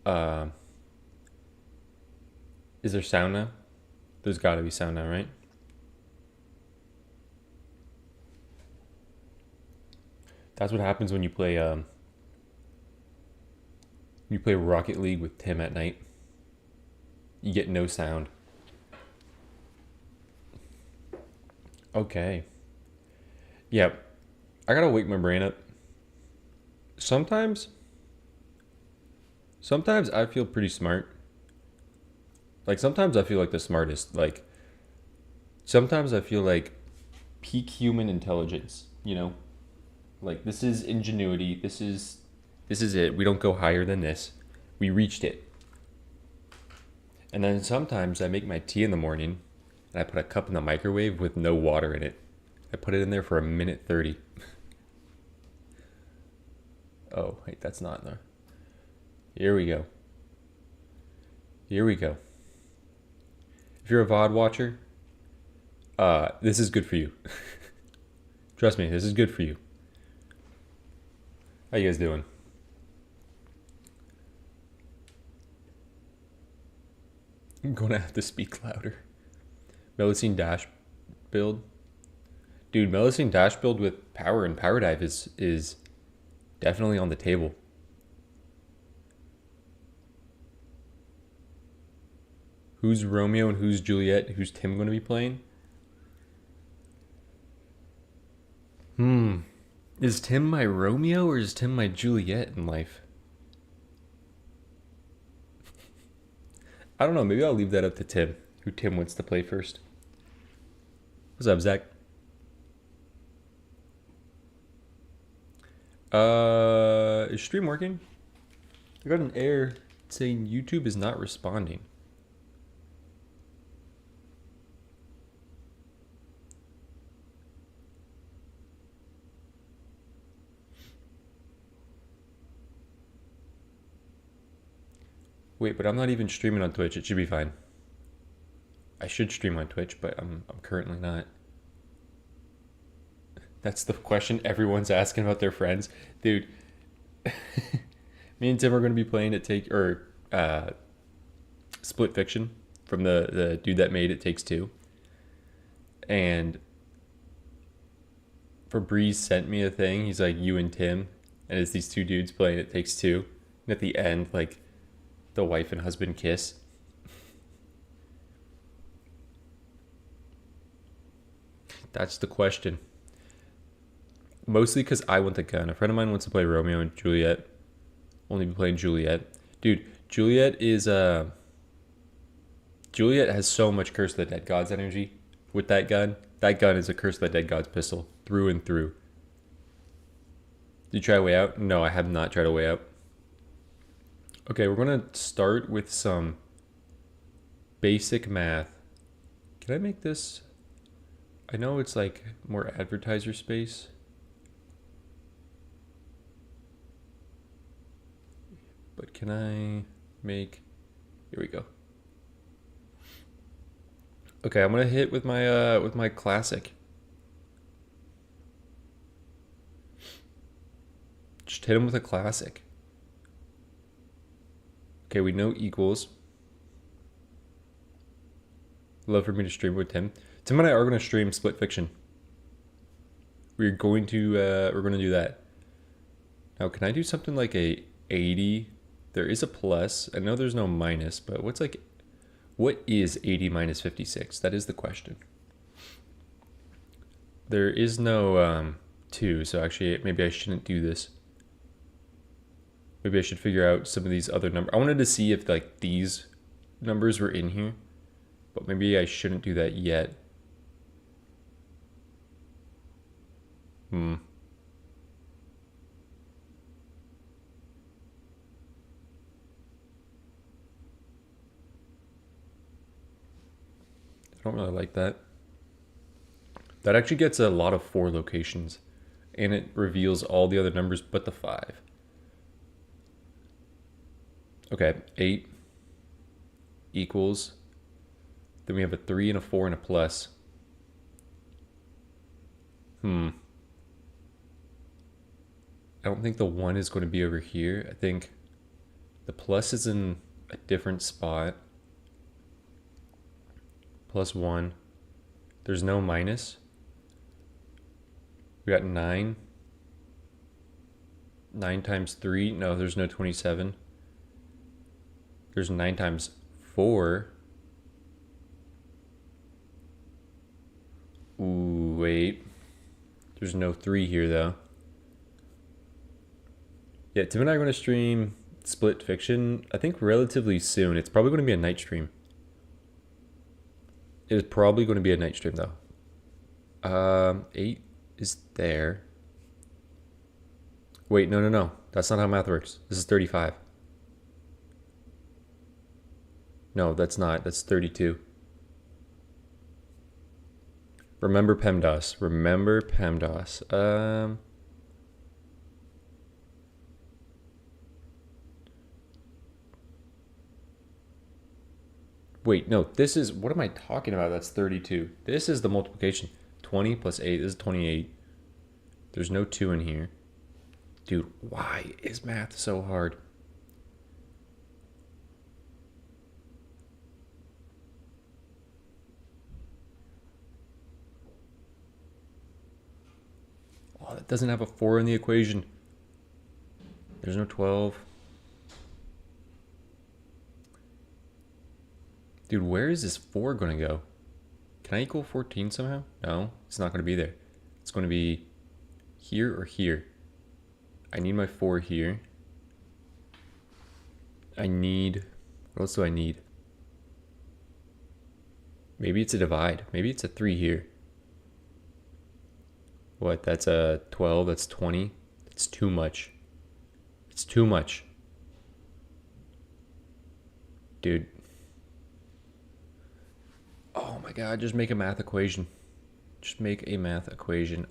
Uh, is there sound now? There's got to be sound now, right? That's what happens when you play Rocket League with Tim at night. You get no sound. Okay. Yeah, I gotta wake my brain up. Sometimes, sometimes I feel pretty smart. Like sometimes I feel like the smartest. Like sometimes I feel like peak human intelligence. Like this is ingenuity. This is it. We don't go higher than this. We reached it. And then sometimes I make my tea in the morning and I put a cup in the microwave with no water in it. I put it in there for a minute 30. Oh, wait, that's not there. Here we go. Here we go. If you're a VOD watcher, this is good for you. Trust me, this is good for you. How you guys doing? I'm gonna have to speak louder. Melusine dash build. Dude, Melusine dash build with power and power dive is definitely on the table. Who's Romeo and who's Juliet? Who's Tim going to be playing? Is Tim my Romeo or is Tim my Juliet in life? I don't know. Maybe I'll leave that up to Tim. Who Tim wants to play first. What's up, Zach? Is stream working? I got an error saying YouTube is not responding. Wait, but I'm not even streaming on Twitch. It should be fine. I should stream on Twitch, but I'm currently not. That's the question everyone's asking about their friends. Dude, me and Tim are going to be playing Split Fiction from the dude that made It Takes Two. And Fabrice sent me a thing. He's like, you and Tim. And it's these two dudes playing It Takes Two. And at the end, like, the wife and husband kiss. That's the question. Mostly because I want the gun. A friend of mine wants to play Romeo and Juliet. Only be playing Juliet. Dude, Juliet has so much Curse of the Dead Gods energy with that gun. That gun is a Curse of the Dead Gods pistol. Through and through. Did you try a way out? No, I have not tried a way out. Okay, we're going to start with some basic math. Can I make this? I know it's like more advertiser space. But can I make... Here we go. Okay, I'm going to hit with my classic. Just hit him with a classic. Okay, we know equals. Love for me to stream with Tim. Tim and I are going to stream Split Fiction. We're going to do that. Now, can I do something like a 80? There is a plus. I know there's no minus, but what is 80 minus 56? That is the question. There is no 2, so actually maybe I shouldn't do this. Maybe I should figure out some of these other numbers. I wanted to see if like these numbers were in here, but maybe I shouldn't do that yet. I don't really like that. That actually gets a lot of 4 locations, and it reveals all the other numbers but the 5. Okay, 8 equals. Then we have a 3 and a 4 and a plus. I don't think the 1 is going to be over here. I think The plus is in a different spot. +1. There's no minus. We got 9. 9 times 3. No, there's no 27. There's 9 times 4. Ooh, wait. There's no 3 here, though. Yeah, Tim and I are going to stream Split Fiction, I think, relatively soon. It's probably going to be a night stream. It is probably going to be a night stream, though. 8 is there. Wait, no. That's not how math works. This is 35. No, that's not. That's 32. Remember PEMDAS. Remember PEMDAS. Wait, no, this is, what am I talking about? That's 32. This is the multiplication. 20 plus 8, this is 28. There's no 2 in here. Dude, why is math so hard? Oh, that doesn't have a 4 in the equation. There's no 12. Dude, where is this 4 going to go? Can I equal 14 somehow? No, it's not going to be there. It's going to be here or here. I need my 4 here. I need... What else do I need? Maybe it's a divide. Maybe it's a 3 here. What? That's a 12. That's 20. It's too much. It's too much. Dude. Oh my god, just make a math equation. Just make a math equation.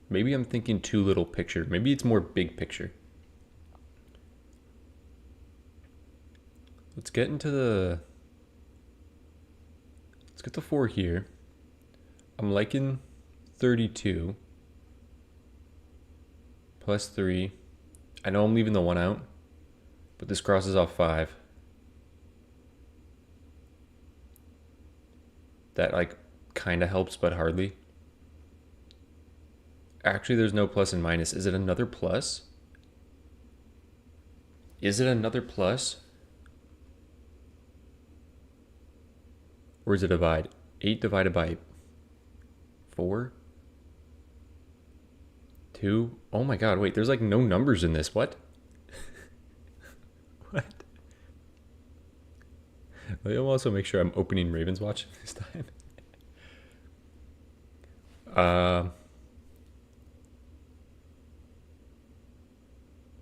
Maybe I'm thinking too little picture. Maybe it's more big picture. Let's get the 4 here. I'm liking 32. Plus 3. I know I'm leaving the 1 out, but this crosses off 5. That like kind of helps, but hardly. Actually, there's no plus and minus. Is it another plus? Is it another plus? Or is it a divide? 8 divided by 4? 2? Oh my god, wait, there's like no numbers in this. What? What? Let me also make sure I'm opening Ravenswatch this time.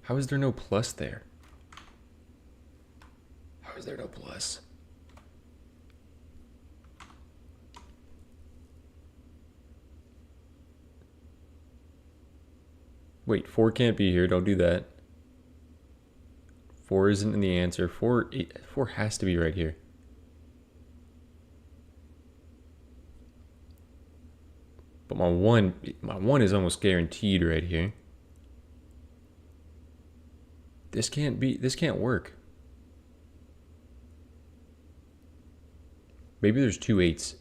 How is there no plus there? How is there no plus? Wait, 4 can't be here. Don't do that. 4 isn't in the answer. 4 has to be right here. But my 1 is almost guaranteed right here. This can't work. Maybe there's 2 8s.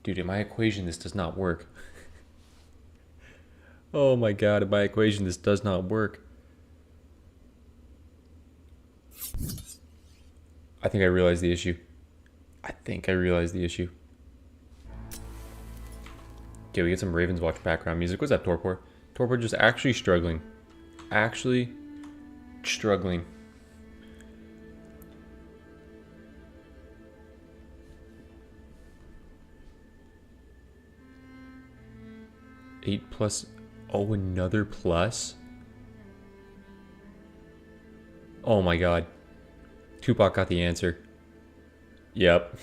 Dude, in my equation, this does not work. Oh my god, in my equation, this does not work. I think I realized the issue. Okay, we get some Ravenswatch background music. What's up, Torpor? Torpor just actually struggling. Actually struggling. Eight plus. Oh, another plus? Oh my god. Tupac got the answer. Yep.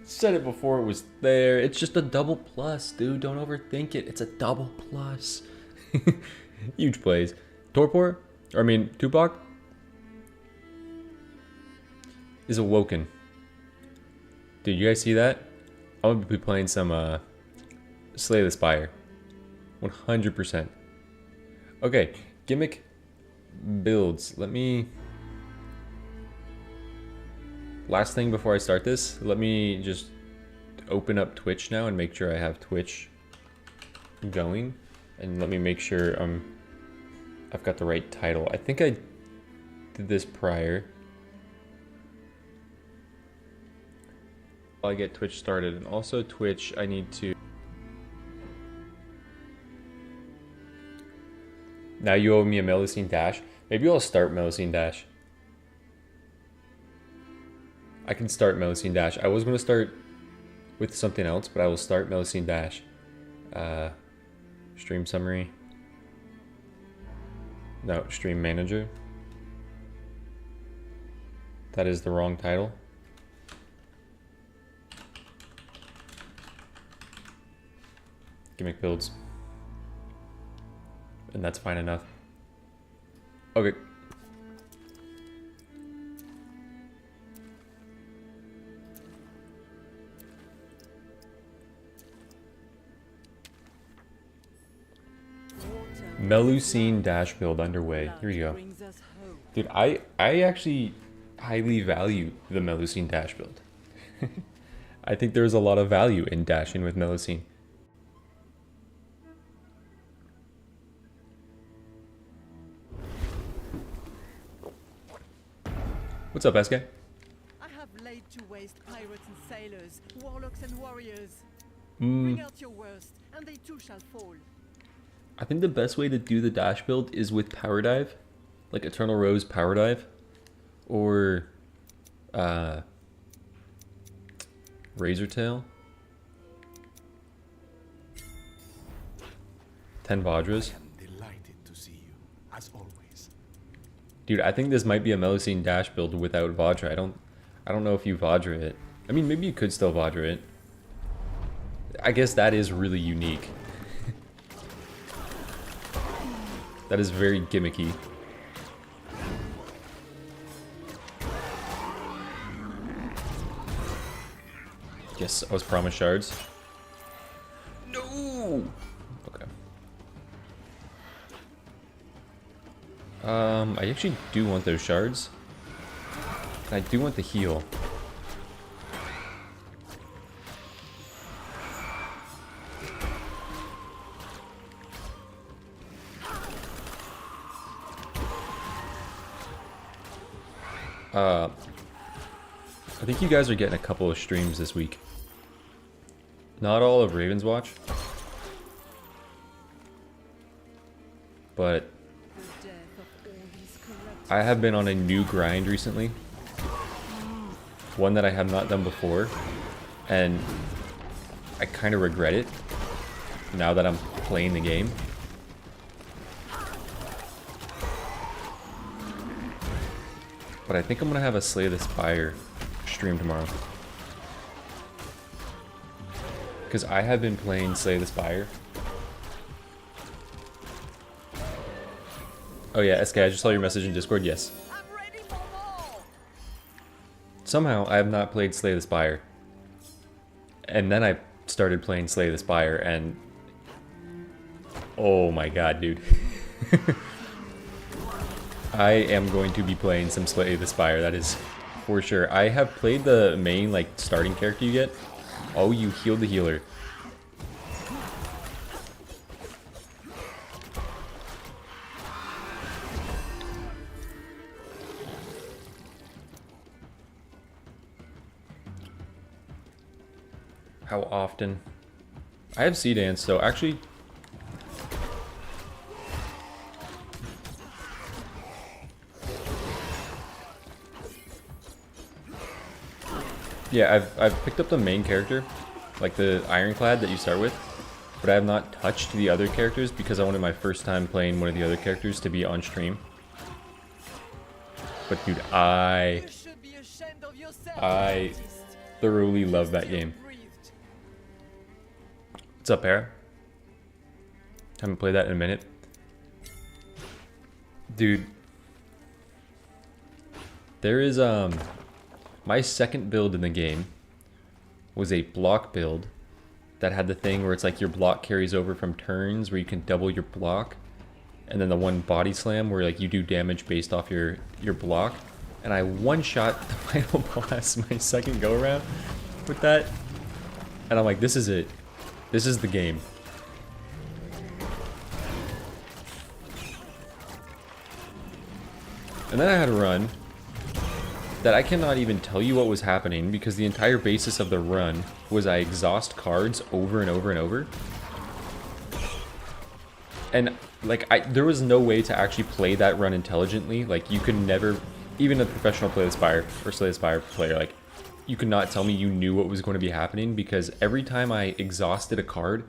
Said it before it was there. It's just a double plus, dude. Don't overthink it. It's a double plus. Huge plays. Tupac? is awoken. Dude, you guys see that? I'm gonna be playing some Slay the Spire. 100%. Okay, Gimmick builds. Let me... Last thing before I start this, let me just open up Twitch now and make sure I have Twitch going. And let me make sure I've got the right title. I think I did this prior. While I get Twitch started. And also Twitch, I need to... Now you owe me a Melusine dash. Maybe I'll start Melusine dash. I can start Melusine dash. I was going to start with something else, but I will start Melusine dash. Stream summary. No, stream manager. That is the wrong title. Gimmick builds. And that's fine enough. Okay. Melusine dash build underway. Here we go. Dude, I actually highly value the Melusine dash build. I think there's a lot of value in dashing with Melusine. What's up, SK? I have laid to waste pirates and sailors, warlocks and warriors. Bring out your worst, and they too shall fall. I think the best way to do the dash build is with Power Dive. Like Eternal Rose Power Dive. Or Razor Tail. 10 Vajras. I am delighted to see you, as always. Dude, I think this might be a Melusine dash build without Vajra. I don't know if you Vajra it. I mean, maybe you could still Vajra it. I guess that is really unique. That is very gimmicky. Yes, I was promised shards. No! Okay. I actually do want those shards. I do want the heal. I think you guys are getting a couple of streams this week. Not all of Ravenswatch. But I have been on a new grind recently. One that I have not done before. And I kind of regret it now that I'm playing the game. But I think I'm going to have a Slay the Spire stream tomorrow. Because I have been playing Slay the Spire. Oh yeah, SK, I just saw your message in Discord, yes. I'm ready for more. Somehow, I have not played Slay the Spire. And then I started playing Slay the Spire, and... oh my god, dude. I am going to be playing some Slay the Spire, that is for sure. I have played the main, like, starting character you get. Oh, you healed the healer. How often? I have Sea Dance, so actually... yeah, I've picked up the main character, like the Ironclad that you start with, but I have not touched the other characters because I wanted my first time playing one of the other characters to be on stream. But dude, I thoroughly love that game. What's up, Para? Haven't played that in a minute. Dude, there is my second build in the game was a block build that had the thing where it's like your block carries over from turns where you can double your block, and then the one body slam where like you do damage based off your block. And I one-shot the final boss my second go around with that, and I'm like, this is it. This is the game. And then I had a run that I cannot even tell you what was happening, because the entire basis of the run was I exhaust cards over and over and over. And like there was no way to actually play that run intelligently. Like you could never, even a professional Play the Spire or Slay the Spire player, like you could not tell me you knew what was going to be happening, because every time I exhausted a card,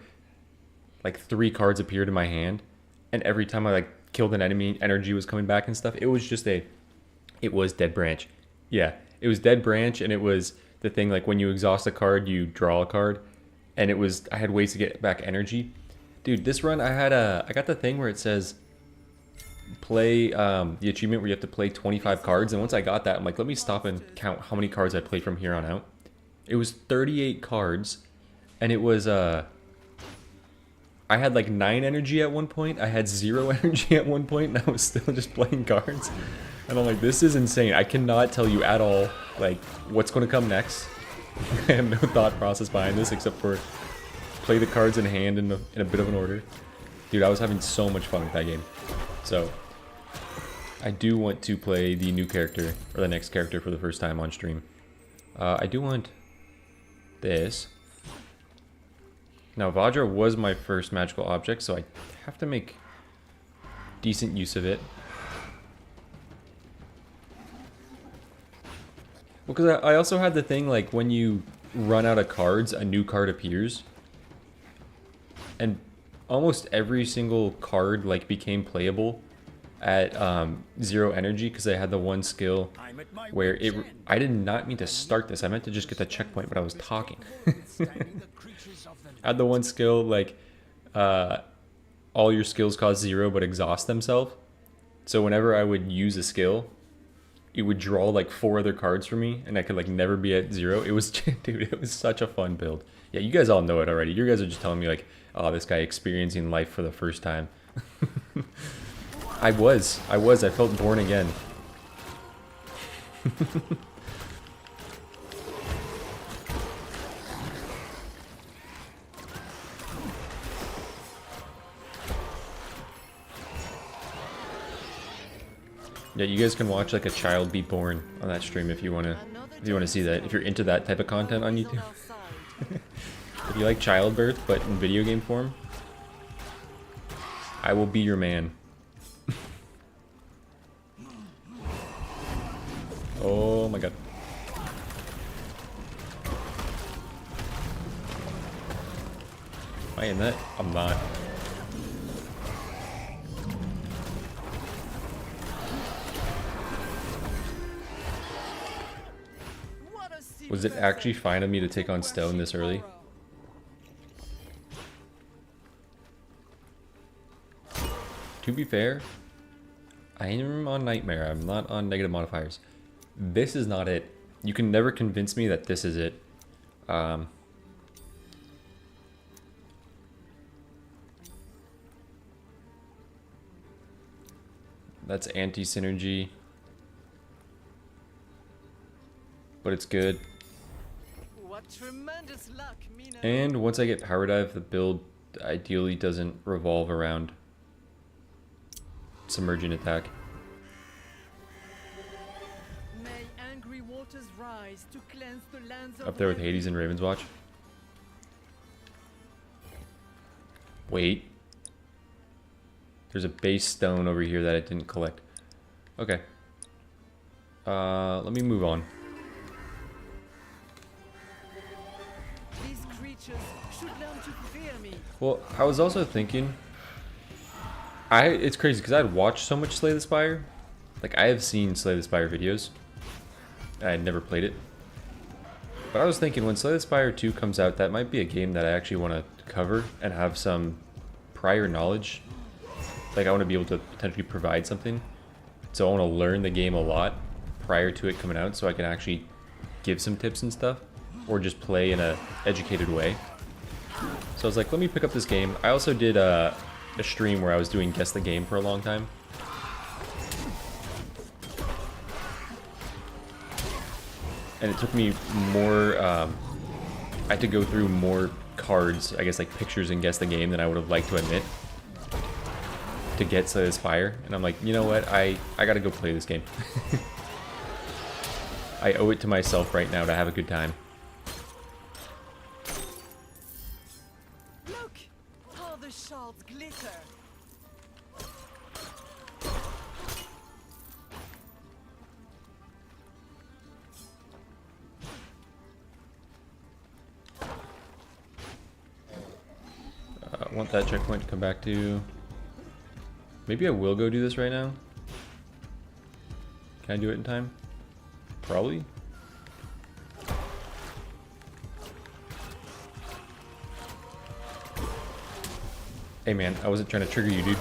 like 3 cards appeared in my hand, and every time I like killed an enemy, energy was coming back and stuff. It was just it was Dead Branch. Yeah, it was Dead Branch, and it was the thing like when you exhaust a card, you draw a card, and it was, I had ways to get back energy. Dude, this run I got the thing where it says play the achievement where you have to play 25 cards, and once I got that, I'm like, let me stop and count how many cards I played from here on out. It was 38 cards, and it was I had like 9 energy at one point, I had 0 energy at one point, and I was still just playing cards. And I'm like, this is insane. I cannot tell you at all like what's going to come next. I have no thought process behind this except for play the cards in hand in a bit of an order. Dude, I was having so much fun with that game. So I do want to play the new character, or the next character, for the first time on stream. I do want this. Now, Vajra was my first magical object, so I have to make decent use of it. Well, because I also had the thing, like, when you run out of cards, a new card appears. And almost every single card, like, became playable at 0 energy, because I had the one skill where I did not mean to start this. I meant to just get the checkpoint, but I was talking. I had the one skill, like, all your skills cost 0 but exhaust themselves. So whenever I would use a skill, it would draw like 4 other cards for me, and I could like never be at 0. It was, dude, it was such a fun build. Yeah, you guys all know it already. You guys are just telling me like, oh, this guy experiencing life for the first time. I felt born again. Yeah, you guys can watch like a child be born on that stream if you wanna see that. If you're into that type of content on YouTube. If you like childbirth but in video game form, I will be your man. Oh my god. Am I in that? I'm not. Was it actually fine of me to take on Stone this early? To be fair, I am on Nightmare. I'm not on negative modifiers. This is not it. You can never convince me that this is it. That's anti-synergy. But it's good. What tremendous luck, Mina. And once I get Power Dive, the build ideally doesn't revolve around submerging attack. May angry waters rise to cleanse the lands of Up there with Hades and Ravenswatch. Wait. There's a base stone over here that I didn't collect. Okay. Let me move on. These creatures should learn to fear me. Well, I was also thinking, it's crazy because I'd watched so much Slay the Spire. Like, I have seen Slay the Spire videos. I had never played it. But I was thinking when Slay the Spire 2 comes out, that might be a game that I actually want to cover and have some prior knowledge. Like, I want to be able to potentially provide something. So I want to learn the game a lot prior to it coming out so I can actually give some tips and stuff, or just play in a educated way. So I was like, let me pick up this game. I also did a stream where I was doing guess the game for a long time. And it took me more, I had to go through more cards, I guess like pictures and guess the game than I would have liked to admit to get to Spire. And I'm like, you know what, I gotta go play this game. I owe it to myself right now to have a good time. Look! How the shards glitter! I want that checkpoint to come back to. Maybe I will go do this right now. Can I do it in time? Probably. Hey man, I wasn't trying to trigger you, dude.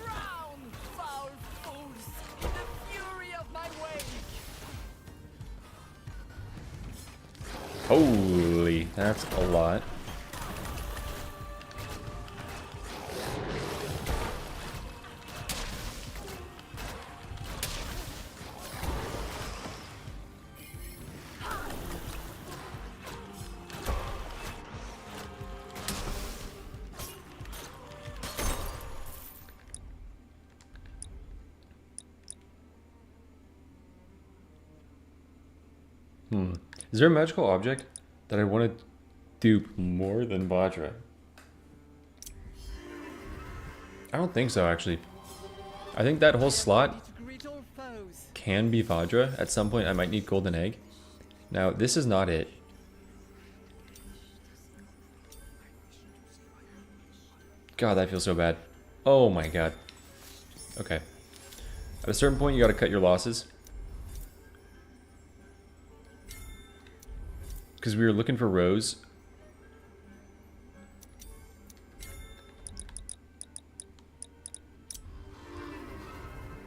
Drown, foul fools, in the fury of my wave! Holy, that's a lot. Is there a magical object that I want to dupe more than Vajra? I don't think so, actually. I think that whole slot can be Vajra. At some point, I might need Golden Egg. Now, this is not it. God, that feels so bad. Oh my god. Okay. At a certain point, you gotta cut your losses. Because we were looking for Rose.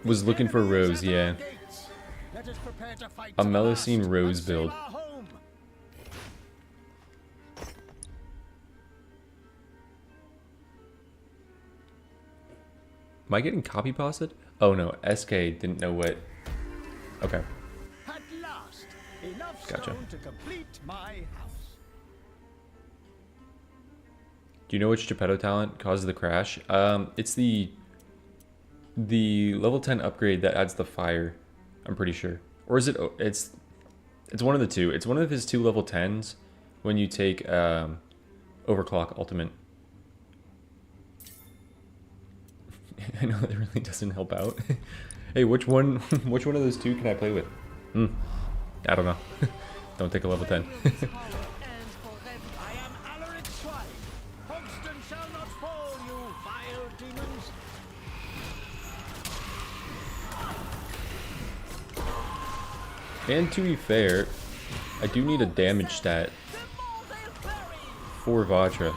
Was looking for Rose, yeah. A Melusine Rose build. Am I getting copy pasted? Oh no, SK didn't know what. Okay. At last, enough Gotcha. stone to complete my house. Do you know which Geppetto talent caused the crash? It's the level 10 upgrade that adds the fire. I'm pretty sure. Or is it? It's one of the two. It's one of his 2 level 10s when you take Overclock Ultimate. I know that really doesn't help out. Hey, which one of those 2 can I play with? I don't know. Don't take a level 10. I am Alaric Swine. Hogston shall not fall, you vile demons. And to be fair, I do need a damage stat for Vajra.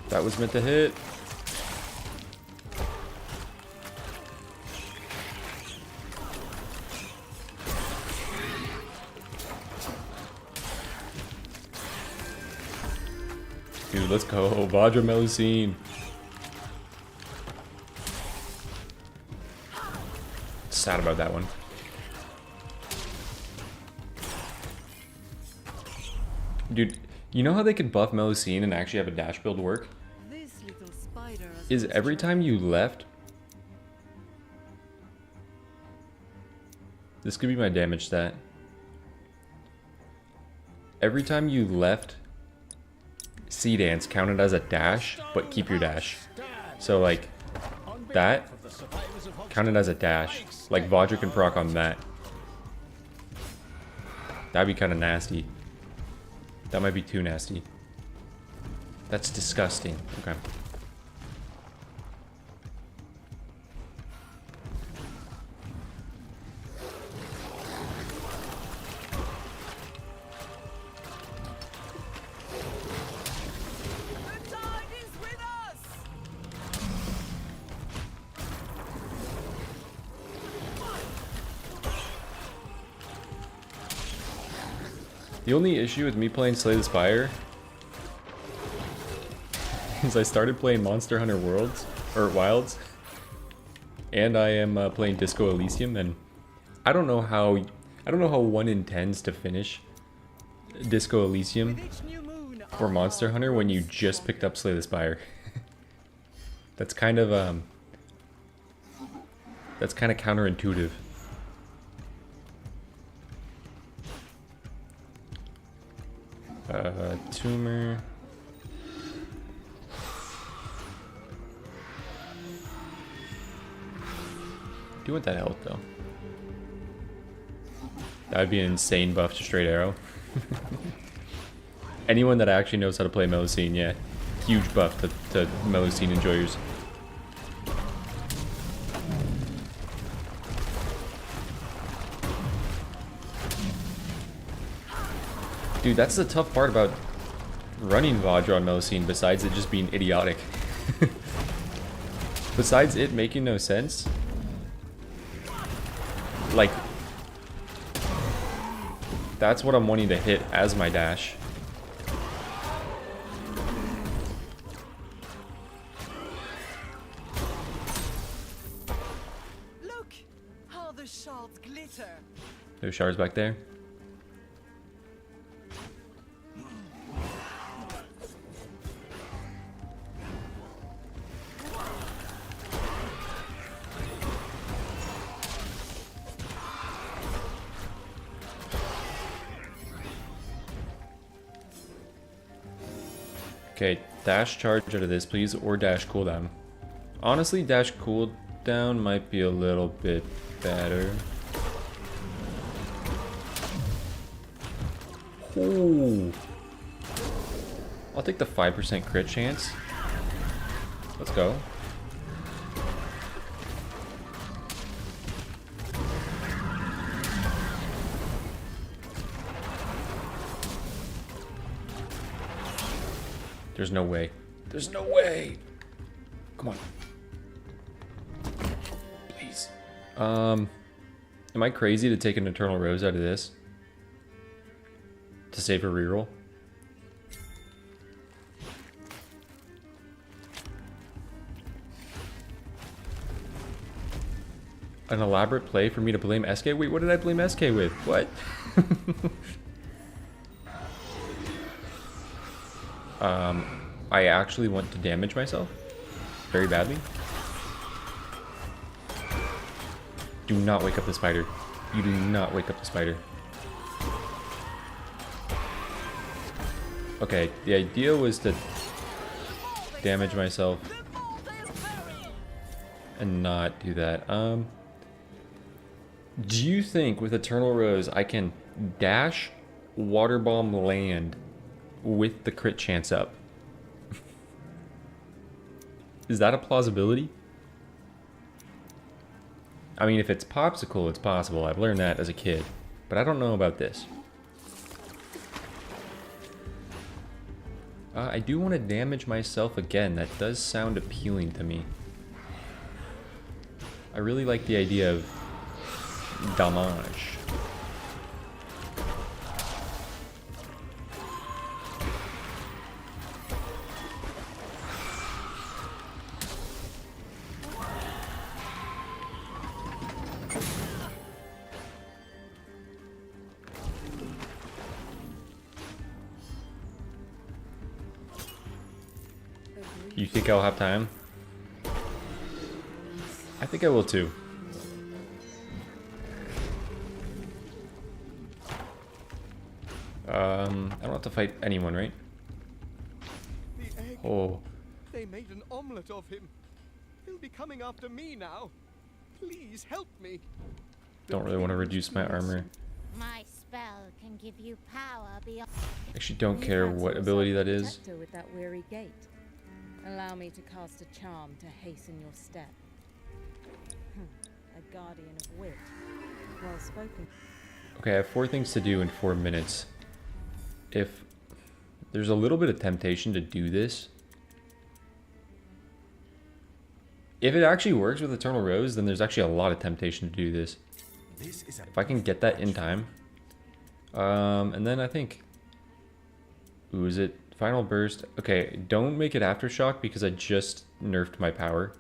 That was meant to hit. Dude, let's go. Vajra Melusine. Sad about that one. Dude, you know how they could buff Melusine and actually have a dash build work? This little spider has Is every time you left... This could be my damage stat. Every time you left, Sea Dance counted as a dash, but keep your dash. So like, that counted as a dash. Like Vajra can proc on that. That'd be kind of nasty. That might be too nasty. That's disgusting. Okay. The only issue with me playing Slay the Spire is I started playing Monster Hunter Worlds, or Wilds, and I am playing Disco Elysium, and I don't know how one intends to finish Disco Elysium or Monster Hunter when you just picked up Slay the Spire. That's kind of counterintuitive. Tumor. Do you want that health though? That would be an insane buff to straight arrow. Anyone that actually knows how to play Melusine, yeah. Huge buff to Melusine enjoyers. Dude, that's the tough part about running Vajra on Melusine, besides it just being idiotic. Besides it making no sense. Like, that's what I'm wanting to hit as my dash. Look, how the shards glitter. There's shards back there. Okay, dash charge out of this, please, or dash cooldown. Honestly, dash cooldown might be a little bit better. Ooh. I'll take the 5% crit chance. Let's go. There's no way. There's no way. Come on. Please. Am I crazy to take an Eternal Rose out of this? To save a reroll? An elaborate play for me to blame SK? Wait, what did I blame SK with? What? I actually want to damage myself very badly. Do not wake up the spider. You do not wake up the spider. Okay, the idea was to damage myself and not do that. Do you think with Eternal Rose I can dash, water bomb, land with the crit chance up? Is that a plausibility? I mean, if it's Popsicle, it's possible. I've learned that as a kid. But I don't know about this. I do want to damage myself again. That does sound appealing to me. I really like the idea of damage. You think I'll have time? I think I will too. I don't have to fight anyone, right? The egg. Oh, They made an omelet of him. He'll be coming after me now. Please help me. don't really want to reduce my armor. My spell can give you power beyond. Actually, don't care what ability that is. Protector with that weary gait. Allow me to cast a charm to hasten your step. A guardian of wit. Well spoken. Okay, I have 4 things to do in 4 minutes. If there's a little bit of temptation to do this, if it actually works with Eternal Rose, then there's actually a lot of temptation to do this. If I can get that in time, And then I think... Ooh, is it final burst? Okay, don't make it aftershock because I just nerfed my power.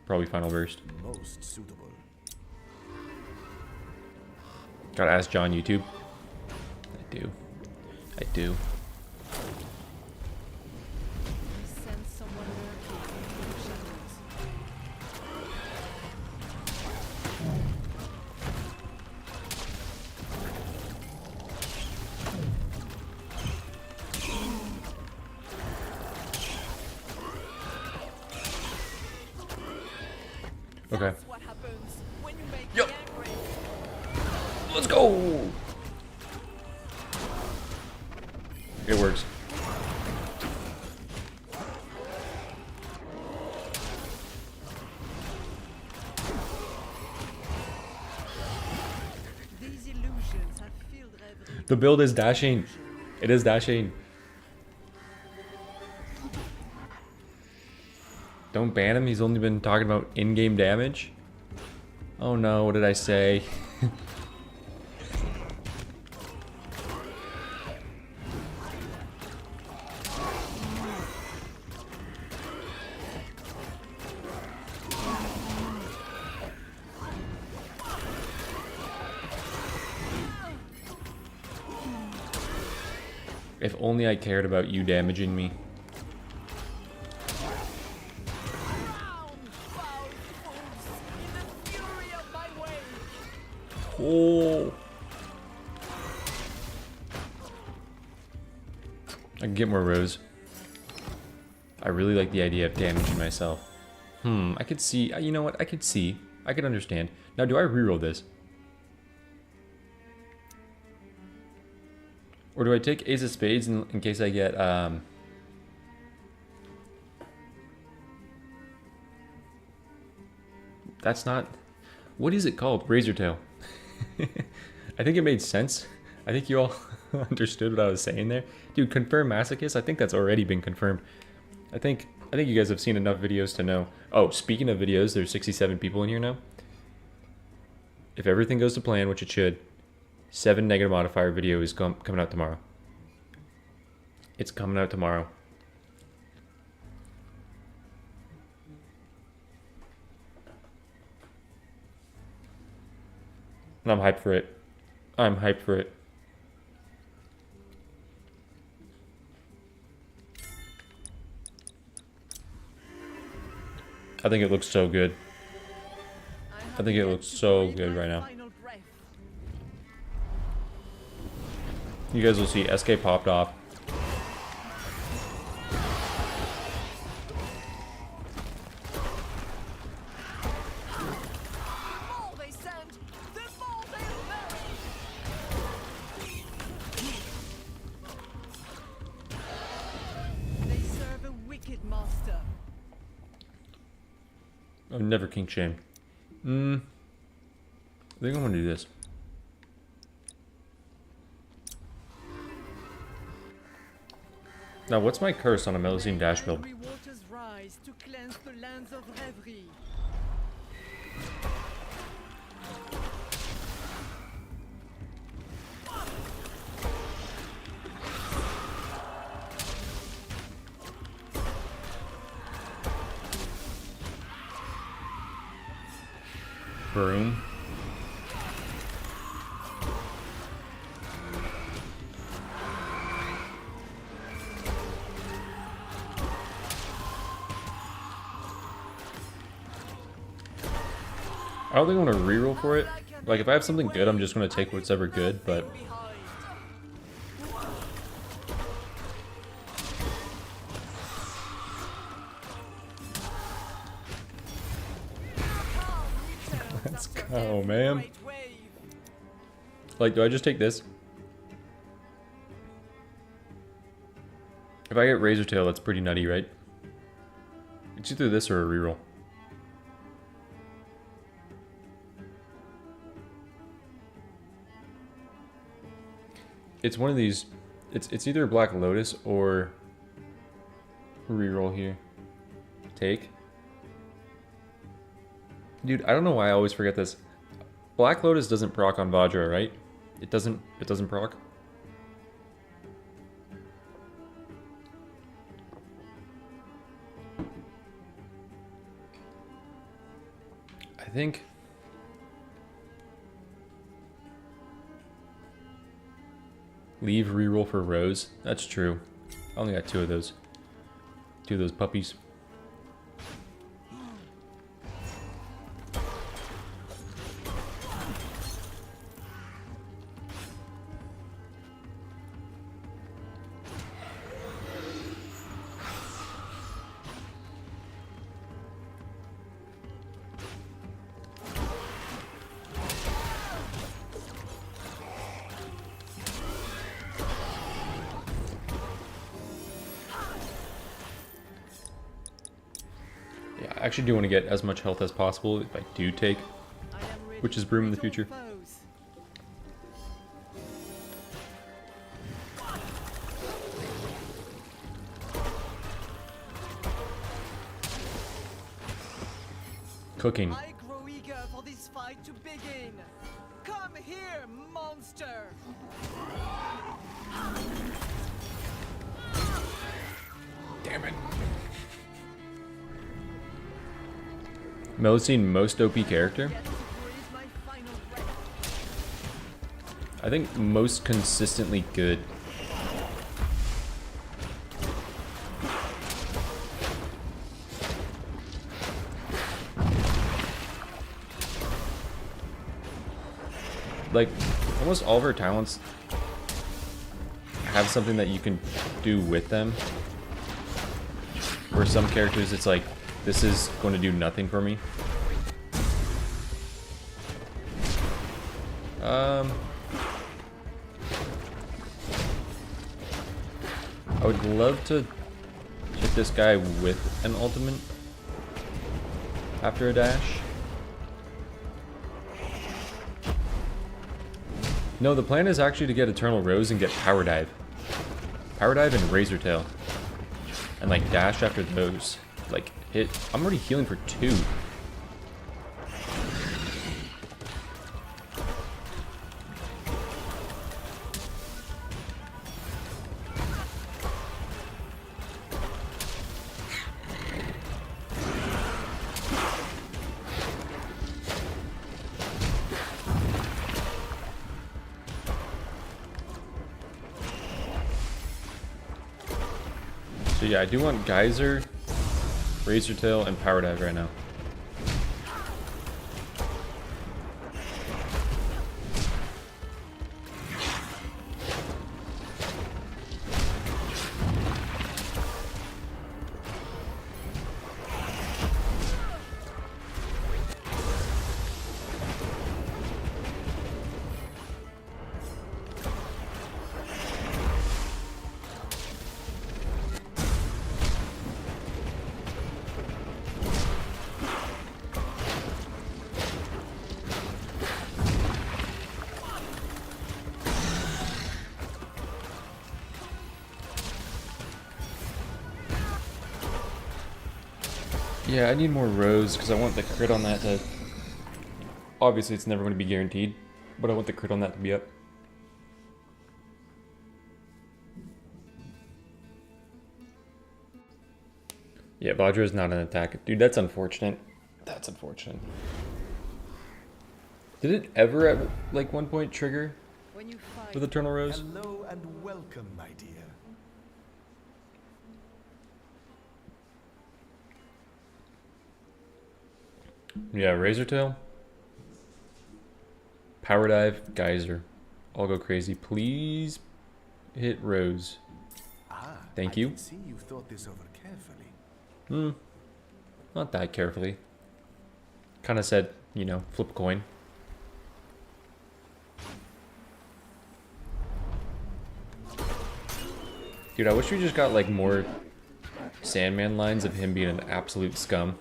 Probably final burst. Most suitable. Gotta ask John YouTube. I do. I do. Send someone lurking in the shadows. Okay. That's what happens when you make Yup. me angry. Let's go! It works. These illusions have filled Reverie. The build is dashing. It is dashing. Don't ban him. He's only been talking about in-game damage. Oh no, what did I say? If only I cared about you damaging me. Oh. I can get more rows. I really like the idea of damaging myself. I could see, you know what, I could see. I could understand. Now, do I reroll this? Or do I take Ace of Spades in case I get, That's not... What is it called? Razor Tail. I think it made sense. I think you all understood what I was saying there. Dude, confirm masochist? I think that's already been confirmed. I think you guys have seen enough videos to know. Oh, speaking of videos, there's 67 people in here now. If everything goes to plan, which it should, 7 negative modifier video is coming out tomorrow. It's coming out tomorrow. And I'm hyped for it. I'm hyped for it. I think it looks so good. I think it looks so good right now. You guys will see SK popped off. They serve a wicked master. I've never king shame. I think I'm gonna do this. Now, what's my curse on a Melusine dash build? Angry waters rise to cleanse the lands of Reverie. Broom. I don't think I'm gonna reroll for it. Like, if I have something good, I'm just gonna take what's ever good, but... Let's go, man. Like, do I just take this? If I get Razor Tail, that's pretty nutty, right? It's either this or a reroll. It's one of these. It's either Black Lotus or reroll here. Take. Dude, I don't know why I always forget this. Black Lotus doesn't proc on Vajra, right? It doesn't proc? think. Leave reroll for Rose. That's true. I only got 2 of those. 2 of those puppies. I actually do want to get as much health as possible if I do take Witch's Broom in the future. Cooking. I grow eager for this fight to begin. Come here, monster! Damn it. Melusine, most OP character. Get to breathe my final breath. I think most consistently good. Like, almost all of her talents have something that you can do with them. For some characters, it's like, this is going to do nothing for me. I would love to hit this guy with an ultimate after a dash. No, the plan is actually to get Eternal Rose and get Power Dive. Power Dive and Razor Tail. And like dash after those. Like hit. I'm already healing for 2. So yeah, I do want Geyser, Razor Tail, and Power Dive right now. Yeah, I need more Rose because I want the crit on that to... Obviously, it's never going to be guaranteed, but I want the crit on that to be up. Yeah, Vajra is not an attack. Dude, that's unfortunate. That's unfortunate. Did it ever at like one point trigger When you fight, with Eternal Rose? Hello and welcome, my dear. Yeah, Razor Tail, Power Dive, Geyser. I'll go crazy. Please hit Rose. Thank you. I can see you thought this over carefully. Not that carefully. Kind of said, you know, flip a coin. Dude, I wish we just got like more Sandman lines of him being an absolute scum.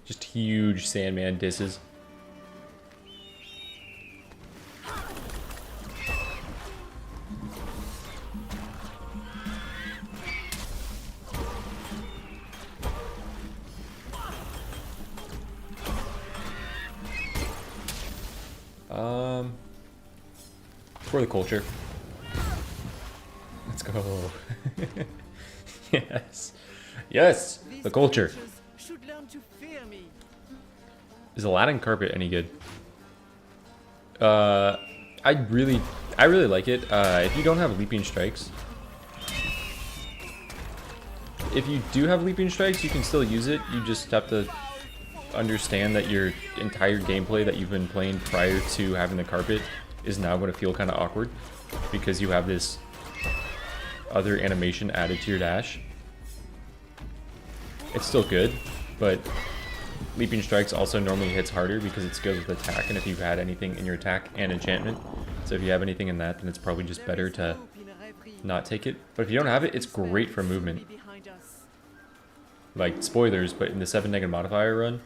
Just huge Sandman disses. For the culture. Let's go. Yes. Yes, these the culture. creatures should learn to fear me. Is Aladdin carpet any good? I really like it. If you don't have leaping strikes, if you do have leaping strikes, you can still use it. You just have to understand that your entire gameplay that you've been playing prior to having the carpet is now going to feel kind of awkward because you have this other animation added to your dash. It's still good, but leaping strikes also normally hits harder because it goes with attack, and if you've had anything in your attack and enchantment, so if you have anything in that, then it's probably just better to not take it. But if you don't have it, it's great for movement. Like, spoilers, but in the 7 negative modifier run,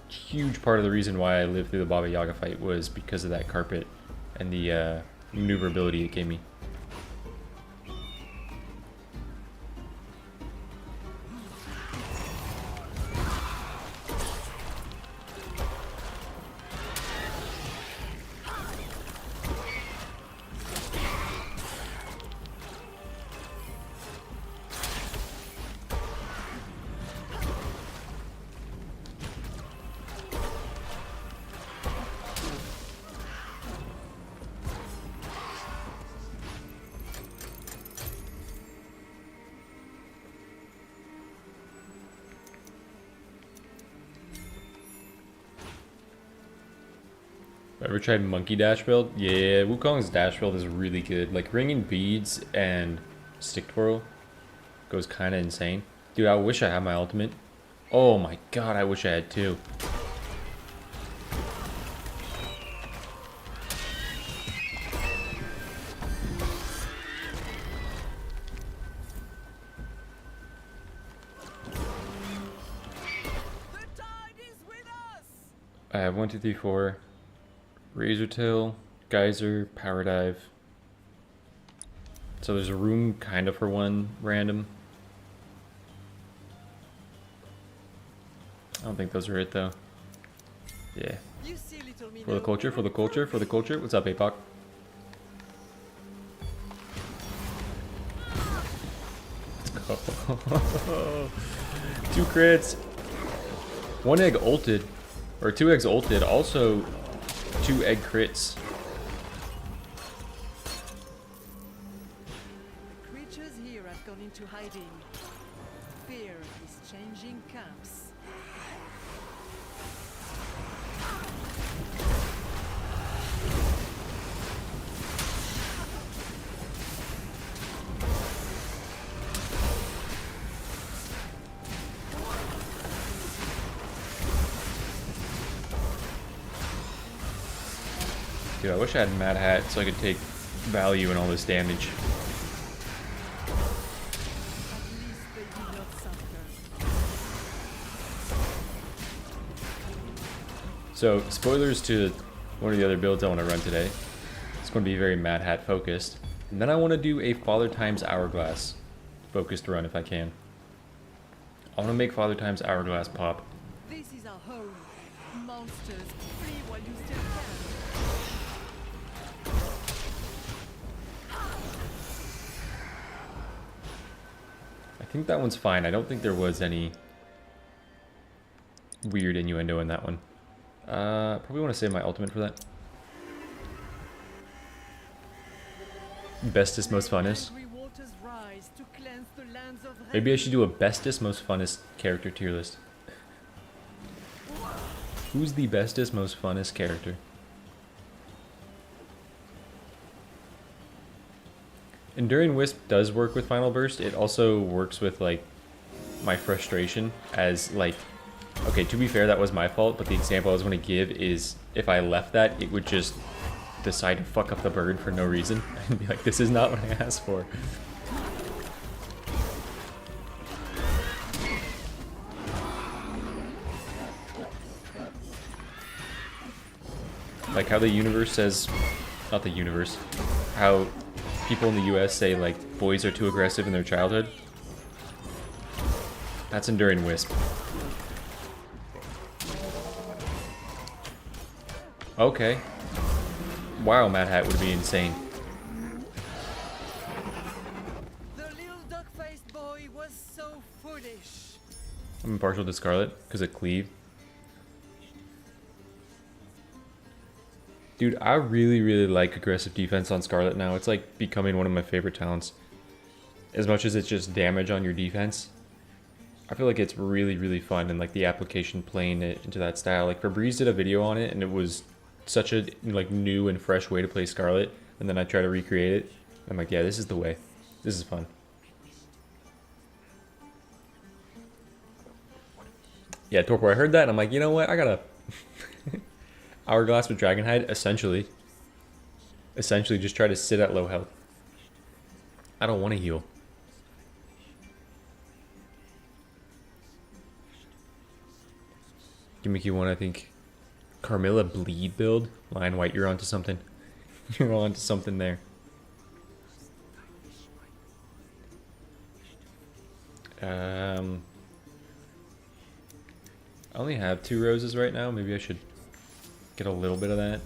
huge part of the reason why I lived through the Baba Yaga fight was because of that carpet and the maneuverability it gave me. Ever tried monkey dash build? Yeah, Wukong's dash build is really good. Like, ringing beads and stick twirl goes kind of insane. Dude, I wish I had my ultimate. Oh my god, I wish I had two. I have 1, 2, 3, 4. Razor Tail, Geyser, Power Dive. So there's a room kind of for one random. I don't think those are it though. Yeah. For the culture, for the culture, for the culture. What's up, APOC? Let's go. 2 crits. 1 egg ulted. Or 2 eggs ulted. Also 2 egg crits. Creatures here have gone into hiding. Fear is changing camps. Dude, I wish I had Mad Hat so I could take value in all this damage. So, spoilers to one of the other builds I want to run today. It's going to be very Mad Hat focused. And then I want to do a Father Times Hourglass focused run if I can. I want to make Father Times Hourglass pop. This is our home. Monsters, flee while you still can. I think that one's fine. I don't think there was any weird innuendo in that one. Probably want to save my ultimate for that. Bestest, most funnest. Maybe I should do a bestest, most funnest character tier list. Who's the bestest, most funnest character? Enduring Wisp does work with Final Burst. It also works with, like, my frustration as, like, okay, to be fair, that was my fault, but the example I was going to give is if I left that, it would just decide to fuck up the bird for no reason and be like, this is not what I asked for. Like how the universe says, not the universe, how people in the US say, like, boys are too aggressive in their childhood. That's Enduring Wisp. Okay. Wow, Mad Hat would be insane. The little duck-faced boy was so foolish. I'm impartial to Scarlet because of Cleave. Dude, I really, really like aggressive defense on Scarlet now. It's like becoming one of my favorite talents. As much as it's just damage on your defense, I feel like it's really, really fun, and like the application playing it into that style. Like Febreze did a video on it, and it was such a like new and fresh way to play Scarlet. And then I try to recreate it. I'm like, yeah, this is the way. This is fun. Yeah, Torpor, I heard that, and I'm like, you know what? I gotta Hourglass with Dragonhide, essentially just try to sit at low health. I don't want to heal. Gimmicky one, I think. Carmilla bleed build. Lion White, you're onto something. You're onto something there. I only have 2 roses right now. Maybe I should get a little bit of that.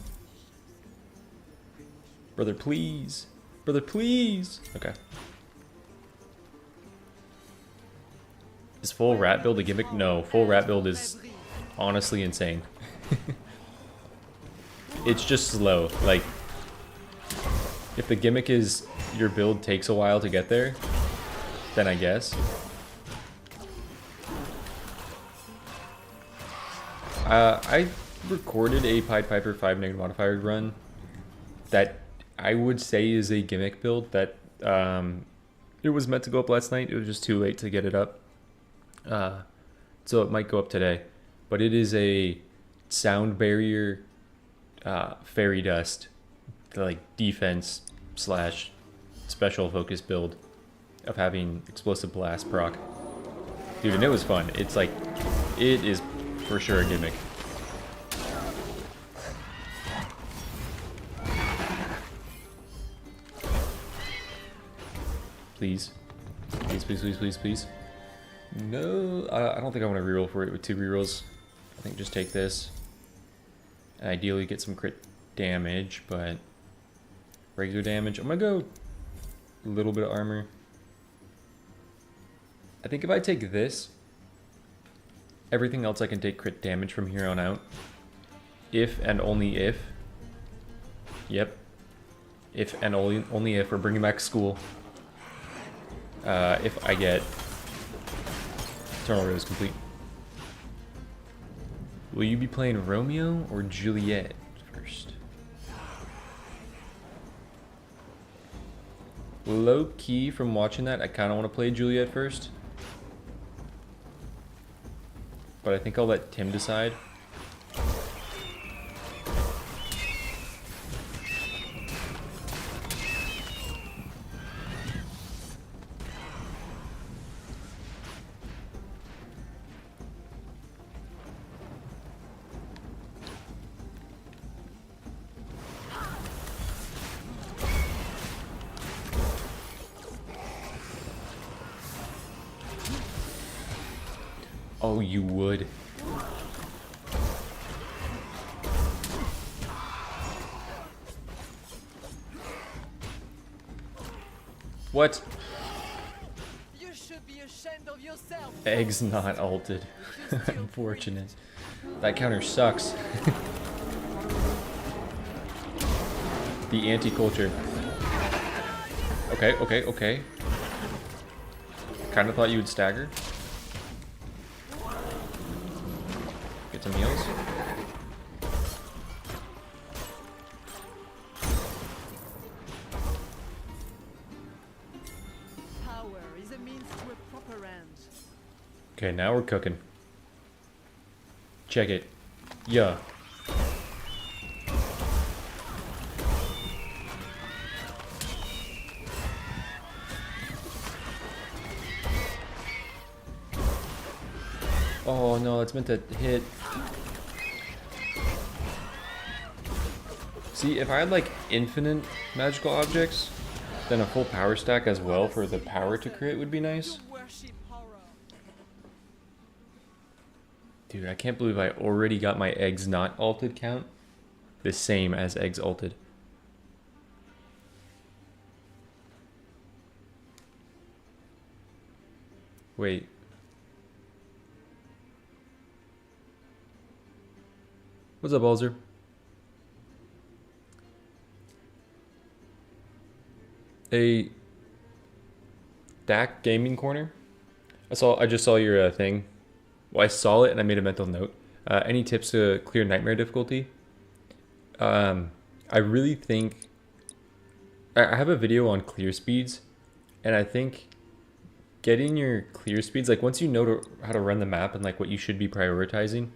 Brother, please. Brother, please. Okay. Is full rat build a gimmick? No, full rat build is honestly insane. It's just slow. Like, if the gimmick is your build takes a while to get there, then I guess. I recorded a Pied Piper 5 negative modifier run that I would say is a gimmick build that it was meant to go up last night. It was just too late to get it up. So it might go up today. But it is a sound barrier fairy dust like defense slash special focus build of having explosive blast proc. Dude, and it was fun. It's like, it is for sure a gimmick. Please. Please, please, please, please, please. No, I don't think I want to reroll for it with 2 rerolls. I think just take this. And ideally get some crit damage, but regular damage. I'm gonna go a little bit of armor. I think if I take this, everything else I can take crit damage from here on out. If and only if. Yep. If and only if we're bringing back school. If I get Eternal Rose complete. Will you be playing Romeo or Juliet first? Low key from watching that, I kind of want to play Juliet first. But I think I'll let Tim decide. Oh, you would. What? You should be ashamed of yourself. Egg's not ulted. Unfortunate. That counter sucks. The anti-culture. Okay, okay, okay. Kinda thought you would stagger. Get some heals. Power is a means to a proper end. Okay, now we're cooking. Check it. Yeah. Oh no, it's meant to hit. See, if I had like infinite magical objects, then a full power stack as well for the power to crit would be nice. You worship horror. Dude, I can't believe I already got my eggs not ulted count the same as eggs ulted. Wait. What's up, Balzer? A DAC gaming corner. I just saw your thing. Well, I saw it and I made a mental note. Any tips to clear nightmare difficulty? I really think I have a video on clear speeds, and I think getting your clear speeds, like once you know how to run the map and like what you should be prioritizing,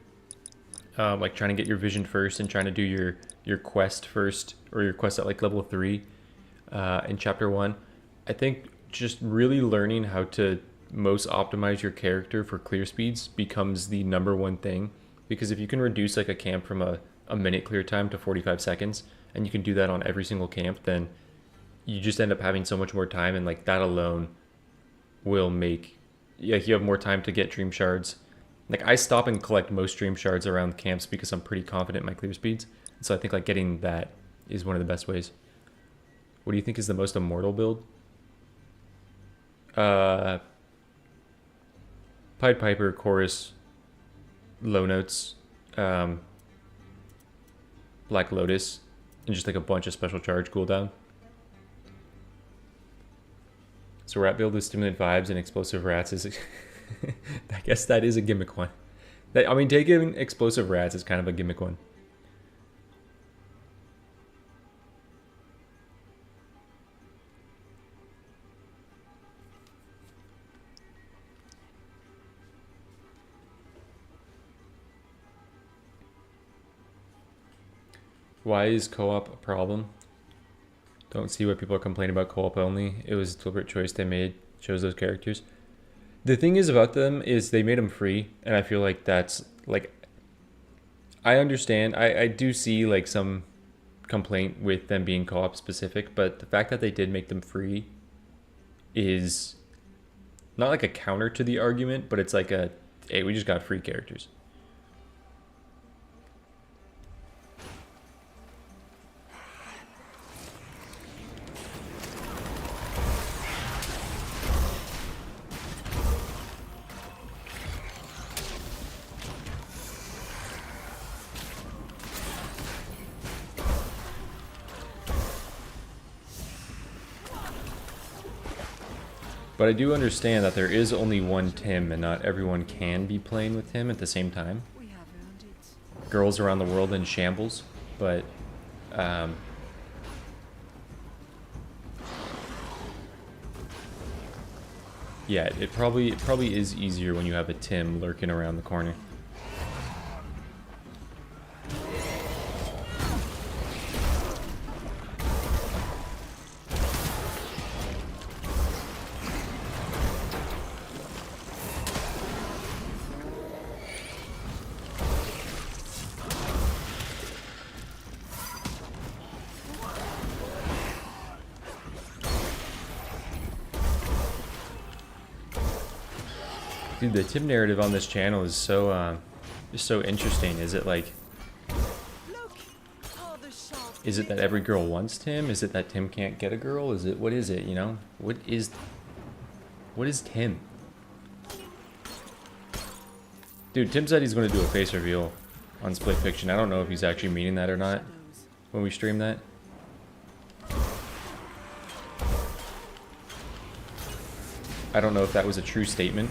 like trying to get your vision first and trying to do your quest first, or your quest at like level 3 in chapter 1. I think just really learning how to most optimize your character for clear speeds becomes the #1 thing, because if you can reduce like a camp from a minute clear time to 45 seconds, and you can do that on every single camp, then you just end up having so much more time, and like that alone will make, yeah, you have more time to get dream shards. Like I stop and collect most dream shards around camps because I'm pretty confident in my clear speeds. So I think like getting that is one of the best ways. What do you think is the most immortal build? Pied Piper, Chorus, Low Notes, Black Lotus, and just like a bunch of special charge cooldown. So rat build with stimulant vibes and explosive rats is I guess that is a gimmick one. I mean, taking explosive rats is kind of a gimmick one. Why is co-op a problem? Don't see why people are complaining about co-op only. It was a deliberate choice they made. Chose those characters. The thing is about them is they made them free, and I feel like that's like, I understand. I do see like some complaint with them being co-op specific, but the fact that they did make them free is not like a counter to the argument, but it's like a, hey, we just got free characters. But I do understand that there is only one Tim, and not everyone can be playing with Tim at the same time. We have earned it. Girls around the world in shambles, but yeah, it probably is easier when you have a Tim lurking around the corner. Dude, the Tim narrative on this channel is so interesting. Is it like, Look, how the sharp is it that every girl wants Tim? Is it that Tim can't get a girl? Is it, what is it, you know? What is Tim? Dude, Tim said he's going to do a face reveal on Split Fiction. I don't know if he's actually meaning that or not when we stream that. I don't know if that was a true statement.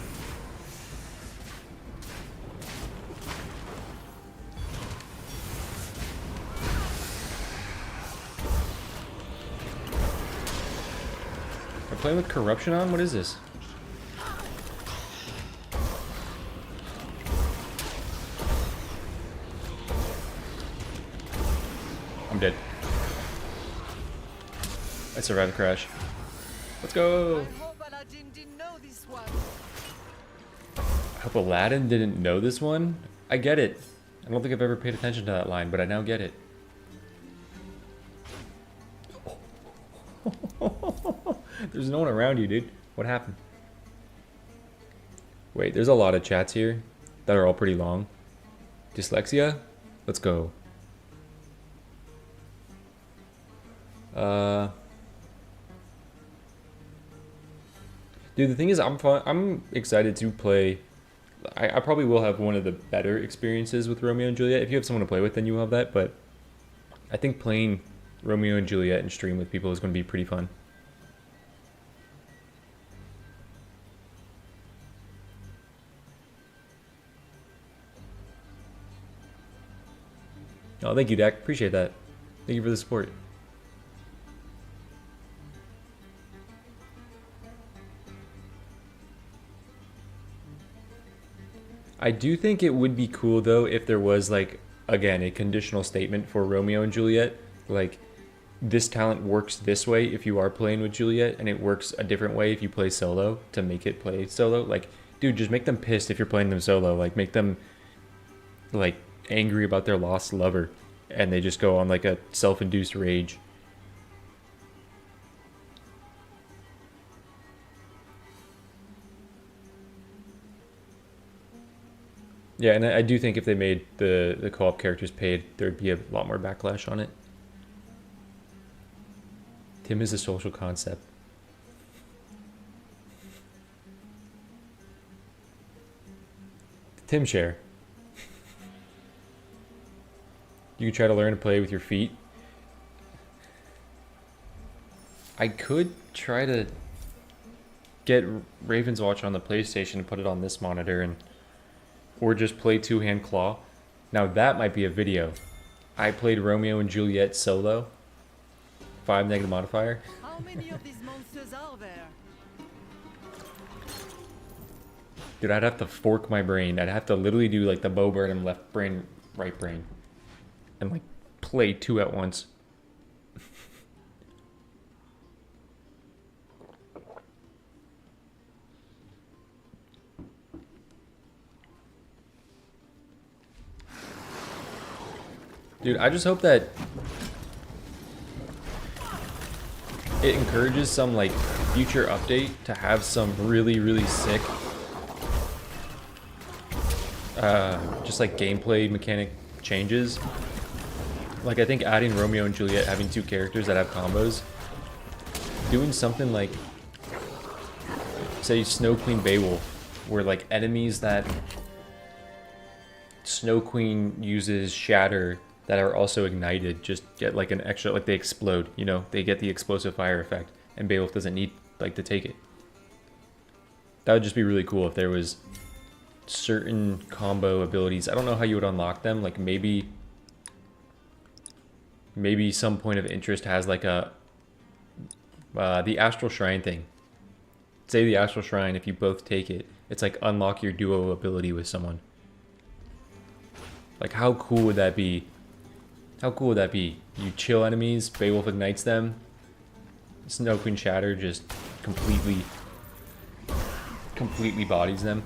Playing with corruption on? What is this? I'm dead. I survived the crash. Let's go! I hope Aladdin didn't know this one. I hope Aladdin didn't know this one? I get it. I don't think I've ever paid attention to that line, but I now get it. There's no one around you, dude. What happened? Wait, there's a lot of chats here that are all pretty long. Dyslexia? Let's go. Dude, the thing is, I'm excited to play. I probably will have one of the better experiences with Romeo and Juliet. If you have someone to play with, then you will have that. But I think playing Romeo and Juliet and stream with people is going to be pretty fun. Oh, thank you, Dak. Appreciate that. Thank you for the support. I do think it would be cool though if there was like, again, a conditional statement for Romeo and Juliet. Like, this talent works this way if you are playing with Juliet, and it works a different way if you play solo, to make it play solo. Like, dude, just make them pissed if you're playing them solo. Like, make them like angry about their lost lover, and they just go on like a self-induced rage. Yeah, and I do think if they made the co-op characters paid, there'd be a lot more backlash on it. Tim is a social concept. Tim share. You can try to learn to play with your feet. I could try to get Ravenswatch on the PlayStation and put it on this monitor, and or just play two-hand claw. Now that might be a video. I played Romeo and Juliet solo. 5 negative modifier. How many of these monsters are there? Dude, I'd have to fork my brain. I'd have to literally do like the Bo Burnham left brain, right brain. And like play two at once. Dude, I just hope that it encourages some like future update to have some really, really sick just like gameplay mechanic changes. Like, I think adding Romeo and Juliet, having two characters that have combos, doing something like, say, Snow Queen Beowulf, where like enemies that Snow Queen uses shatter that are also ignited just get like an extra, like they explode, you know, they get the explosive fire effect, and Beowulf doesn't need like to take it. That would just be really cool if there was certain combo abilities. I don't know how you would unlock them. Like maybe some point of interest has like a the Astral Shrine thing. Say the Astral Shrine, if you both take it, it's like unlock your duo ability with someone. Like, how cool would that be? How cool would that be? You chill enemies, Beowulf ignites them, Snow Queen Shatter just completely bodies them.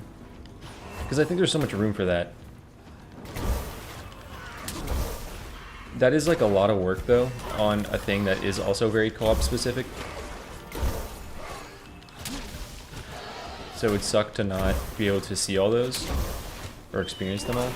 Because I think there's so much room for that. That is like a lot of work though, on a thing that is also very co-op specific. So it would suck to not be able to see all those, or experience them all.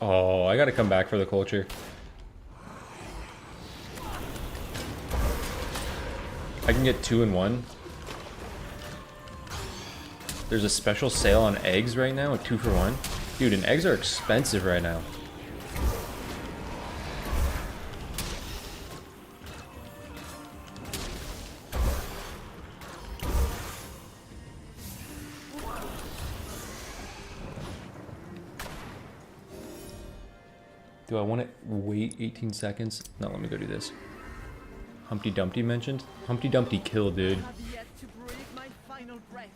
Oh, I gotta come back for the culture. I can get 2 in 1. There's a special sale on eggs right now, a 2 for 1. Dude, and eggs are expensive right now. Do I want to wait 18 seconds? No, let me go do this. Humpty Dumpty mentioned? Humpty Dumpty killed, dude. I have yet to breathe my final breath.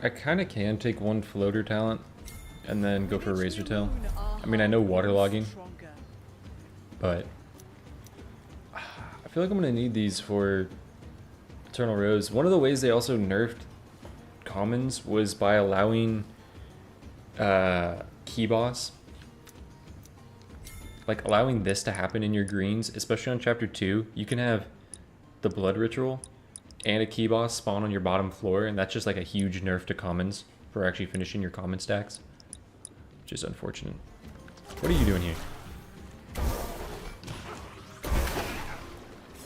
I kind of can take 1 floater talent and then go for Razor Tail. I mean, I know waterlogging, but I feel like I'm going to need these for Eternal Rose. One of the ways they also nerfed commons was by allowing key boss, like allowing this to happen in your greens, especially on chapter 2. You can have the blood ritual and a key boss spawn on your bottom floor, and that's just like a huge nerf to commons for actually finishing your common stacks, which is unfortunate. What are you doing here?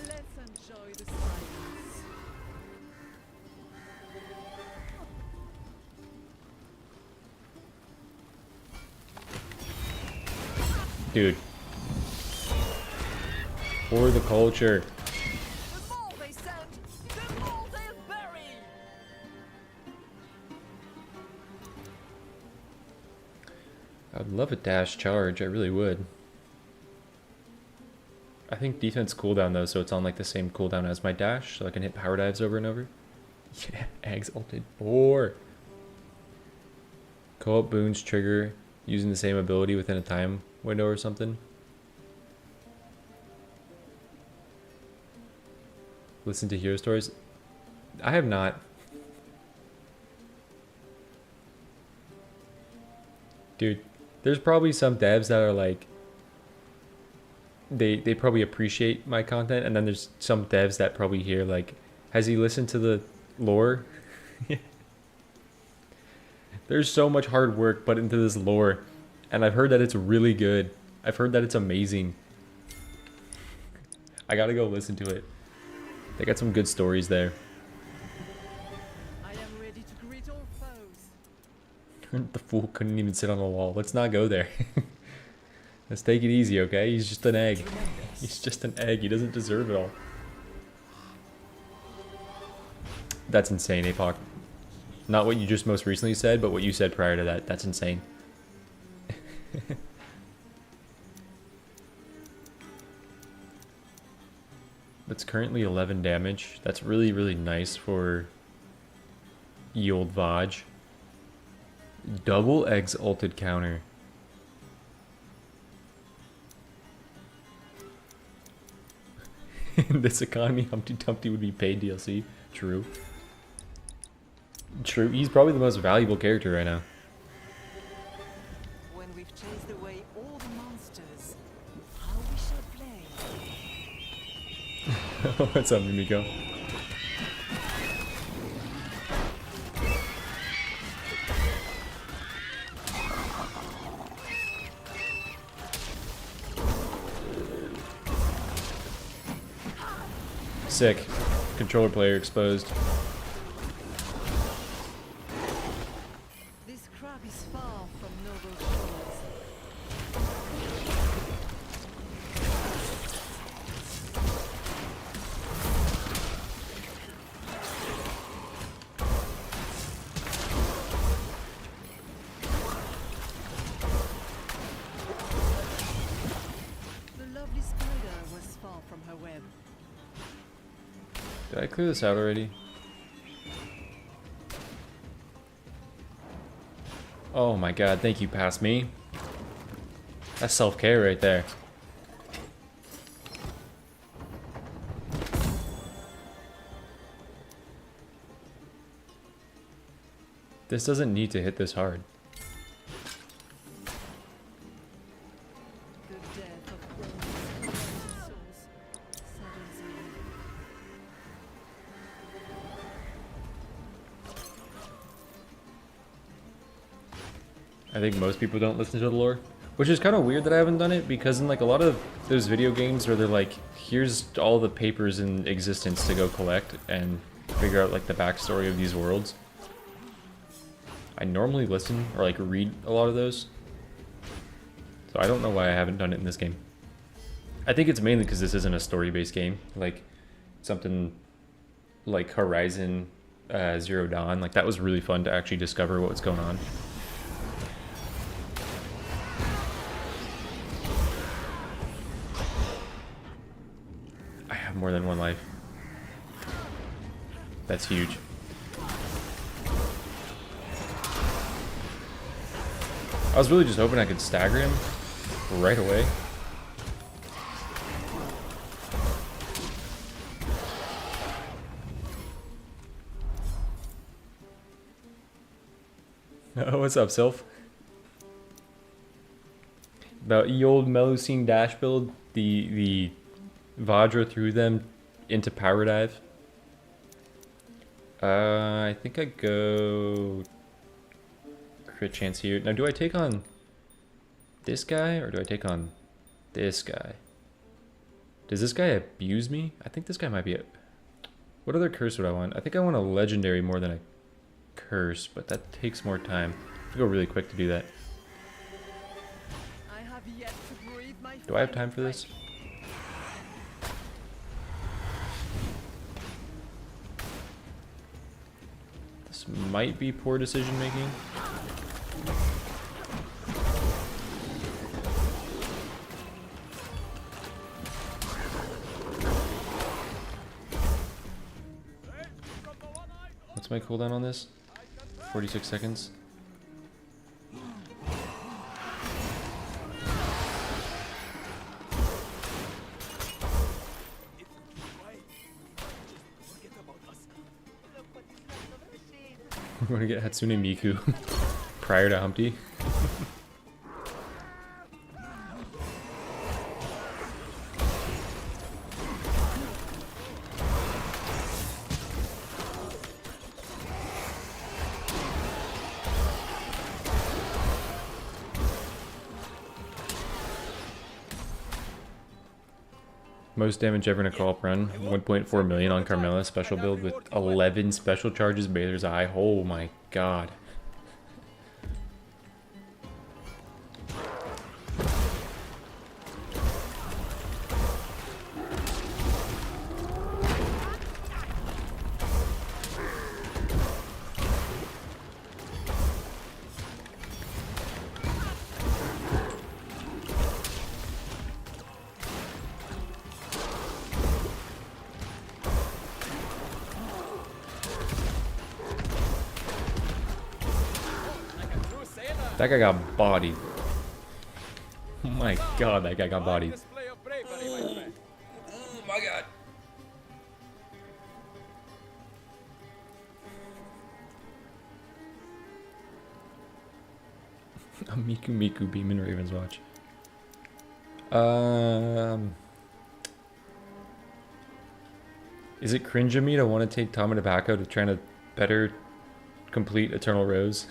Let's enjoy the silence. Dude. For the culture. The more they send, the more they'll bury. I'd love a dash charge, I really would. I think defense cooldown though, so it's on like the same cooldown as my dash, so I can hit power dives over and over. Yeah, Eggs ulted 4. Co-op boons trigger using the same ability within a time window or something. Listen to hero stories. I have not. Dude, there's probably some devs that are like, they probably appreciate my content, and then there's some devs that probably hear like, has he listened to the lore? There's so much hard work put into this lore, and I've heard that it's really good. I've heard that it's amazing. I gotta go listen to it. They got some good stories there. I am ready to greet all foes. The fool couldn't even sit on the wall. Let's not go there. Let's take it easy, okay? He's just an egg. He's just an egg. He doesn't deserve it all. That's insane, Apoc. Not what you just most recently said, but what you said prior to that. That's insane. That's currently 11 damage. That's really, really nice for ye old Vaj. Double Eggs ulted counter. In this economy, Humpty Dumpty would be paid DLC. True. True. He's probably the most valuable character right now. When we've chased away all the monsters, how we shall play. What's up, Mimiko? Sick. Controller player exposed. This crab is far from noble shores. The lovely spider was far from her web. Did I clear this out already? Oh my god, thank you, past me. That's self-care right there. This doesn't need to hit this hard. The death of all these souls saddens me. I think most people don't listen to the lore, which is kind of weird that I haven't done it, because in like a lot of those video games where they're like, here's all the papers in existence to go collect and figure out like the backstory of these worlds, I normally listen or like read a lot of those. So I don't know why I haven't done it in this game. I think it's mainly because this isn't a story-based game, like something like Horizon Zero Dawn. Like that was really fun to actually discover what was going on. More than one life. That's huge. I was really just hoping I could stagger him right away. Oh, what's up, Sylph? The old Melusine dash build, the Vajra threw them into Power Dive. I think I go crit chance here. Now, do I take on this guy or do I take on this guy? Does this guy abuse me? I think this guy might be a... What other curse would I want? I think I want a legendary more than a curse, but that takes more time. I have to go really quick to do that. I have yet to breathe my Do I have time for this? This might be poor decision making. What's my cooldown on this? 46 seconds. We're gonna get Hatsune Miku prior to Humpty. Most damage ever in a co-op run. 1.4 million on Carmella special build with 11 special charges. Bather's Eye. Oh my god. That guy got bodied. Oh my god, that guy got bodied. Oh my god. A Miku beam in Ravenswatch. Is it cringe of me to want to take Tama Tobacco to try to better complete Eternal Rose?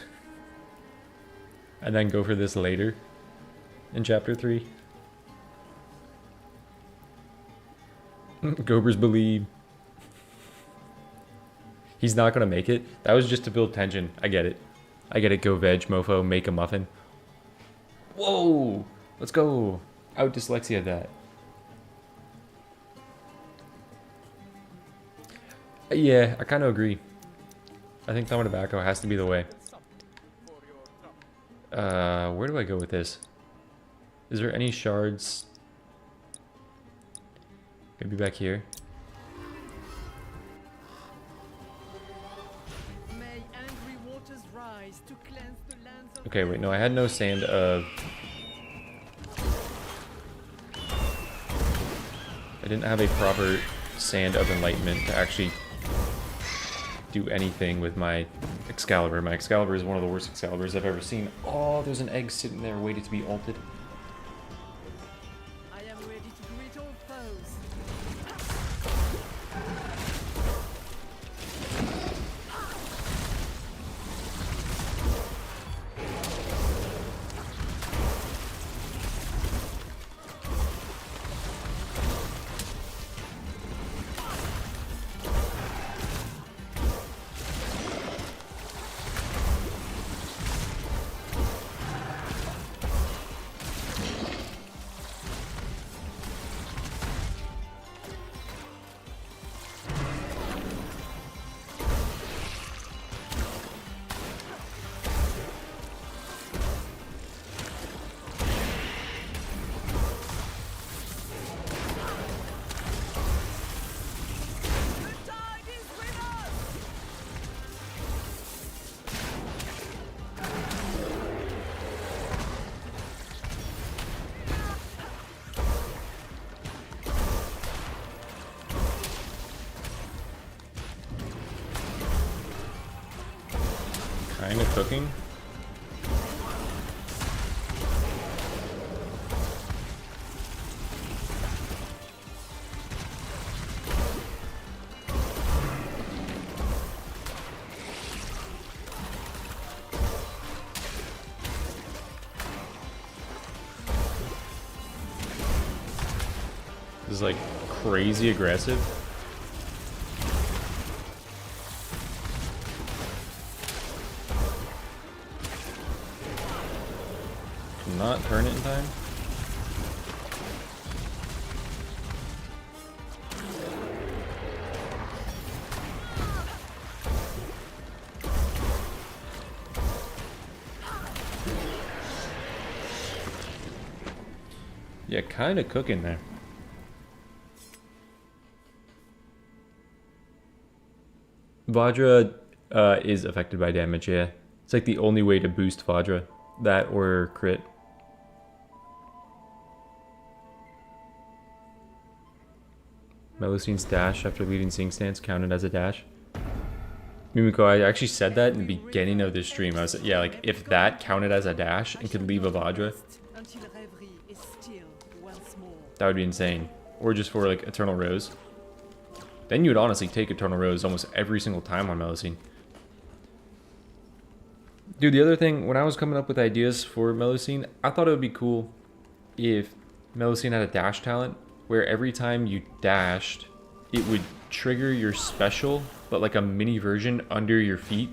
And then go for this later in chapter 3. Gobers believe. He's not gonna make it. That was just to build tension. I get it. I get it. Go veg, mofo, make a muffin. Whoa! Let's go. Out dyslexia that. Yeah, I kind of agree. I think Tama Tobacco has to be the way. Where do I go with this? Is there any shards? Maybe back here. May angry waters rise to cleanse the lands of Okay, wait, no, I had no sand of... I didn't have a proper sand of enlightenment to actually do anything with my Excalibur. My Excalibur is one of the worst Excaliburs I've ever seen. Oh, there's an egg sitting there waiting to be ulted. I am ready to greet all foes. Kind of cooking. is like crazy aggressive. Not turn it in time. Yeah, kind of cooking there. Vajra is affected by damage, yeah. It's like the only way to boost Vajra. That or crit. Melusine's dash after leaving Sing Stance counted as a dash. Mimiko, I actually said that in the beginning of this stream. I was yeah, like if that counted as a dash and could leave a Vajra, until reverie is still once more. that would be insane. Or just for like Eternal Rose. Then you would honestly take Eternal Rose almost every single time on Melusine. Dude, the other thing, when I was coming up with ideas for Melusine, I thought it would be cool if Melusine had a dash talent where every time you dashed, it would trigger your special, but like a mini version under your feet.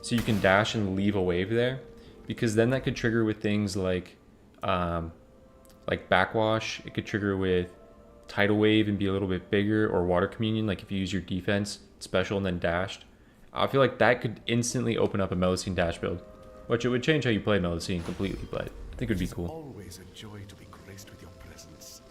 So you can dash and leave a wave there. Because then that could trigger with things like Backwash. It could trigger with Tidal Wave and be a little bit bigger, or Water Communion, like if you use your defense special and then dashed. I feel like that could instantly open up a Melusine dash build, which it would change how you play Melusine completely, but I think it would be cool. Always a joy to be graced with your presence.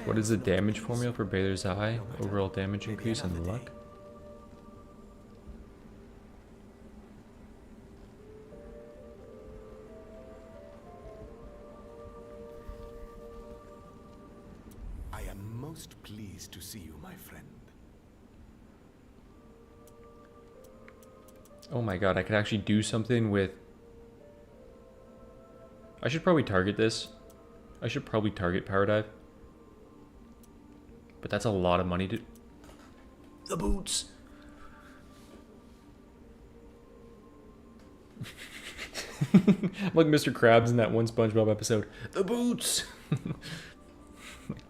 What is the damage formula for Baylor's Eye? Overall damage increase and luck? I am most pleased to see you, my friend. Oh my god, I could actually do something with... I should probably target this. I should probably target Power Dive. But that's a lot of money to... The boots! Like Mr. Krabs in that one SpongeBob episode. The boots!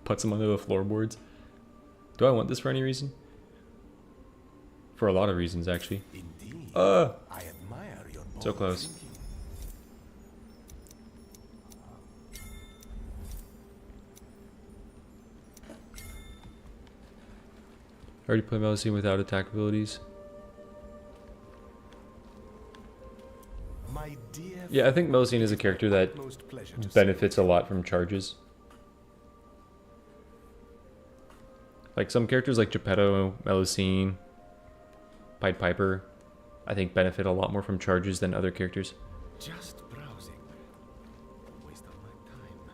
Puts them under the floorboards. Do I want this for any reason? For a lot of reasons, actually. Indeed. I admire your So bold close. thinking. Already play Melusine without attack abilities. My dear Yeah, I think Melusine is a character that most pleasure to benefits a lot from charges. Like some characters like Geppetto, Melusine, Pied Piper, I think benefit a lot more from charges than other characters. just browsing. A waste of my time.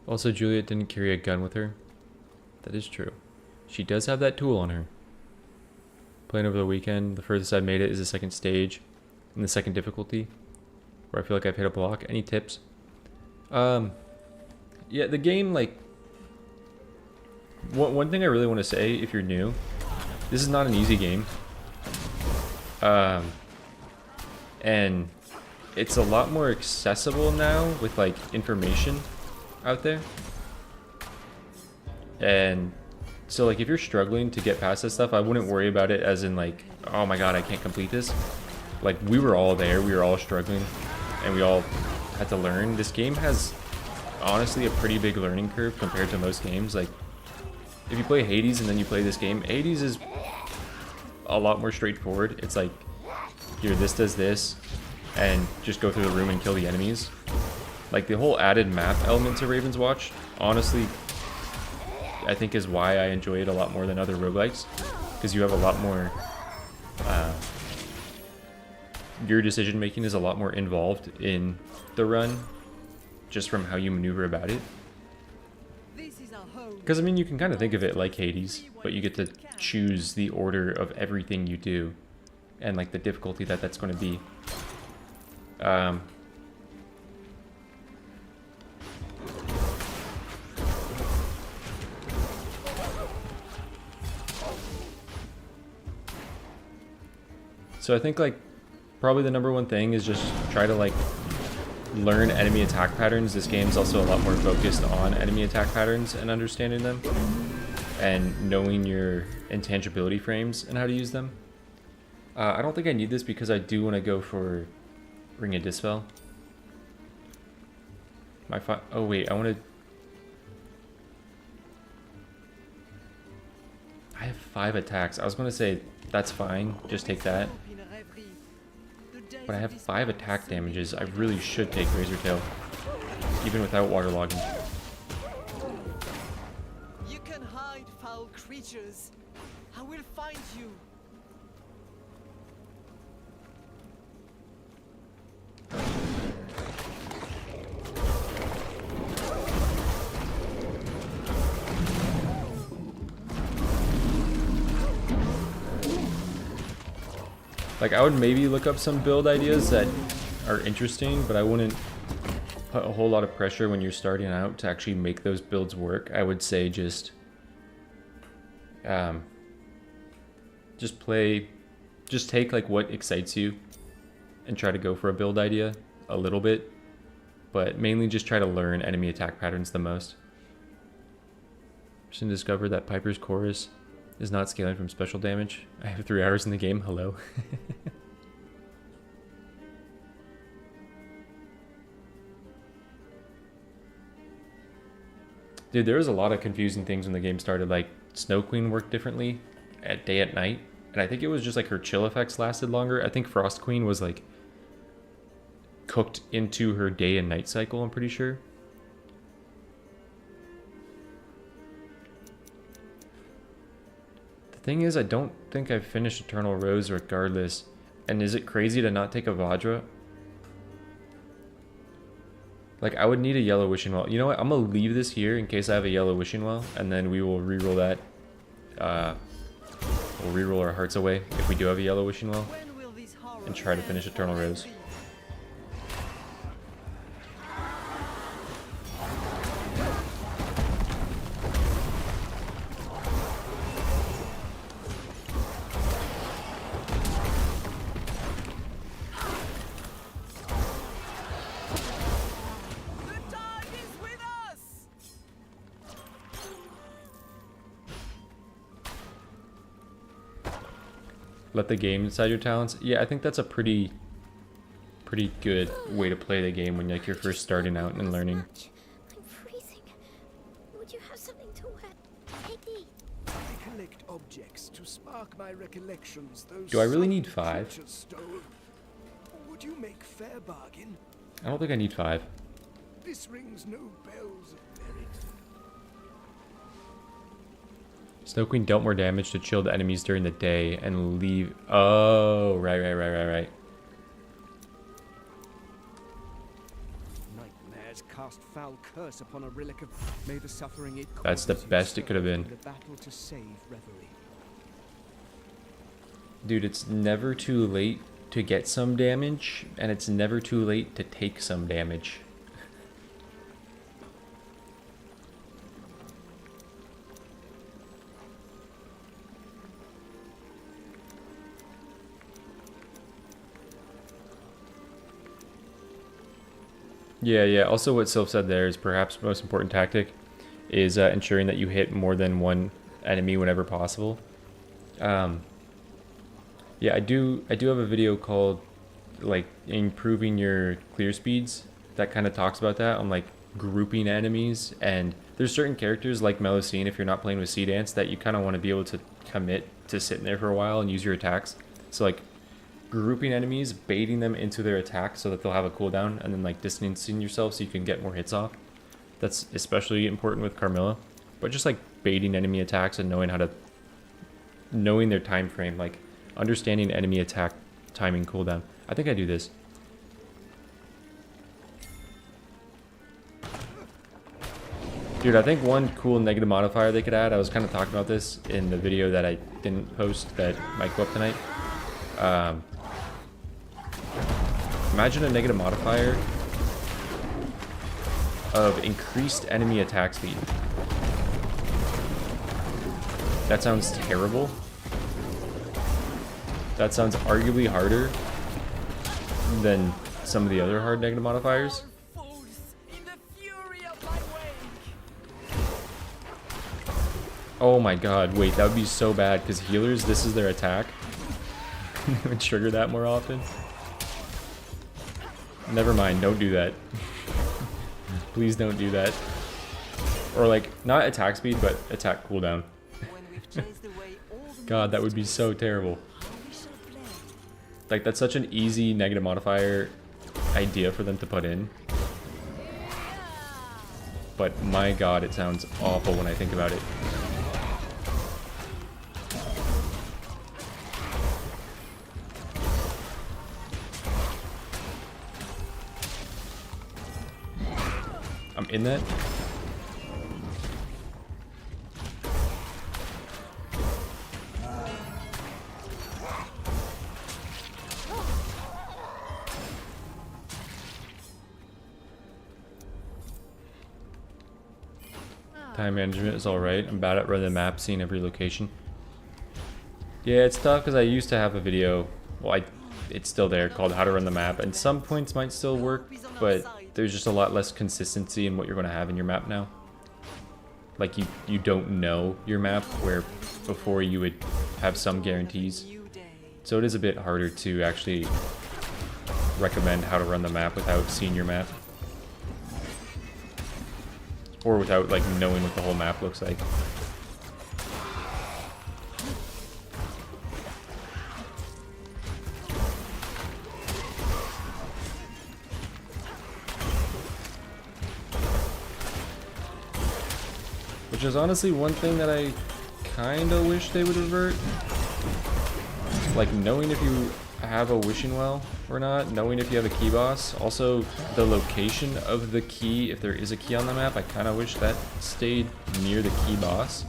Also, Juliet didn't carry a gun with her. That is true. She does have that tool on her. Playing over the weekend, the furthest I've made it is the second stage in the second difficulty, where I feel like I've hit a block. Any tips? Yeah, the game, like, one thing I really want to say, if you're new, this is not an easy game. And it's a lot more accessible now with, like, information out there. And so, like, if you're struggling to get past this stuff, I wouldn't worry about it as in, like, oh my god, I can't complete this. Like, we were all there, we were all struggling, and we all had to learn. This game has, honestly, a pretty big learning curve compared to most games. Like, if you play Hades and then you play this game, Hades is a lot more straightforward. It's like, here, this does this, and just go through the room and kill the enemies. Like, the whole added map element to Ravenswatch, honestly, I think is why I enjoy it a lot more than other roguelikes, because you have a lot more, your decision making is a lot more involved in the run, just from how you maneuver about it. This is our home. Because, I mean, you can kind of think of it like Hades, but you get to choose the order of everything you do. and like the difficulty that that's going to be. So I think like probably the number one thing is just try to like learn enemy attack patterns. This game's also a lot more focused on enemy attack patterns and understanding them and knowing your intangibility frames and how to use them. I don't think I need this because I do want to go for Ring of Dispel. Oh wait, I have 5 attacks. I was going to say that's fine, just take that. But I have 5 attack damages. I really should take Razor Tail, even without waterlogging. You can hide, foul creatures. I will find you. Like, I would maybe look up some build ideas that are interesting, but I wouldn't put a whole lot of pressure when you're starting out to actually make those builds work. I would say just take like what excites you and try to go for a build idea a little bit, but mainly just try to learn enemy attack patterns the most. Just discovered that Piper's Chorus is not scaling from special damage. I have 3 hours in the game. Hello. Dude, there was a lot of confusing things when the game started. Like, Snow Queen worked differently at day at night. And I think it was just like her chill effects lasted longer. I think Frost Queen was like cooked into her day and night cycle, I'm pretty sure. The thing is, I don't think I've finished Eternal Rose regardless. And is it crazy to not take a Vajra? Like, I would need a Yellow Wishing Well. You know what? I'm going to leave this here in case I have a Yellow Wishing Well. And then we will reroll that. We'll reroll our hearts away if we do have a Yellow Wishing Well. And try to finish Eternal Rose. Let the game decide your talents. Yeah, I think that's a pretty good way to play the game when like you're first starting out and learning. I'm freezing. Would you have something to wear? Take these. I collect objects to spark my recollections. Those Do I really need 5? creatures stole. Would you make fair bargain? I don't think I need 5. This rings no bells of merit. Snow Queen dealt more damage to chilled enemies during the day and leave. Oh, right. Nightmares cast foul curse upon a relic of. May the suffering it That's the causes best it could have been. the battle to save reverie. Dude, it's never too late to get some damage, and it's never too late to take some damage. Yeah. Also, what Sylph said there is perhaps the most important tactic is ensuring that you hit more than one enemy whenever possible. Yeah, I do have a video called like improving your clear speeds that kind of talks about that on like grouping enemies, and there's certain characters like Melusine, if you're not playing with Sea Dance, that you kind of want to be able to commit to sitting there for a while and use your attacks. So like grouping enemies, baiting them into their attack so that they'll have a cooldown, and then like distancing yourself so you can get more hits off. That's especially important with Carmilla. But just like baiting enemy attacks and knowing their time frame, like understanding enemy attack timing cooldown. I think I do this. Dude, I think one cool negative modifier they could add, I was kind of talking about this in the video that I didn't post that might go up tonight. Imagine a negative modifier of increased enemy attack speed. That sounds terrible. That sounds arguably harder than some of the other hard negative modifiers. Fools, in the fury of my wake. Oh my god, wait, that would be so bad because healers, this is their attack. They would trigger that more often. Never mind, don't do that. Please don't do that. Or like, not attack speed, but attack cooldown. When we've chased away all the God, that would be so terrible. we shall play. Like, that's such an easy negative modifier idea for them to put in. But my god, it sounds awful when I think about it. I'm in that. Time management is alright. I'm bad at running the map, seeing every location. Yeah, it's tough because I used to have a video. Well, it's still there, called How to Run the Map, and some points might still work, but there's just a lot less consistency in what you're going to have in your map now. Like, you don't know your map, where before you would have some guarantees. So it is a bit harder to actually recommend how to run the map without seeing your map. Or without, like, knowing what the whole map looks like. Which is honestly one thing that I kinda wish they would revert. Like, knowing if you have a wishing well or not, knowing if you have a key boss. Also, the location of the key, if there is a key on the map, I kinda wish that stayed near the key boss.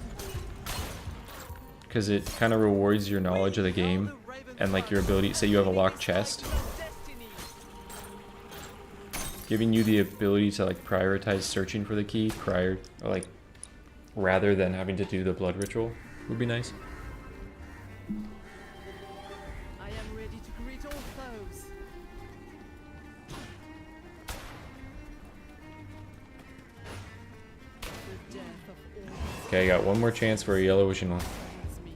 Because it kinda rewards your knowledge of the game and, like, your ability. Say you have a locked chest, giving you the ability to, like, prioritize searching for the key prior, or, like, rather than having to do the blood ritual would be nice. I am ready to greet all foes. The death of all Okay, I got one more chance for a yellow wishing well. is me.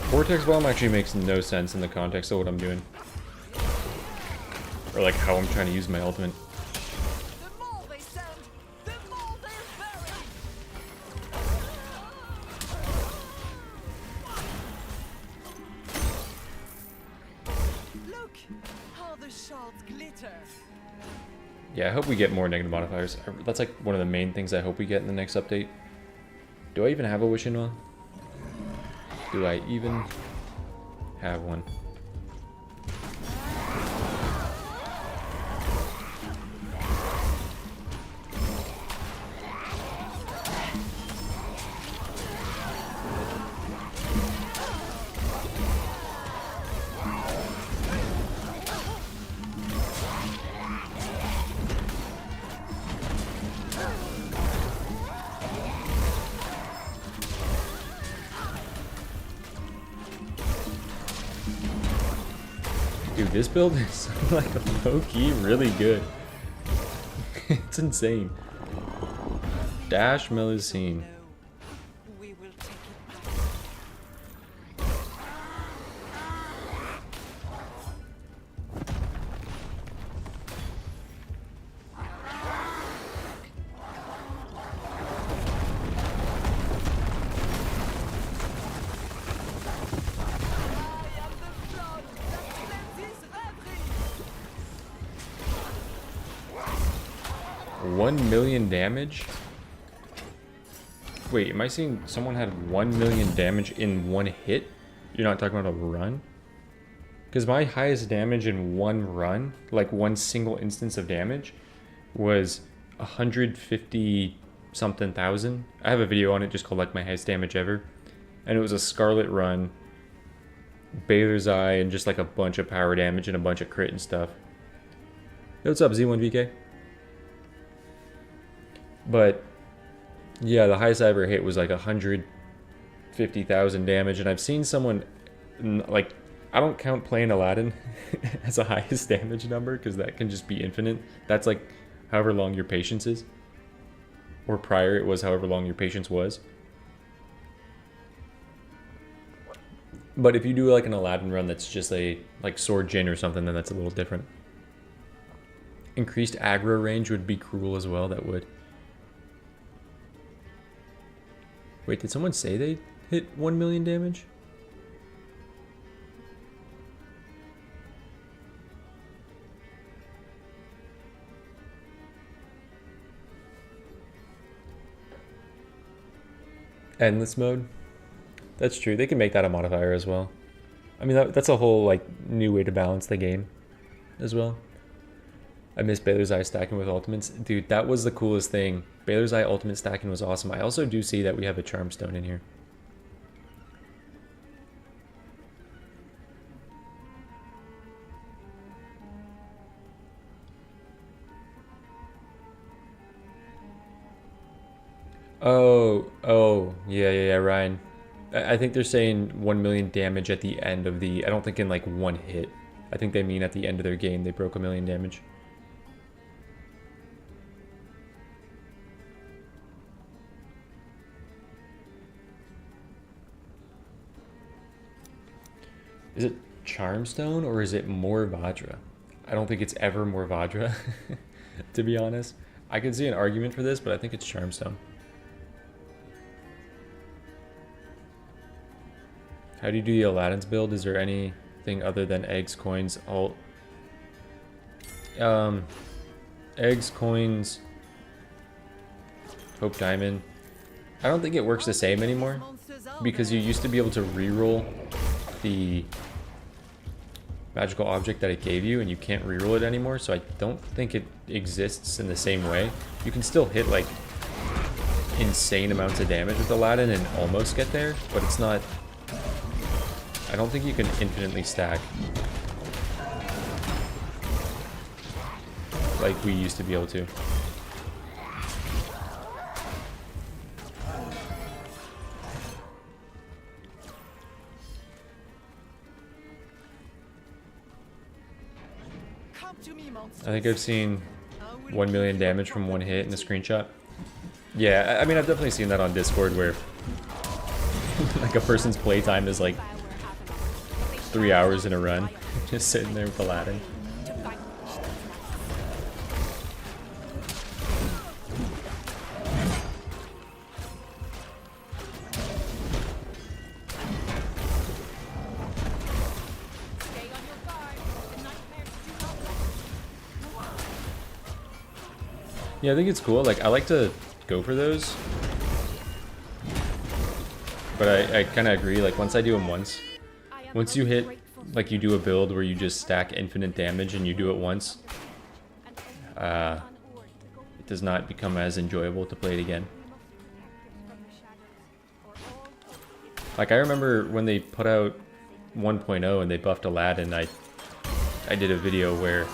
Vortex Bomb actually makes no sense in the context of what I'm doing. Or like how I'm trying to use my ultimate. The more they send, the more they bury. Look how the shards glitter. Yeah, I hope we get more negative modifiers. That's like one of the main things I hope we get in the next update. Do I even have a wishing well? Do I even have one? Dude, this build is like low-key really good. It's insane. Dash Melusine. No, we will take it back. 1 million damage? Wait, am I seeing someone had 1 million damage in one hit? You're not talking about a run? Because my highest damage in one run, like one single instance of damage, was 150 something thousand. I have a video on it just called like my highest damage ever. And it was a Scarlet run, Baylor's Eye, and just like a bunch of power damage and a bunch of crit and stuff. Hey, what's up, Z1VK? But yeah, the highest I ever hit was like 150,000 damage, and I've seen someone, like, I don't count playing Aladdin as a highest damage number because that can just be infinite. That's like however long your patience is, or prior it was however long your patience was. But if you do like an Aladdin run that's just a like Sword Jin or something, then that's a little different. Increased aggro range would be cruel as well. That would. Wait, did someone say they hit 1 million damage? Endless mode? That's true. They can make that a modifier as well. I mean, that's a whole like new way to balance the game as well. I miss Baylor's Eye stacking with ultimates. Dude, that was the coolest thing. Baylor's Eye ultimate stacking was awesome. I also do see that we have a charm stone in here. Oh, yeah, Ryan. I think they're saying 1 million damage at the end of the... I don't think in like one hit. I think they mean at the end of their game they broke 1 million damage. Is it Charmstone or is it more Vajra? I don't think it's ever more Vajra, to be honest. I could see an argument for this, but I think it's Charmstone. How do you do the Aladdin's build? Is there anything other than eggs, coins, alt? Eggs, coins, Hope Diamond. I don't think it works the same anymore because you used to be able to reroll the magical object that it gave you and you can't reroll it anymore, so I don't think it exists in the same way. You can still hit like insane amounts of damage with Aladdin and almost get there, but it's not... I don't think you can infinitely stack like we used to be able to. I think I've seen 1 million damage from one hit in a screenshot. Yeah, I mean, I've definitely seen that on Discord where like a person's playtime is like 3 hours in a run, just sitting there with Aladdin. Yeah, I think it's cool. Like, I like to go for those. But I kind of agree. Like, once I do them once you hit, like, you do a build where you just stack infinite damage and you do it once, it does not become as enjoyable to play it again. Like, I remember when they put out 1.0 and they buffed Aladdin, I did a video where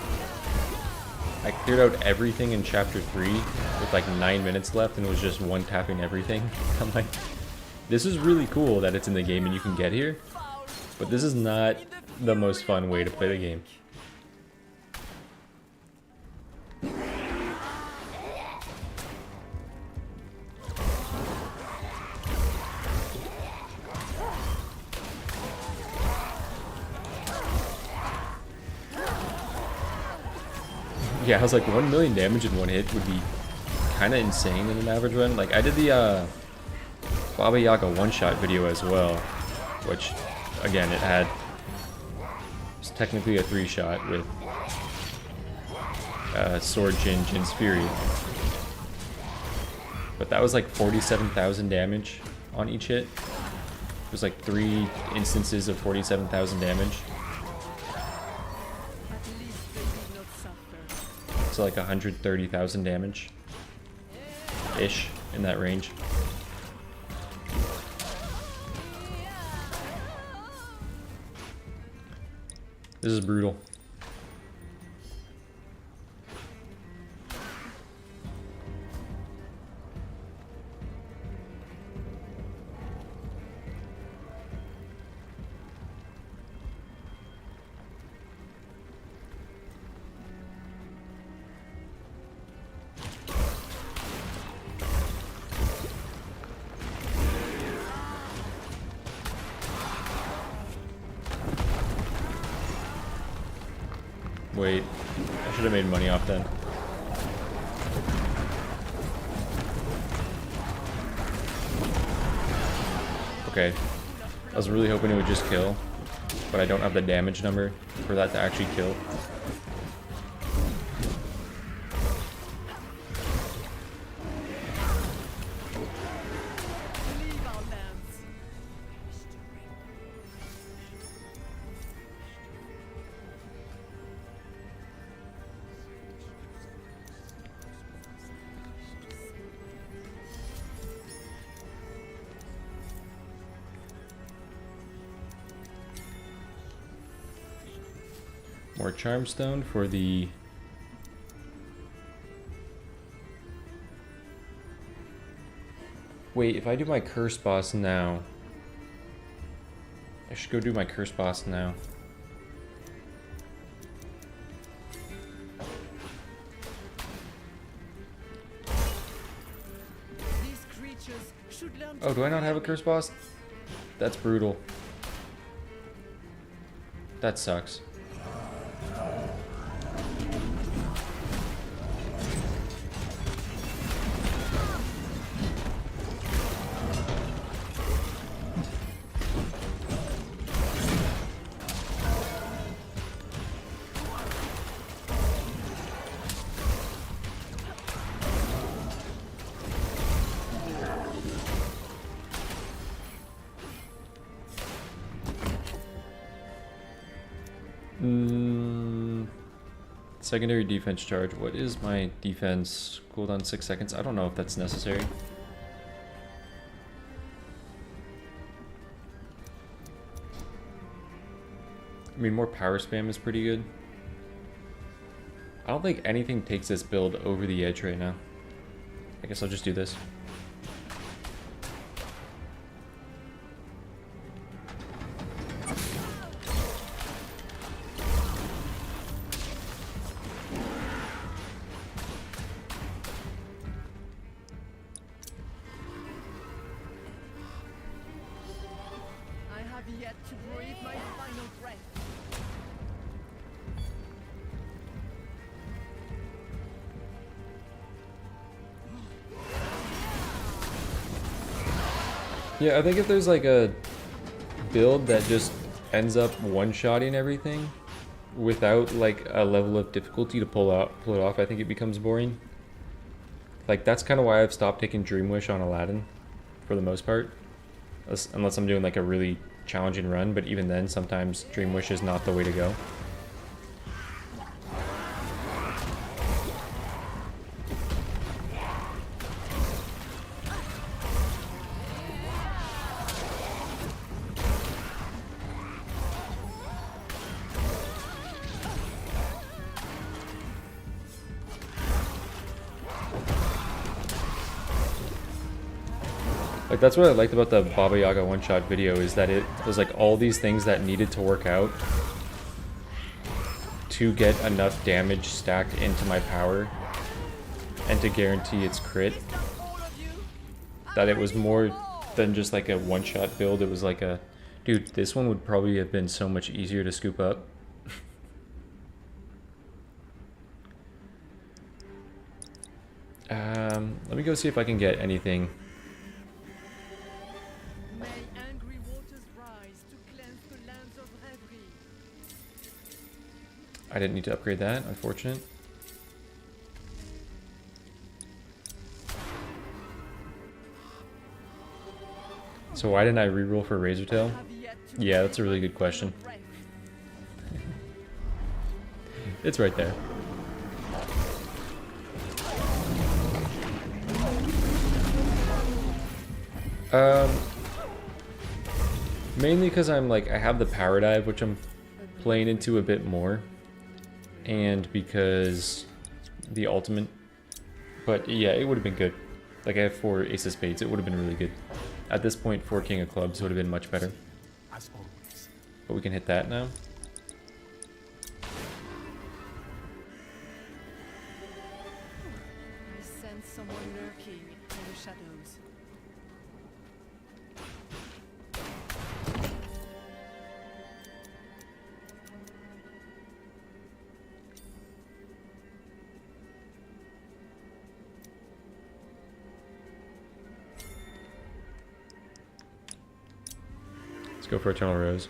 I cleared out everything in chapter 3 with like 9 minutes left and was just one tapping everything. I'm like, this is really cool that it's in the game and you can get here, but this is not the most fun way to play the game. Yeah, I was like 1 million damage in one hit would be kind of insane in an average run. Like, I did the Baba Yaga one-shot video as well, which, again, it was technically a 3-shot with Sword Jin, Jin's Fury. But that was like 47,000 damage on each hit. It was like 3 instances of 47,000 damage. At least they did not suffer. So like 130,000 damage. Ish, in that range. This is brutal. Wait, I should have made money off then. Okay, I was really hoping it would just kill, but I don't have the damage number for that to actually kill. Leave our lands. More charm stone for the wait, if I do my curse boss now, I should go do my curse boss now. These creatures should learn Oh, do I not have a curse boss? That's brutal. That sucks. Secondary defense charge. What is my defense? Cooldown 6 seconds. I don't know if that's necessary. I mean, more power spam is pretty good. I don't think anything takes this build over the edge right now. I guess I'll just do this. I have yet to breathe my final breath. Yeah, I think if there's like a build that just ends up one-shotting everything without like a level of difficulty to pull it off, I think it becomes boring. Like that's kind of why I've stopped taking Dream Wish on Aladdin for the most part, unless I'm doing like a really challenging run, but even then sometimes Dream Wish is not the way to go. Like that's what I liked about the Baba Yaga one-shot video, is that it was like all these things that needed to work out to get enough damage stacked into my power and to guarantee its crit. That it was more than just like a one-shot build. It was like a, dude, this one would probably have been so much easier to scoop up. Let me go see if I can get anything. May angry waters rise to cleanse the lands of reverie. I didn't need to upgrade that, unfortunate. So why didn't I reroll for Razortail? Have yet to Yeah, that's a taste really my good question. final breath. It's right there. Mainly because I'm like, I have the power dive, which I'm playing into a bit more, and because the ultimate. But yeah, it would have been good. Like, I have 4 Ace of Spades, it would have been really good. At this point, 4 King of Clubs would have been much better. As always. But we can hit that now. I sense someone lurking in the shadows. Let's go for Eternal Rose.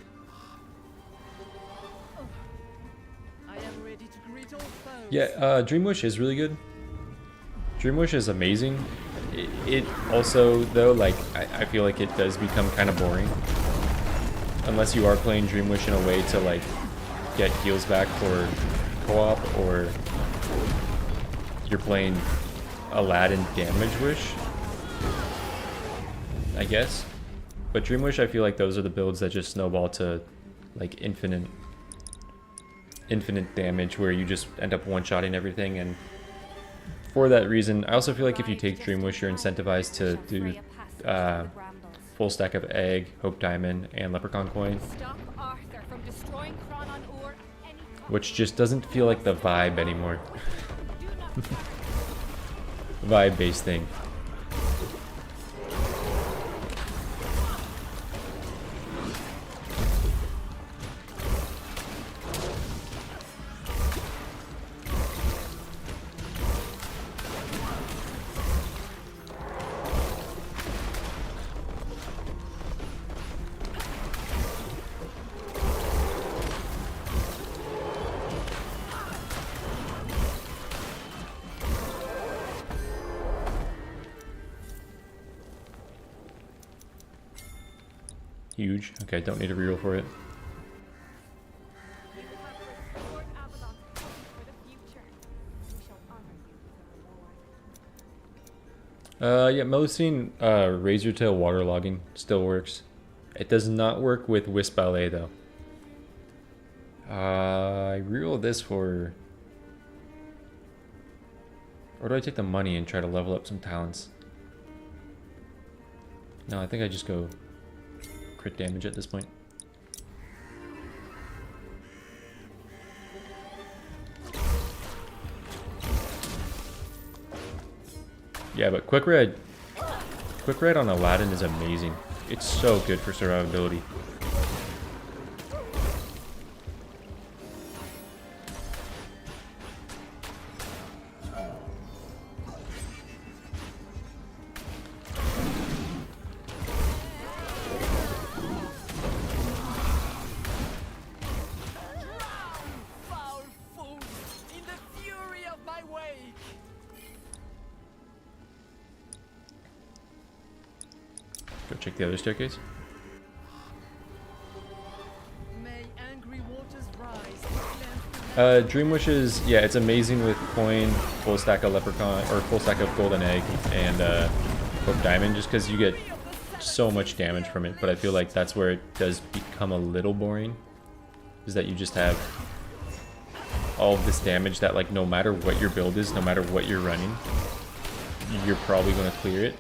I am ready to greet all foes. Yeah, Dream Wish is really good. Dream Wish is amazing. It also, though, like, I feel like it does become kind of boring. Unless you are playing Dream Wish in a way to, like, get heals back for co-op, or you're playing Aladdin Damage Wish, I guess. But Dream Wish, I feel like those are the builds that just snowball to, like, infinite damage, where you just end up one-shotting everything. And for that reason, I also feel like if you take Dream Wish, you're incentivized to do full stack of Egg, Hope Diamond, and Leprechaun Coin, Stop Arthur from destroying Chronon ore at any cost. which just doesn't feel like the vibe anymore. Do not Vibe-based thing. Huge. Okay, don't need a reroll for it. You have restored Avalon for the future. We shall honor you with a reward. Yeah, Melusine, Razortail waterlogging still works. It does not work with Wisp Ballet, though. I reroll this for... Or do I take the money and try to level up some talents? No, I think I just go crit damage at this point. Yeah, but Quick Red on Aladdin is amazing. It's so good for survivability. Foul fools, in the fury of my wake. Go check the other staircase. May angry waters rise. Dream Wishes, yeah, it's amazing with coin, full stack of Leprechaun, or full stack of Golden Egg, and Hope Diamond, just because you get so much damage from it. But I feel like that's where it does become a little boring, is that you just have all of this damage that, like, no matter what your build is, no matter what you're running, you're probably going to clear it.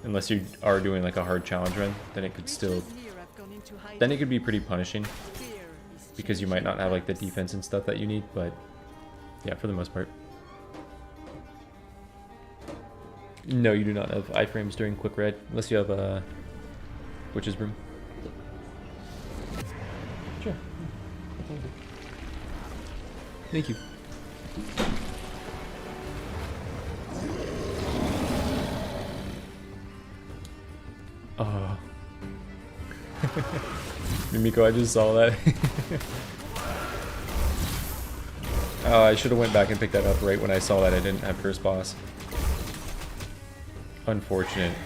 Unless you are doing like a hard challenge run, then it could still, then it could be pretty punishing, because you might not have like the defense and stuff that you need. But yeah, for the most part. No, you do not have iframes during Quick Red, unless you have Witch's Broom. Sure. Thank you. Oh. Mimiko, I just saw that. Oh, I should have went back and picked that up right when I saw that I didn't have first boss. Unfortunate.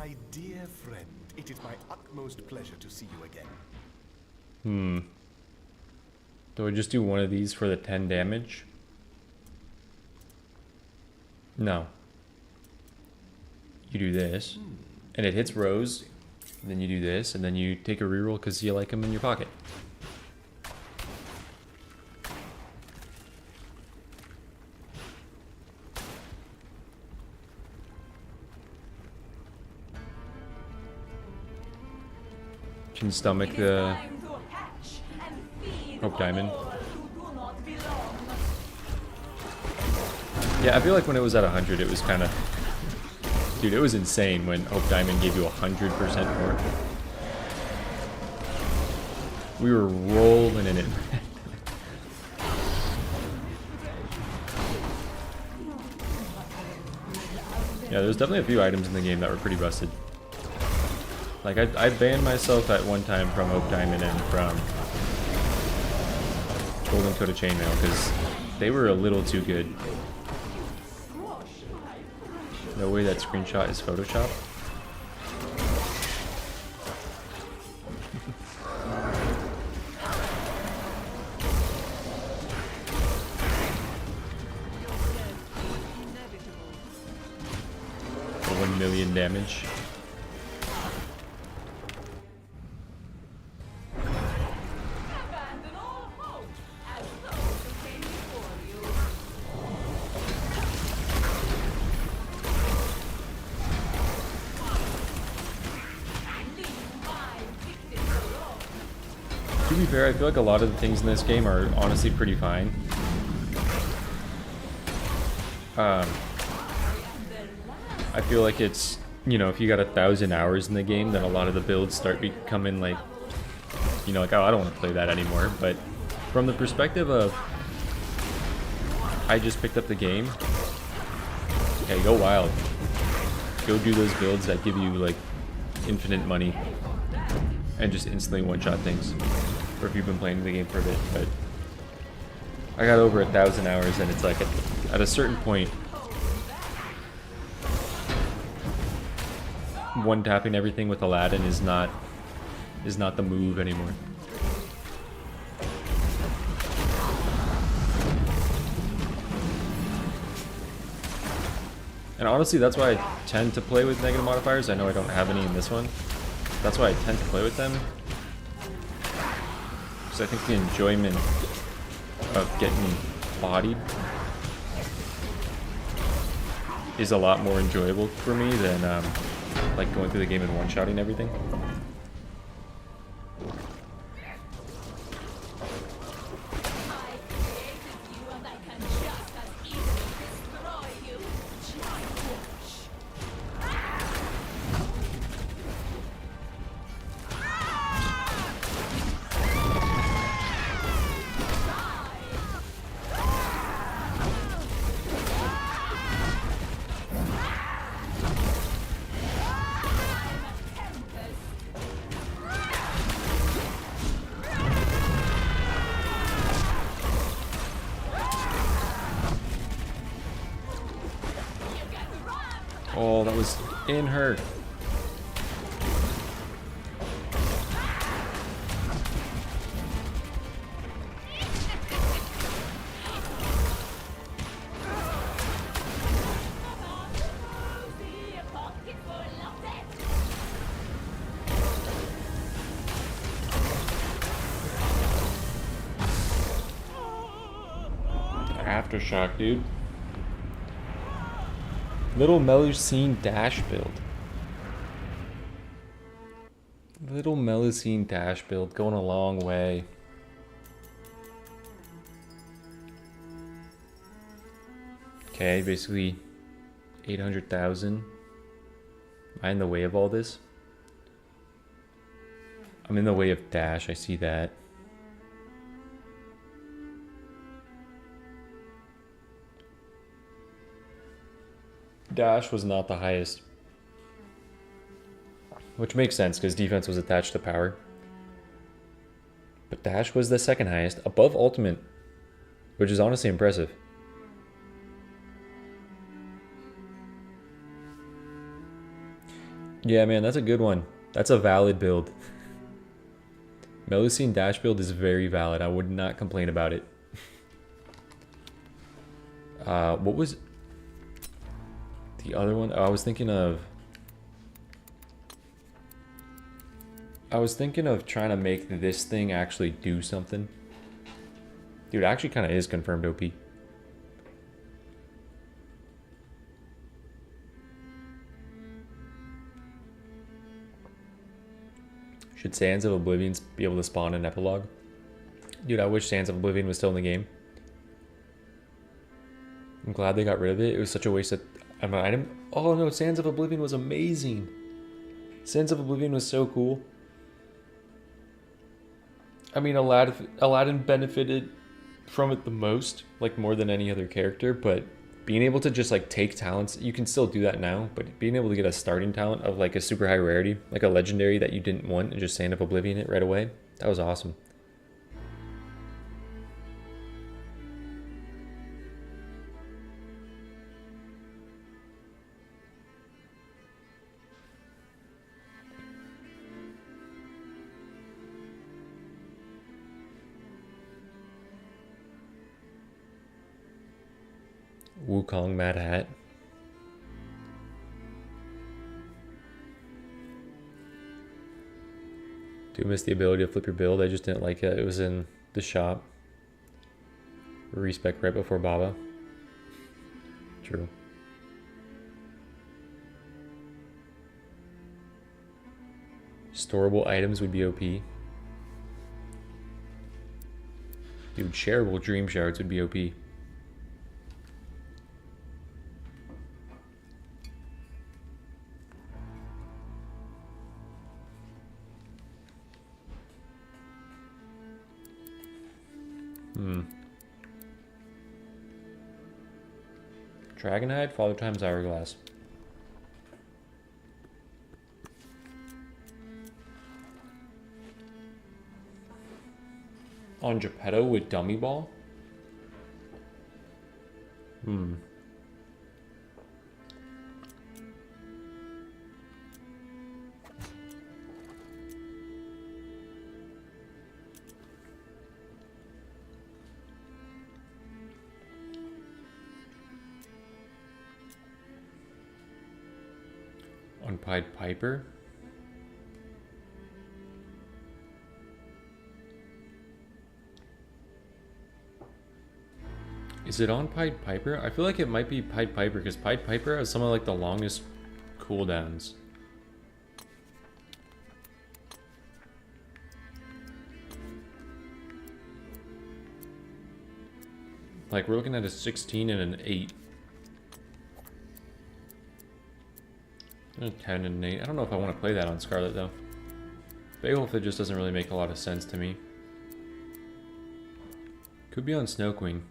My dear friend, it is my utmost pleasure to see you again. Do I just do one of these for the 10 damage? No. You do this, and it hits Rose, and then you do this, and then you take a reroll because you like them in your pocket. Can stomach the Hope Diamond. Yeah, I feel like when it was at 100, it was kind of... Dude, it was insane when Hope Diamond gave you 100% more. We were rolling in it. Yeah, there's definitely a few items in the game that were pretty busted. Like, I banned myself at one time from Hope Diamond and from Golden Coat of Chainmail because they were a little too good. No way that screenshot is Photoshop. For 1 million damage. To be fair, I feel like a lot of the things in this game are honestly pretty fine. I feel like it's, you know, if you got 1,000 hours in the game, then a lot of the builds start becoming like, you know, like, oh, I don't want to play that anymore. But from the perspective of, I just picked up the game, okay, go wild. Go do those builds that give you, like, infinite money and just instantly one-shot things. Or if you've been playing the game for a bit, but I got over 1,000 hours, and it's like at a certain point, one-tapping everything with Aladdin is not the move anymore. And honestly, that's why I tend to play with negative modifiers. I know I don't have any in this one. That's why I tend to play with them. I think the enjoyment of getting bodied is a lot more enjoyable for me than like going through the game and one-shotting everything. Oh, that was in her. Aftershock, dude. Little Melusine dash build. Little Melusine dash build going a long way. Okay, basically 800,000. Am I in the way of all this? I'm in the way of dash, I see that. Dash was not the highest. Which makes sense, because defense was attached to power. But dash was the second highest, above ultimate, which is honestly impressive. Yeah, man, that's a good one. That's a valid build. Melusine dash build is very valid. I would not complain about it. What was the other one? Oh, I was thinking of trying to make this thing actually do something. Dude, it actually kind of is confirmed OP. Should Sands of Oblivion be able to spawn an epilogue? Dude, I wish Sands of Oblivion was still in the game. I'm glad they got rid of it. It was such a waste of an item. Oh no, Sands of Oblivion was amazing. Sands of Oblivion was so cool. I mean, Aladdin benefited from it the most, like more than any other character, but being able to just like take talents, you can still do that now, but being able to get a starting talent of like a super high rarity, like a legendary that you didn't want, and just Sand of Oblivion it right away, that was awesome. Wukong Mad Hat. Do miss the ability to flip your build. I just didn't like it. It was in the shop. Respec right before Baba. True. Storable items would be OP. Dude, shareable dream shards would be OP. Dragonhide, Father Time's Hourglass. On Geppetto with Dummy Ball? On Pied Piper? Is it on Pied Piper? I feel like it might be Pied Piper because Pied Piper has some of like the longest cooldowns. Like we're looking at a 16 and an 8. A 10 and an 8. I don't know if I want to play that on Scarlet though. Beowulf, it just doesn't really make a lot of sense to me. Could be on Snow Queen.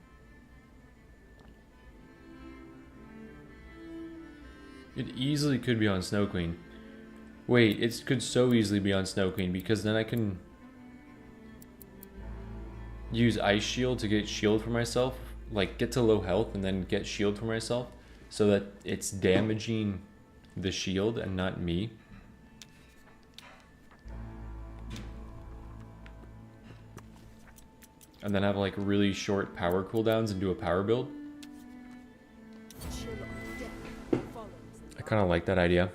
It easily could be on Snow Queen. Wait, it could so easily be on Snow Queen because then I can use Ice Shield to get shield for myself. Like get to low health and then get shield for myself so that it's damaging the shield and not me. And then have like really short power cooldowns and do a power build. I kind of like that idea.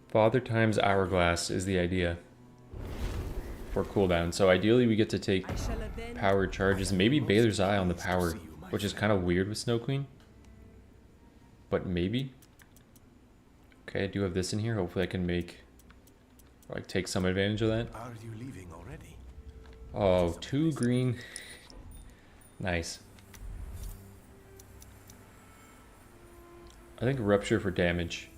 Father Time's Hourglass is the idea for cooldown. So ideally we get to take power charges, maybe Baylor's Eye on the power, which is kind of weird with Snow Queen. But maybe. Okay, I do have this in here. Hopefully I can make, or like take some advantage of that. Are you leaving already? Oh, 2 green. Nice. I think Rupture for damage.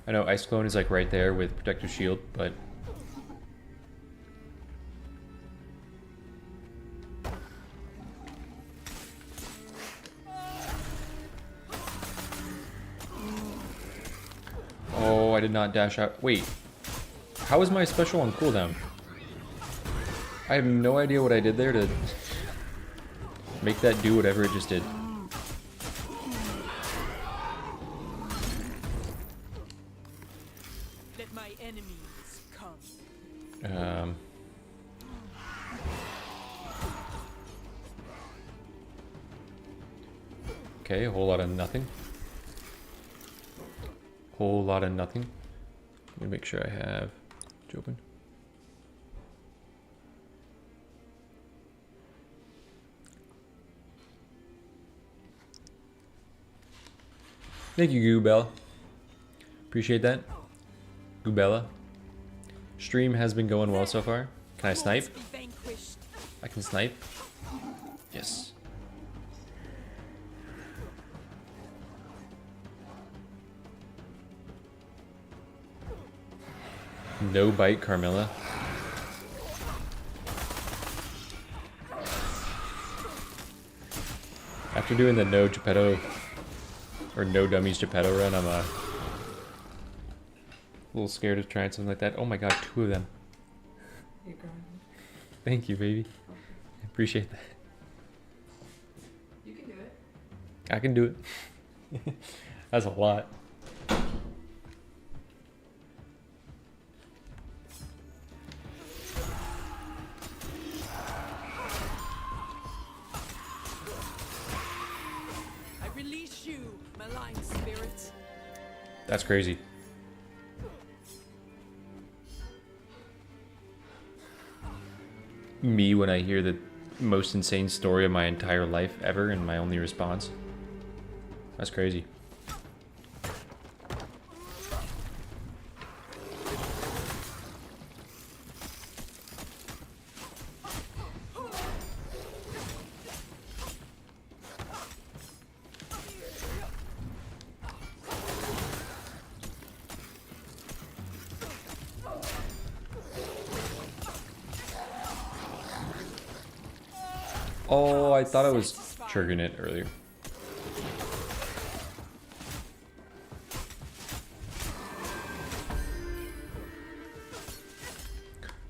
I know Ice Clone is like right there with Protective Shield, but oh, I did not dash out. Wait, how is my special on cooldown? I have no idea what I did there to make that do whatever it just did. Okay, a whole lot of nothing. Whole lot of nothing. Let me make sure I have it open. Thank you, Goobella. Appreciate that. Goobella. Stream has been going well so far. Can I snipe? I can snipe. Yes. No bite, Carmilla. After doing the no Geppetto or no dummies Geppetto run, I'm a little scared of trying something like that. Oh my god, 2 of them. Thank you, baby. I appreciate that. You can do it. I can do it. That's a lot. I release you, malign spirit. That's crazy. Me when I hear the most insane story of my entire life ever and my only response. That's crazy. Oh, I thought I was triggering it earlier.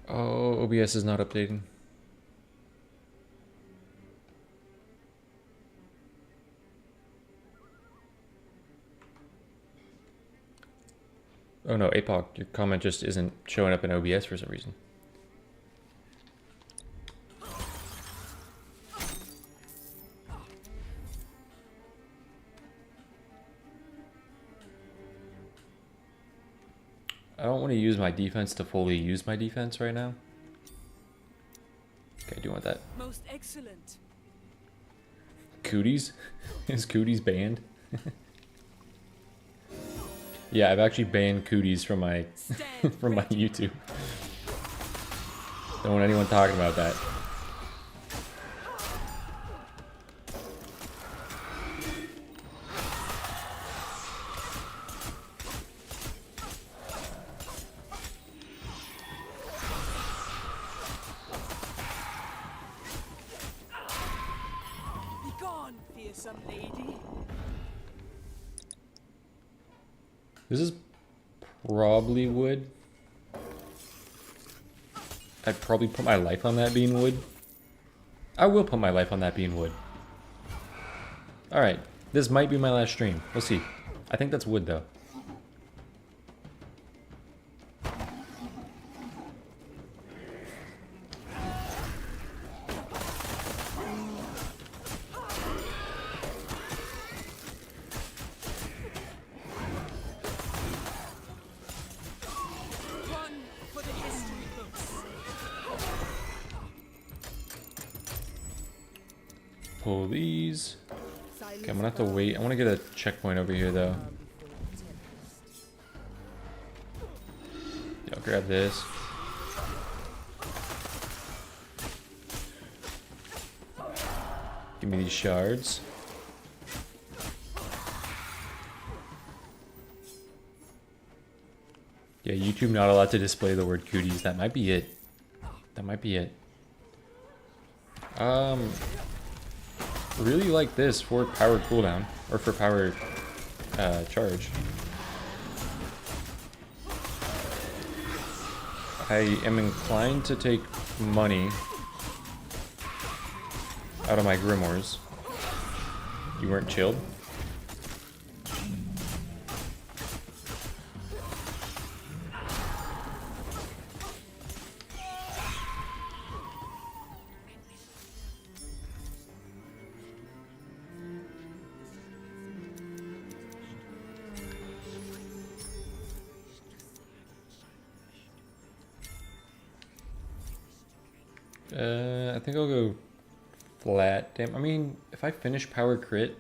Oh, OBS is not updating. Oh no, APOC, your comment just isn't showing up in OBS for some reason. I don't want to use my defense to fully use my defense right now. Okay, I do want that. Most excellent. Cooties? Is Cooties banned? Yeah, I've actually banned Cooties from my from my YouTube. Don't want anyone talking about that. This is probably wood. I'd probably put my life on that being wood. I will put my life on that being wood. Alright, this might be my last stream. We'll see. I think that's wood though. Pull these. Okay, I'm gonna have to wait. I want to get a checkpoint over here though. Yeah, I'll grab this. Give me these shards. Yeah, YouTube not allowed to display the word cooties. That might be it. That might be it. Really like this for power cooldown or for power charge. I am inclined to take money out of my grimoires. You weren't chilled? I think I'll go flat. Damn, I mean, if I finish power crit,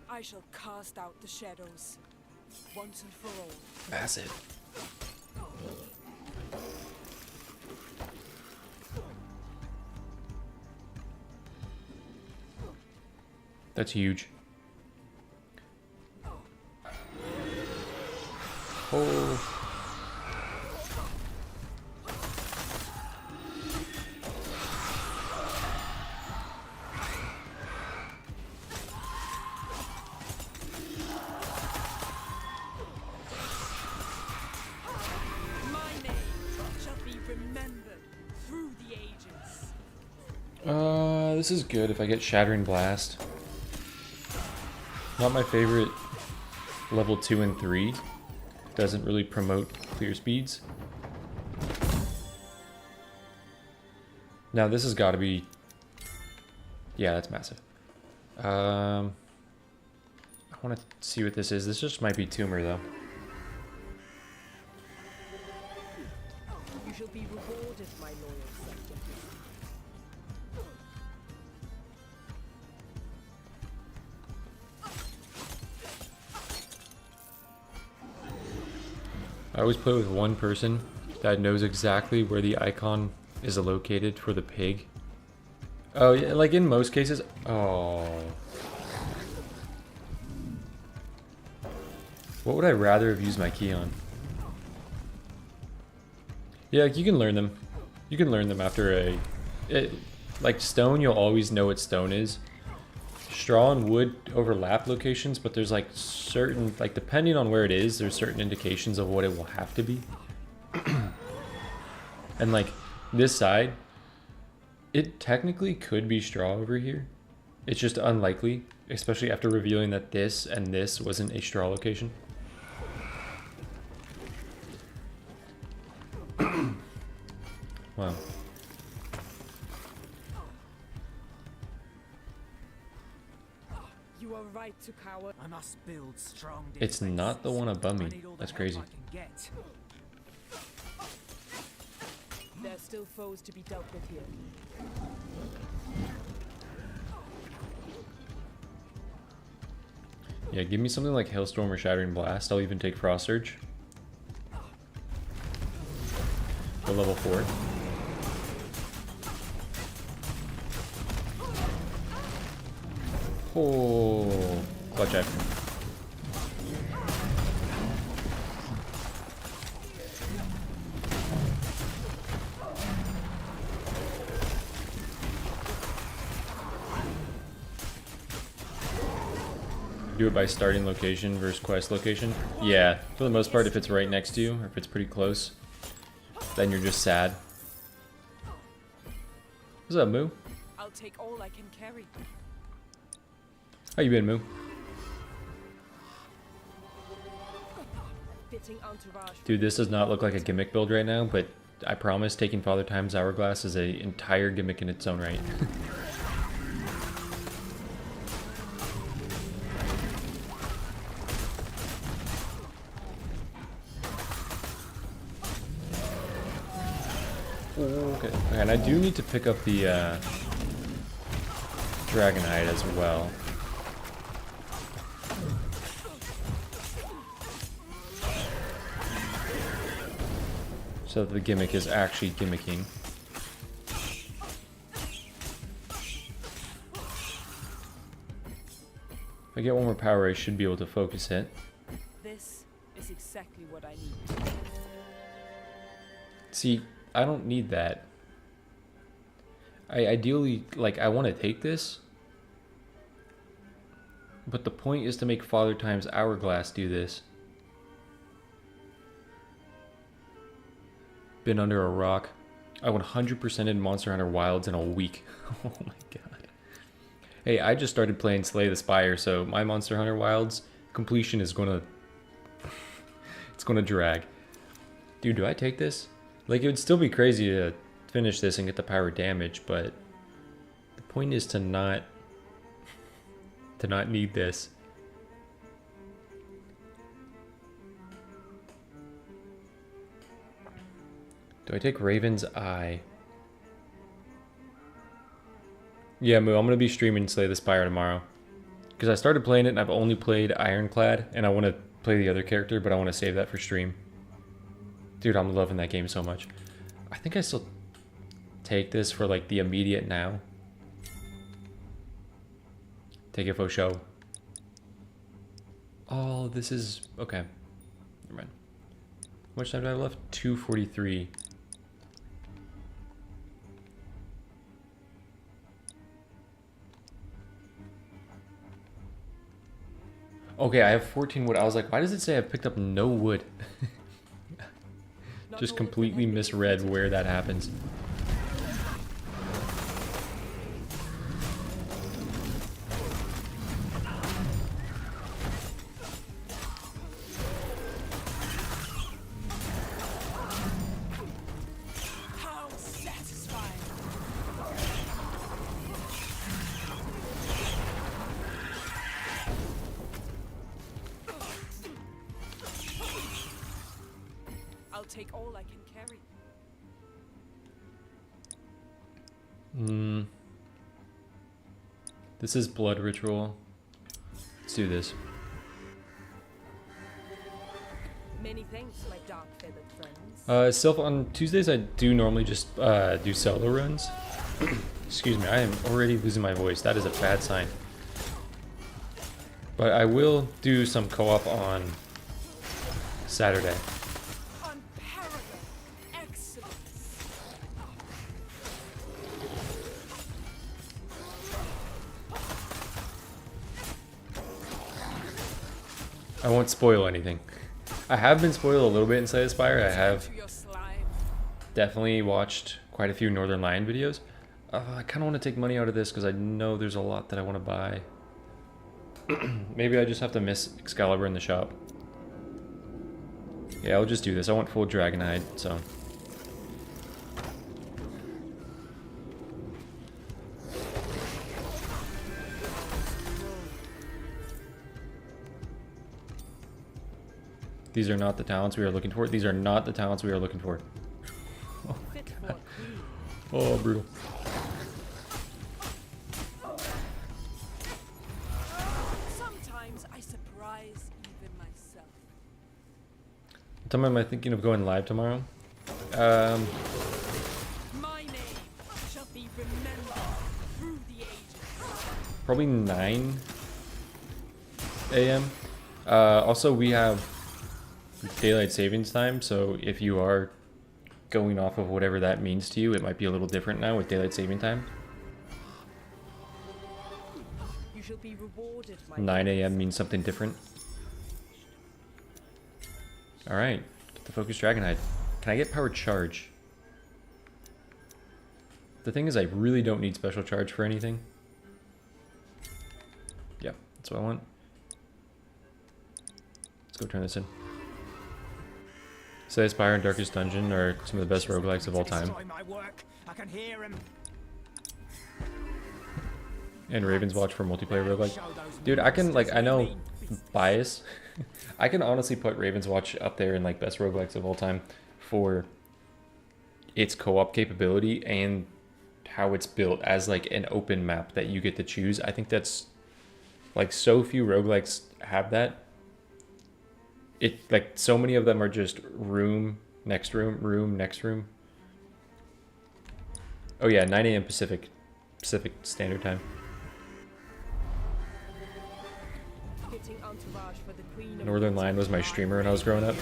I shall cast out the shadows once and for all. massive. That's huge. Oh. My name shall be remembered through the ages. This is good if I get Shattering Blast. Not my favorite level 2 and 3. Doesn't really promote clear speeds. Now this has got to be... Yeah, that's massive. I want to see what this is. This just might be Tumor though. You shall be rewarded, my loyal subject. I always play with one person that knows exactly where the icon is located for the pig. Oh, yeah, like in most cases. Oh. What would I rather have used my key on? Yeah, like you can learn them. You can learn them after like stone, you'll always know what stone is. Straw and wood overlap locations, but there's like certain, like depending on where it is, there's certain indications of what it will have to be. And like this side, it technically could be straw over here. It's just unlikely, especially after revealing that this and this wasn't a straw location. Wow. You are right to cower. I must build strong. It's not the one above me. That's crazy. There's still foes to be dealt with here. Yeah, give me something like Hailstorm or Shattering Blast. I'll even take Frost Surge. For level 4. Oh, clutch action. Do it by starting location versus quest location. Yeah, for the most part, if it's right next to you, or if it's pretty close, then you're just sad. What's up, Moo? I'll take all I can carry. How you been, Moo? Fitting entourage. Dude, this does not look like a gimmick build right now, but I promise taking Father Time's Hourglass is an entire gimmick in its own right. Okay, and I do need to pick up the Dragonite as well. So the gimmick is actually gimmicking. If I get one more power, I should be able to focus it. This is exactly what I need. See, I don't need that. I ideally, like, I want to take this. But the point is to make Father Time's Hourglass do this. Been under a rock. I 100%ed Monster Hunter Wilds in a week. Oh my god. Hey, I just started playing Slay the Spire, so my Monster Hunter Wilds completion is gonna... it's gonna drag. Dude, do I take this? Like, it would still be crazy to finish this and get the power damage, but the point is to not need this. Do I take Raven's Eye? Yeah, Moo, I'm going to be streaming Slay the Spire tomorrow. Because I started playing it and I've only played Ironclad. And I want to play the other character, but I want to save that for stream. Dude, I'm loving that game so much. I think I still take this for like the immediate now. Take it for show. Oh, this is... Okay. Never mind. How much time do I have left? 2:43. Okay, I have 14 wood. I was like, why does it say I've picked up no wood? Just completely misread where that happens. How satisfying! I'll take all I can carry. This is blood ritual. Let's do this. Many thanks, my dark-feathered friends. Self on Tuesdays, I do normally just do solo runs. Excuse me, I am already losing my voice. That is a bad sign. But I will do some co-op on Saturday. Unparalleled excellence. I won't spoil anything. I have been spoiled a little bit in Slay the Spire. I have To your slime. definitely watched quite a few Northern Lion videos. I kind of want to take money out of this because I know there's a lot that I want to buy. Maybe I just have to miss Excalibur in the shop. Yeah, I'll just do this. I want full Dragonhide, so... These are not the talents we are looking for. These are not the talents we are looking for. Oh my god. Oh, brutal. Sometimes I surprise even myself. What time am I thinking of going live tomorrow? My name shall be remembered through the ages. Probably 9 a.m. Also, we have daylight savings time, so if you are going off of whatever that means to you, it might be a little different now with daylight saving time. You shall be rewarded, my 9 a.m. means something different. Alright, get the focus Dragonhide. Can I get power charge? The thing is, I really don't need special charge for anything. Yeah, that's what I want. Let's go turn this in. Slay Spire and Darkest Dungeon are some of the best roguelikes of all time. I can hear him. And Ravenswatch for multiplayer roguelike. Dude, I can, like, I know bias. I can honestly put Ravenswatch up there in, like, best roguelikes of all time for its co-op capability and how it's built as, like, an open map that you get to choose. I think that's, like, so few roguelikes have that. It, like, so many of them are just room, next room, room, next room. Oh yeah, 9 a.m. Pacific Standard Time. Northern Lion was my streamer when I was growing up.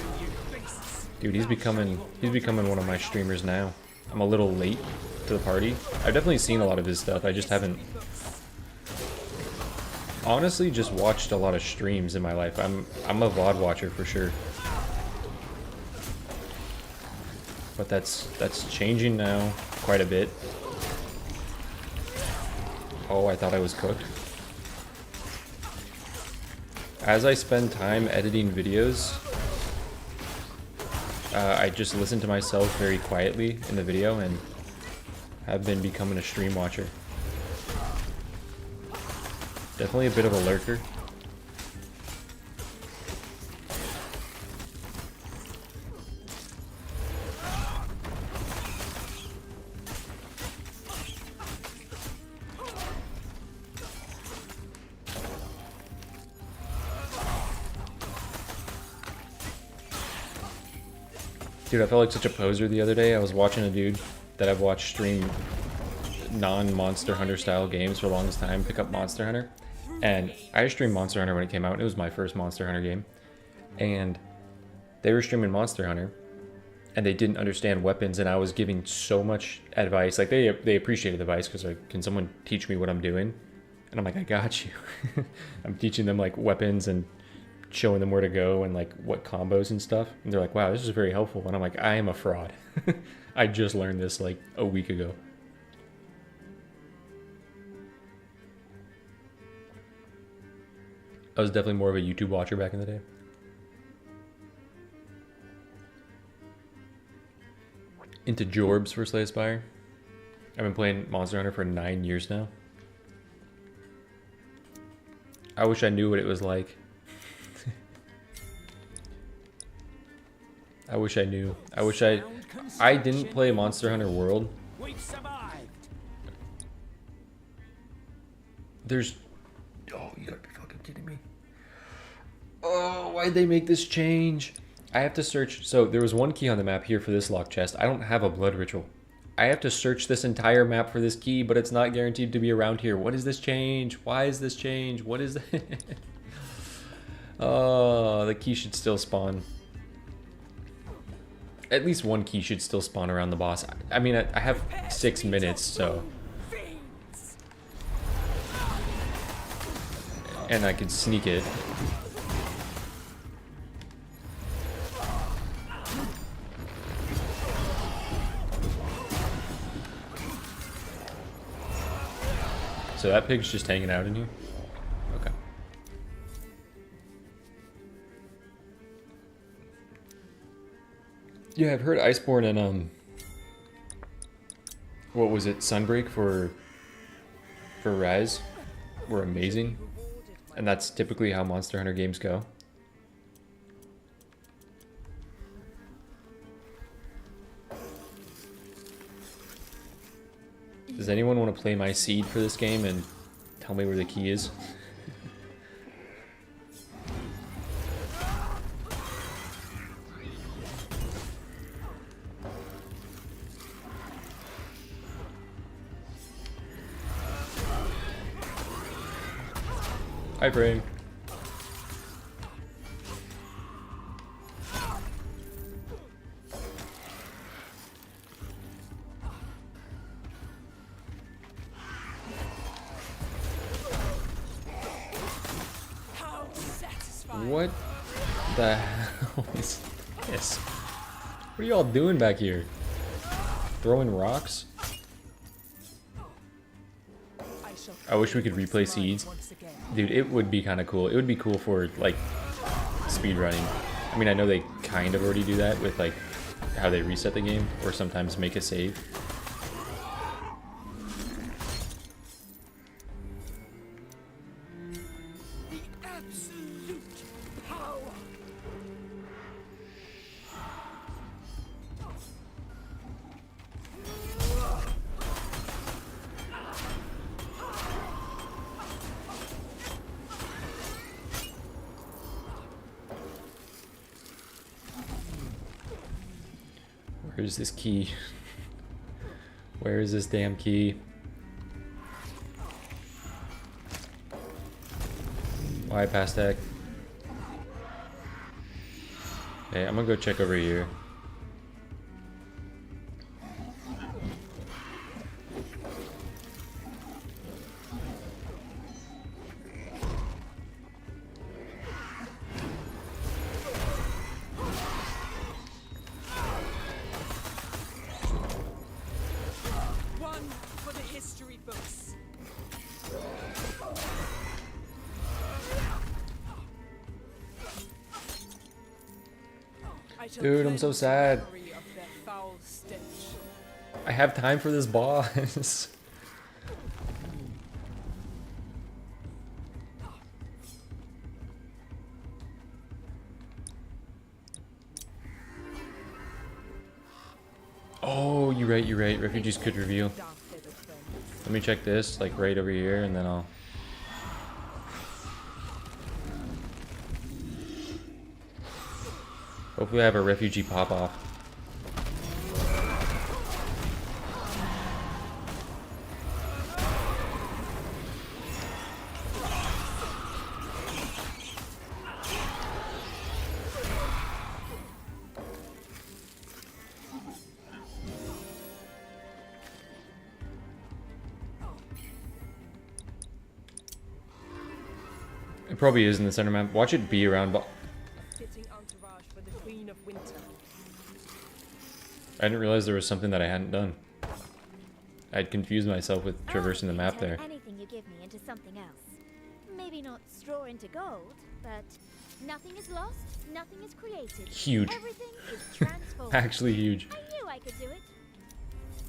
Dude, he's becoming one of my streamers now. I'm a little late to the party. I've definitely seen a lot of his stuff. I just haven't honestly just watched a lot of streams in my life. I'm a VOD watcher for sure. But that's changing now quite a bit. Oh, I thought I was cooked. As I spend time editing videos, I just listen to myself very quietly in the video and have been becoming a stream watcher. Definitely a bit of a lurker. Dude, I felt like such a poser the other day. I was watching a dude that I've watched stream non-Monster Hunter style games for the longest time pick up Monster Hunter. And I streamed Monster Hunter when it came out, and it was my first Monster Hunter game. And they were streaming Monster Hunter, and they didn't understand weapons, and I was giving so much advice. Like, they appreciated the advice, because like, can someone teach me what I'm doing? And I'm like, I got you. I'm teaching them like weapons and showing them where to go and like what combos and stuff. And they're like, wow, this is very helpful. And I'm like, I am a fraud. I just learned this like a week ago. I was definitely more of a YouTube watcher back in the day. Into Jorbs for Slay Spire. I've been playing Monster Hunter for 9 years now. I wish I knew what it was like. I wish I knew. I didn't play Monster Hunter World. There's... Oh, you gotta be fucking kidding me. Oh, why'd they make this change? I have to search... So, there was one key on the map here for this lock chest. I don't have a blood ritual. I have to search this entire map for this key, but it's not guaranteed to be around here. What is this change? Why is this change? What is that? Oh, the key should still spawn. At least one key should still spawn around the boss. I mean, I have 6 minutes, so... And I could sneak it. So that pig's just hanging out in here? Okay. Yeah, I've heard Iceborne and what was it, Sunbreak for Rise were amazing. And that's typically how Monster Hunter games go. Does anyone want to play my seed for this game and tell me where the key is? Hi, Frame. What the hell is this? What are y'all doing back here? Throwing rocks? I wish we could replay seeds. Dude, it would be kind of cool. It would be cool for, like, speedrunning. I mean, I know they kind of already do that with, like, how they reset the game, or sometimes make a save. Where's this key? Where is this damn key? Why past tech? Okay, I'm gonna go check over here. Dude, I'm so sad. I have time for this boss. Oh, you're right, you're right. Refugees could review. Let me check this, like right over here, and then I'll... Hopefully I have a refugee pop-off. It probably is in the center map. Watch it be around. Fitting entourage for the Queen of Winter. I didn't realize there was something that I hadn't done. I'd confused myself with traversing the I map can turn there. anything you give me into something else. Maybe not straw into gold, but nothing is lost, nothing is created. Huge. Everything is transformed. Actually huge. I knew I could do it.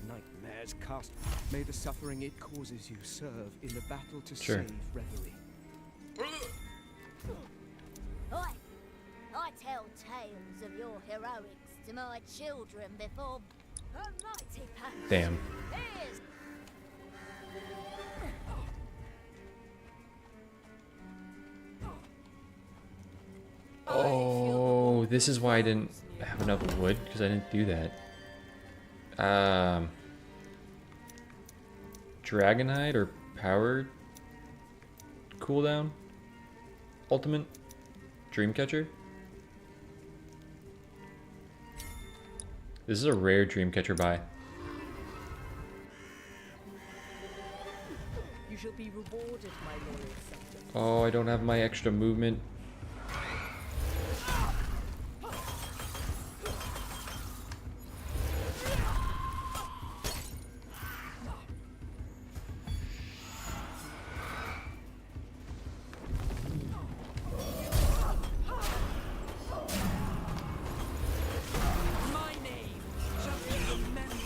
Nightmares cast. May the suffering it causes you serve in the battle to Sure. save Reverie. I tell tales of your heroics to my children before a mighty pack. Damn. Is. Oh, this is why I didn't have enough wood, because I didn't do that. Dragonhide or power cooldown? Ultimate? Dreamcatcher? This is a rare Dreamcatcher buy. You shall be rewarded, my loyal subject. Oh, I don't have my extra movement. My name shall be remembered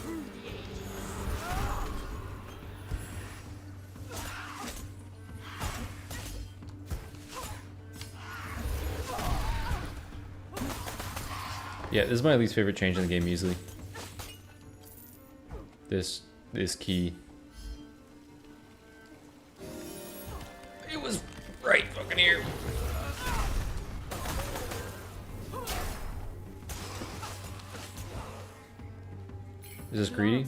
through the ages. Yeah, this is my least favorite change in the game easily. This key. It was right fucking here. Is this greedy?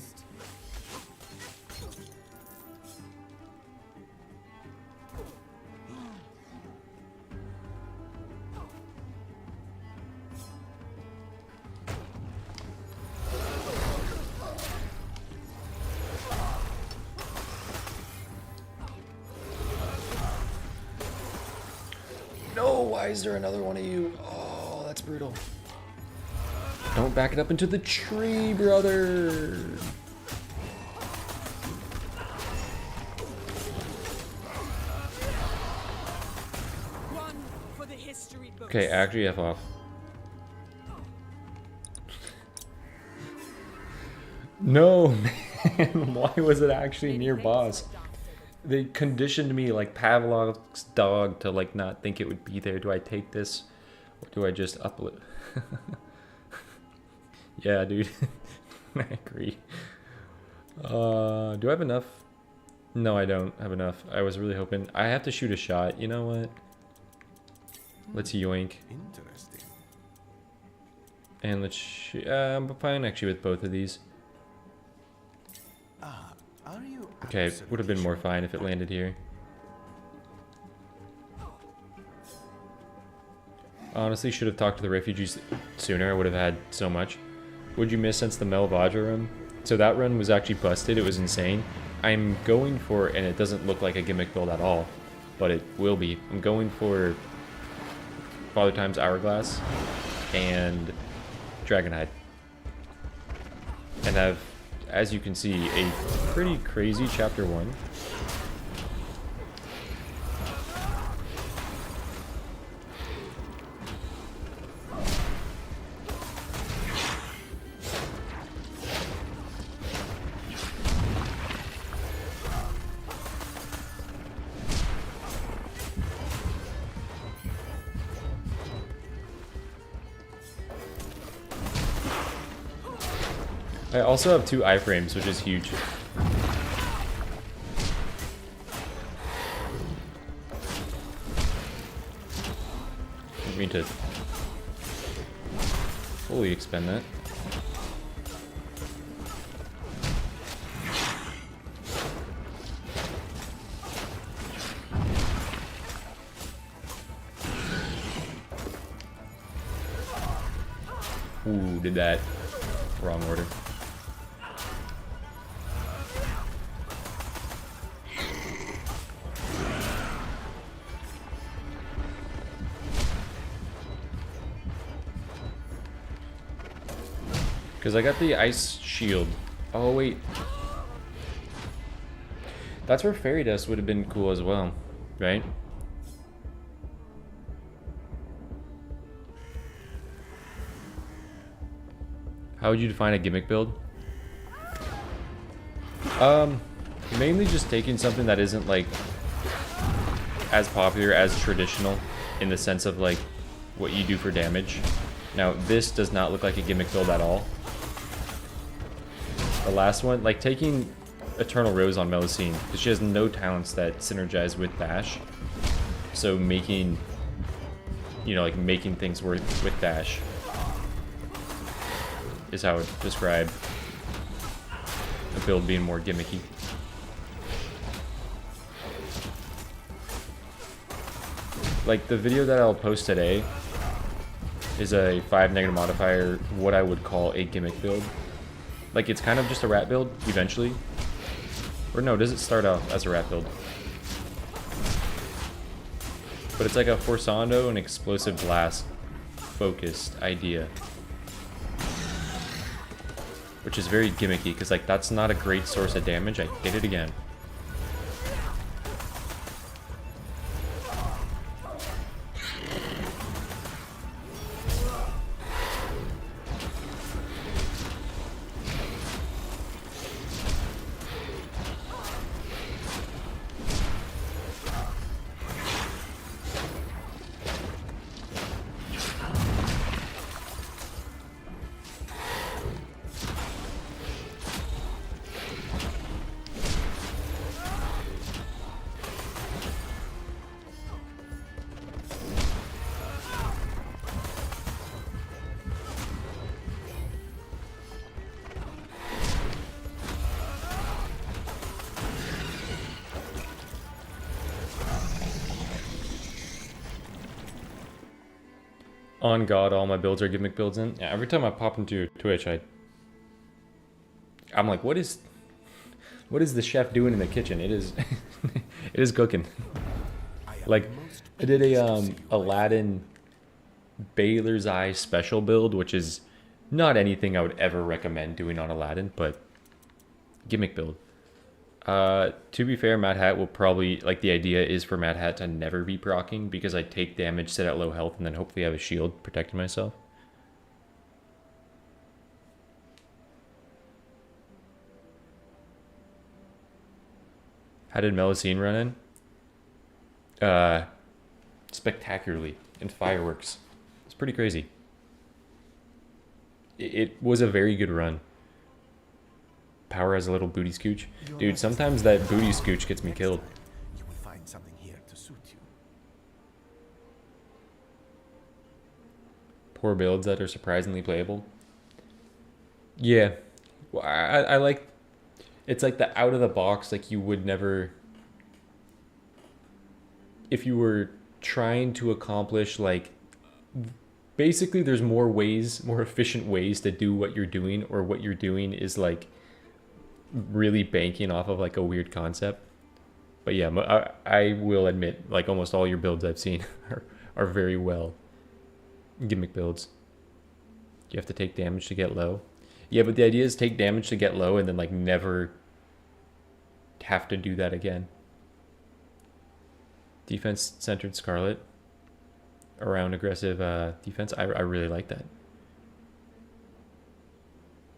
No, why is there another one of you? Oh, that's brutal. Don't back it up into the tree, brother. One for the history books. Okay, actually F off. No, man. Why was it actually near boss? They conditioned me like Pavlov's dog to like not think it would be there. Do I take this or do I just upload? Yeah, dude. I agree. Do I have enough? No, I don't have enough. I was really hoping. I have to shoot a shot. You know what? Let's yoink. Interesting. And let's shoot. I'm fine actually with both of these. Ah, are you Okay, would have been more fine if it landed here. Honestly, should have talked to the refugees sooner. I would have had so much. What'd you miss since the Melvadra run? So that run was actually busted. It was insane. I'm going for, and it doesn't look like a gimmick build at all, but it will be. I'm going for Father Time's Hourglass and Dragonhide. And have, as you can see, a pretty crazy chapter 1. I also have 2 iframes, which is huge. I mean to fully expend that. Ooh, did that. Wrong order. Because I got the ice shield. Oh, wait. That's where fairy dust would have been cool as well, right? How would you define a gimmick build? Mainly just taking something that isn't like as popular as traditional in the sense of like what you do for damage. Now this does not look like a gimmick build at all. The last one, like taking Eternal Rose on Melusine, because she has no talents that synergize with Dash. So making, you know, like making things work with Dash is how I would describe a build being more gimmicky. Like the video that I'll post today is a 5 negative modifier, what I would call a gimmick build. Like it's kind of just a rat build eventually. Or no, does it start off as a rat build? But it's like a Forsando and Explosive Blast focused idea. Which is very gimmicky, because like that's not a great source of damage. I did it again. On God, all my builds are gimmick builds in. Yeah, every time I pop into Twitch, I'm like, what is the chef doing in the kitchen? It is it is cooking. Like I did a Aladdin Baylor's Eye special build, which is not anything I would ever recommend doing on Aladdin, but gimmick build. To be fair, Mad Hat will probably, like the idea is for Mad Hat to never be proccing because I take damage, sit at low health, and then hopefully have a shield protecting myself. How did Melusine run in? Spectacularly. In fireworks. It's pretty crazy. It was a very good run. Power has a little booty scooch. Dude, sometimes that booty scooch gets me killed. You will find something here to suit you. Poor builds that are surprisingly playable. Yeah. Well, I like... It's like the out of the box, like you would never... If you were trying to accomplish, like... Basically, there's more ways, more efficient ways to do what you're doing, or what you're doing is like... really banking off of like a weird concept. But yeah, I will admit, like almost all your builds I've seen are very well gimmick builds. You have to take damage to get low. Yeah, but the idea is take damage to get low and then like never have to do that again. Defense centered Scarlet around aggressive defense. I really like that.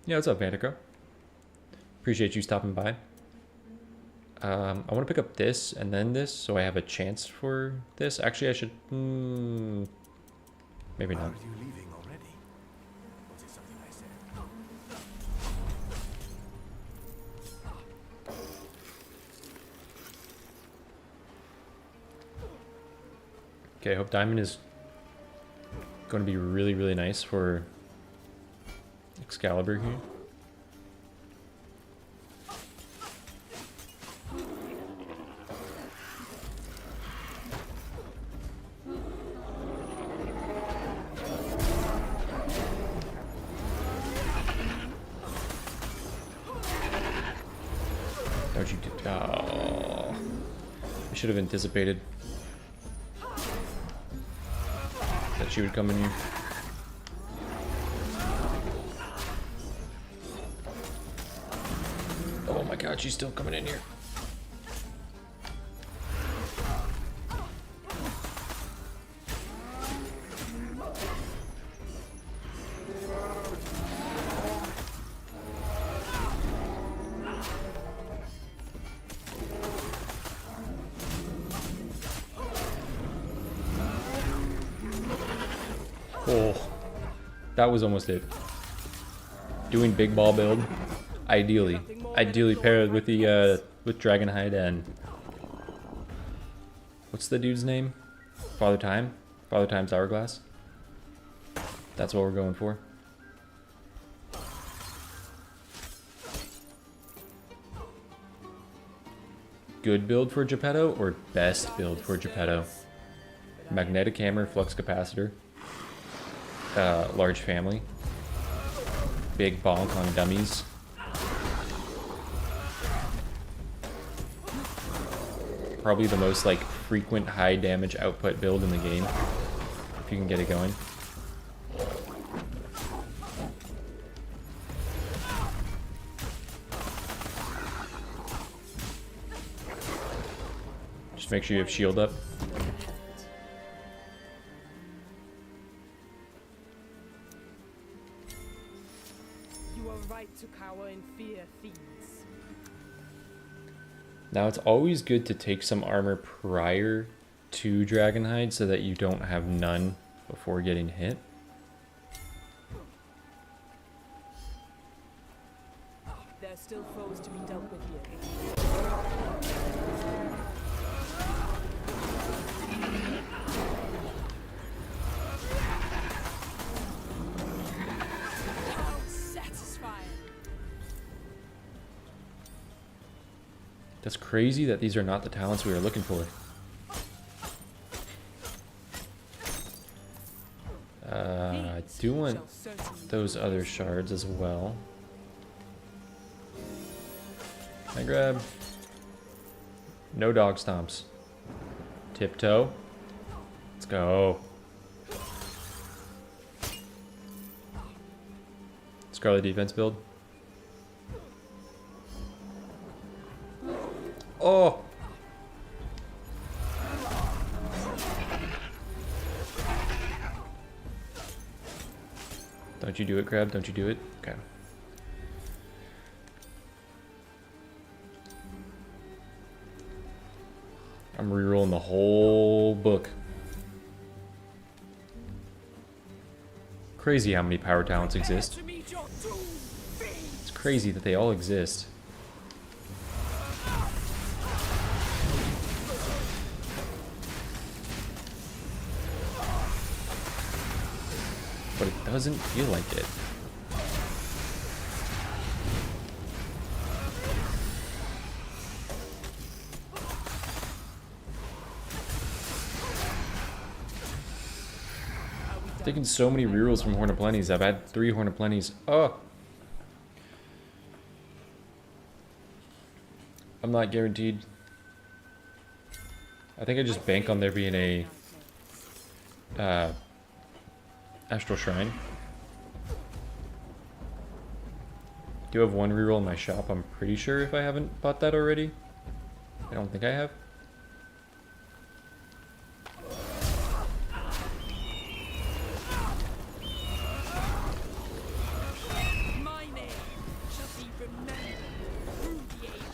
Yeah, what's up, Vandercrow? Appreciate you stopping by. I want to pick up this and then this, so I have a chance for this. Actually, I should... maybe not. Are you leaving already? Was it something I said? Okay, I hope Diamond is going to be really, really nice for Excalibur here. Don't you do... Oh. I should have anticipated that she would come in here. she's still coming in here. Oh, that was almost it. Doing big ball build, ideally paired with the with Dragonhide and what's the dude's name? Father Time's Hourglass. That's what we're going for. Good build for Geppetto or best build for Geppetto? Magnetic Hammer, Flux Capacitor, large family, big bonk on dummies. Probably the most like frequent high damage output build in the game, if you can get it going. Just make sure you have shield up. You are right to cower in fear, fiends. Now it's always good to take some armor prior to Dragonhide so that you don't have none before getting hit. There's still foes to be dealt with here. How satisfying. That's crazy that these are not the talents we were looking for. I do want those other shards as well. I grab no dog stomps. Tiptoe. Let's go. Scarlet defense build. Oh! Don't you do it, Crab? Don't you do it? Okay. I'm rerolling the whole book. Crazy how many power talents exist. It's crazy that they all exist. But it doesn't feel like it. Taking so many rerolls from Horn of Plenties. I've had 3 Horn of Plenties. Oh! I'm not guaranteed. I think I just bank on there being a Astral Shrine. Do have 1 reroll in my shop, I'm pretty sure, if I haven't bought that already. I don't think I have. My name shall be remembered through the ages.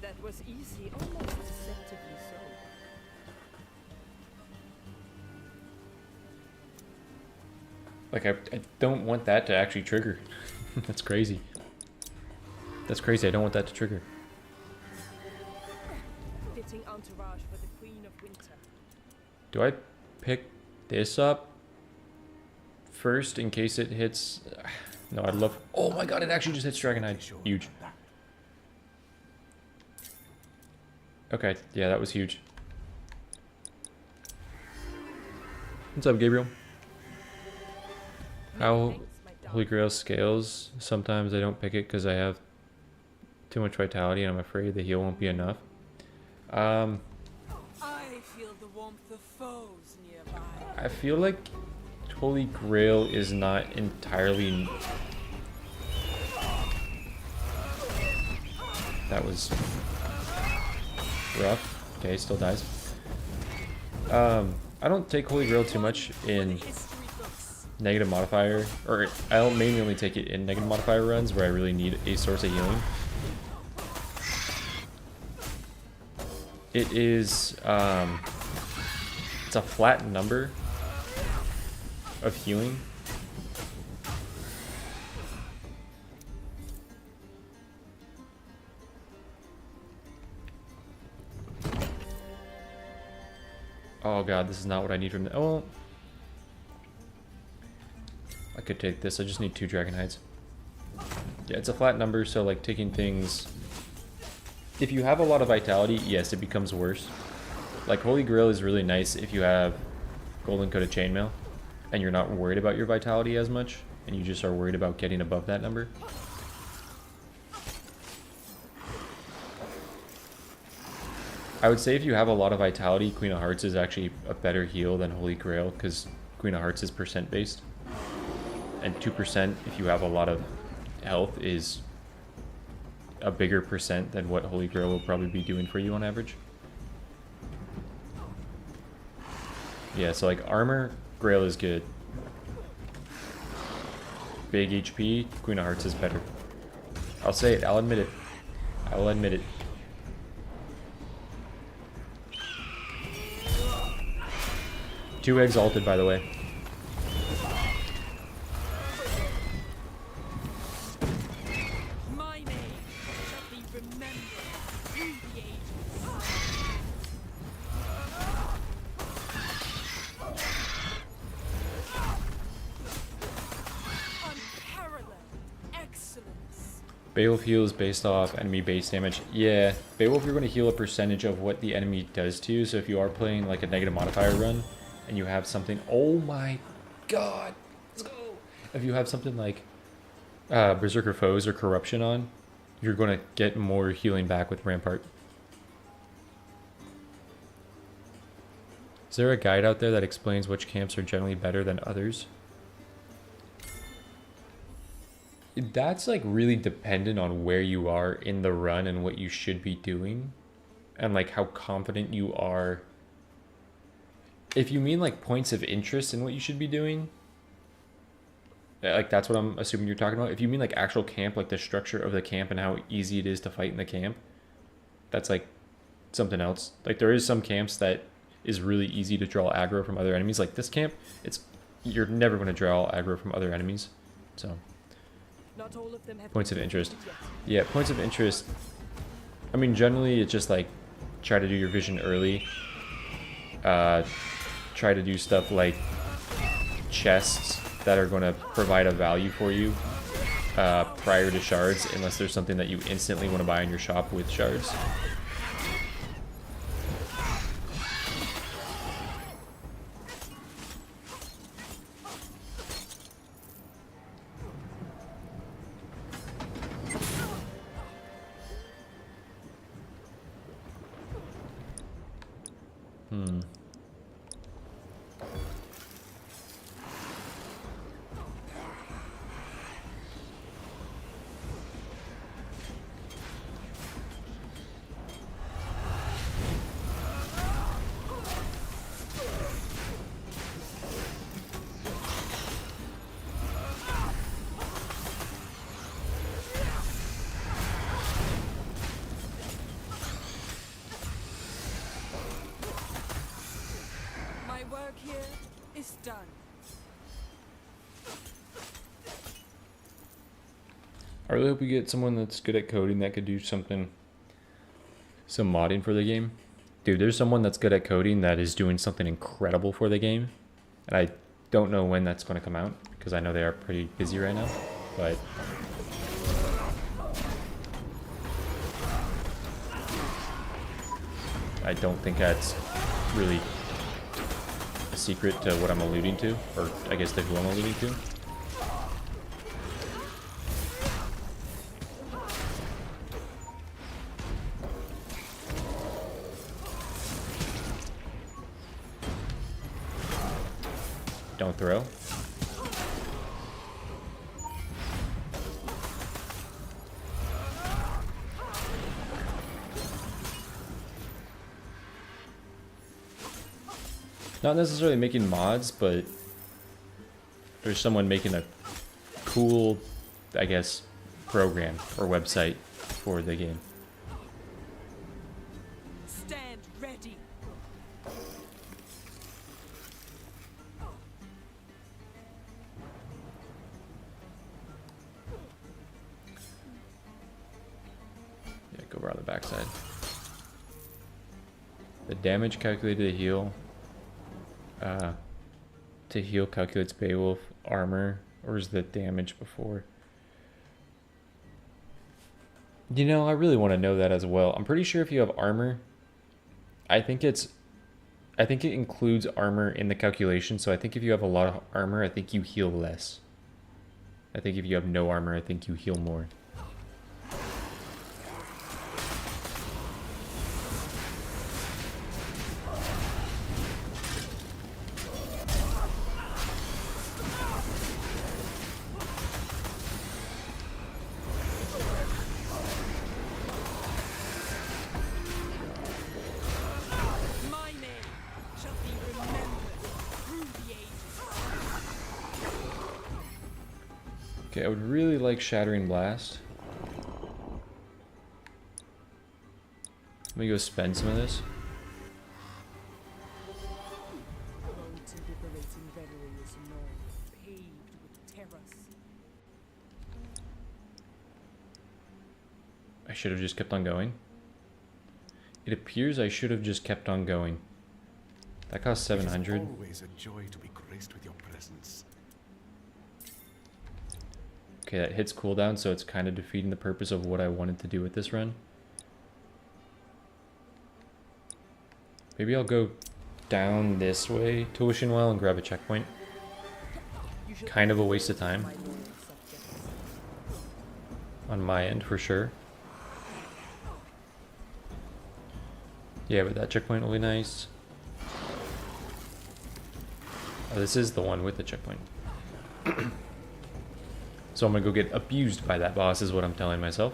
That was easy, almost deceptively so. Like, I don't want that to actually trigger. That's crazy. That's crazy, I don't want that to trigger. Fitting entourage for the Queen of Winter. Do I pick this up first in case it hits? No, I'd love. Oh my god, it actually just hits Dragonhide. Huge. Okay, yeah, that was huge. What's up, Gabriel? How Holy Grail scales? Sometimes I don't pick it because I have too much vitality and I'm afraid the heal won't be enough. I feel the warmth of foes nearby. I feel like Holy Grail is not entirely... That was rough. Okay, still dies. I don't take Holy Grail too much in negative modifier, or I'll mainly only take it in negative modifier runs where I really need a source of healing. It is, it's a flat number of healing. Oh god, this is not what I need from the... Oh, I could take this. I just need 2 Dragon Hides. Yeah, it's a flat number, so like taking things... If you have a lot of vitality, yes, it becomes worse. Like Holy Grail is really nice if you have Golden Coated Chainmail and you're not worried about your vitality as much, and you just are worried about getting above that number. I would say if you have a lot of vitality, Queen of Hearts is actually a better heal than Holy Grail, because Queen of Hearts is percent based. And 2% if you have a lot of health is a bigger percent than what Holy Grail will probably be doing for you on average. Yeah, so like armor, Grail is good. Big HP, Queen of Hearts is better. I'll say it, I'll admit it. I will admit it. Two exalted, by the way. My name shall be remembered through the ages. Unparalleled excellence. Beowulf heals based off enemy base damage. Yeah, Beowulf, you're going to heal a percentage of what the enemy does to you. So if you are playing like a negative modifier run and you have something... Oh my god! Let's go! If you have something like Berserker Foes or Corruption on, you're going to get more healing back with Rampart. Is there a guide out there that explains which camps are generally better than others? That's like really dependent on where you are in the run and what you should be doing, and like how confident you are. If you mean like points of interest in what you should be doing, like that's what I'm assuming you're talking about. If you mean like actual camp, like the structure of the camp and how easy it is to fight in the camp, that's like something else. Like there is some camps that is really easy to draw aggro from other enemies. Like this camp, you're never going to draw aggro from other enemies. So Not all of them have points of been interest. completed Yeah, points of interest. I mean, generally it's just like try to do your vision early. Try to do stuff like chests that are going to provide a value for you prior to shards, unless there's something that you instantly want to buy in your shop with shards. My work here is done. I really hope we get someone that's good at coding that could do some modding for the game. Dude, there's someone that's good at coding that is doing something incredible for the game. And I don't know when that's going to come out, because I know they are pretty busy right now. But I don't think that's really a secret to what I'm alluding to, or I guess to who I'm alluding to. Don't throw. Not necessarily making mods, but there's someone making a cool, I guess, program or website for the game. Stand ready. Yeah, go around the backside. The damage calculated to heal. To heal calculates Beowulf armor, or is the damage before? You know, I really want to know that as well. I'm pretty sure if you have armor, I think it includes armor in the calculation. So I think if you have a lot of armor, I think you heal less. I think if you have no armor, I think you heal more. My name shall be remembered through the ages. Okay, I would really like Shattering Blast. Let me go spend some of this. Road to liberating Veteran is long, paved with terrors. I should have just kept on going. It appears I should have just kept on going. That cost 700. It is always a joy to be graced with your presence. Okay, that hits cooldown, so it's kind of defeating the purpose of what I wanted to do with this run. Maybe I'll go down this way to Wishing Well and grab a checkpoint. Kind of a waste of time. On my end, for sure. Yeah, but that checkpoint will be nice. Oh, this is the one with the checkpoint. So I'm gonna go get abused by that boss is what I'm telling myself.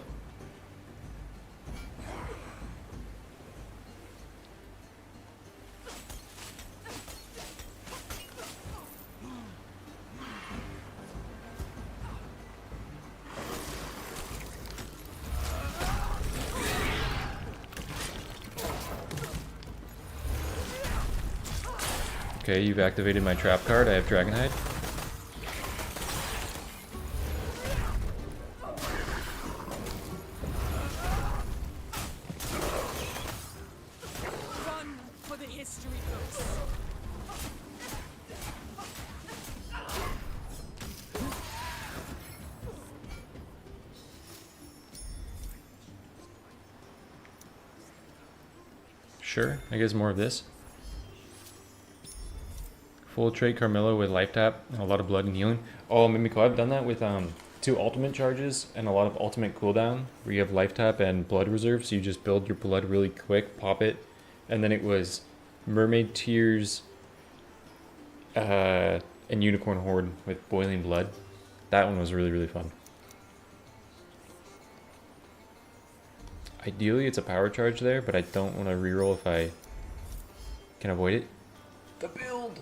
Okay, you've activated my trap card. I have Dragonhide. Run for the history books. Sure, I guess more of this. Full trade Carmilla with life tap and a lot of blood and healing. Oh, Mimiko, I've done that with 2 ultimate charges and a lot of ultimate cooldown where you have life tap and blood reserve, so you just build your blood really quick, pop it, and then it was Mermaid Tears and Unicorn Horde with boiling blood. That one was really, really fun. Ideally, it's a power charge there, but I don't want to reroll if I can avoid it. The build!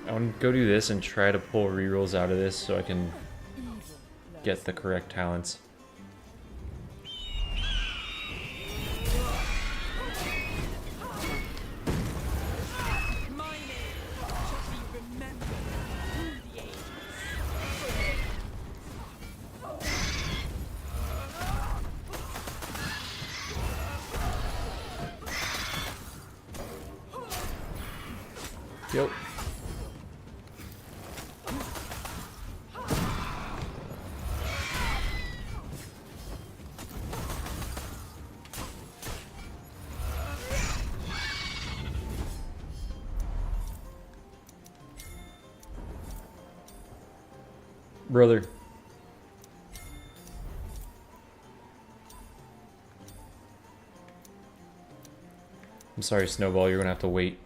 I want to go do this and try to pull rerolls out of this so I can get the correct talents. My name shall be remembered through the ages. Yep. Brother. I'm sorry, Snowball, you're gonna have to wait.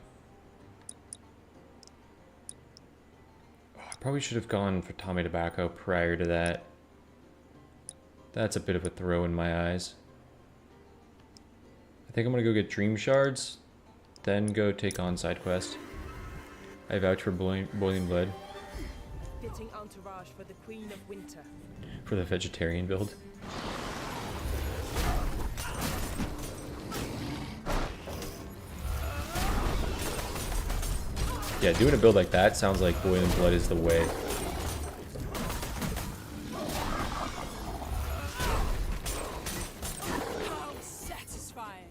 Oh, Probably should have gone for Tommy Tobacco prior to that. That's a bit of a throw in my eyes. I think I'm gonna go get Dream Shards, then go take on side quest. I vouch for Boiling Blood. Fitting entourage for the Queen of Winter. For the vegetarian build. Yeah, doing a build like that sounds like Boiling Blood is the way. How satisfying!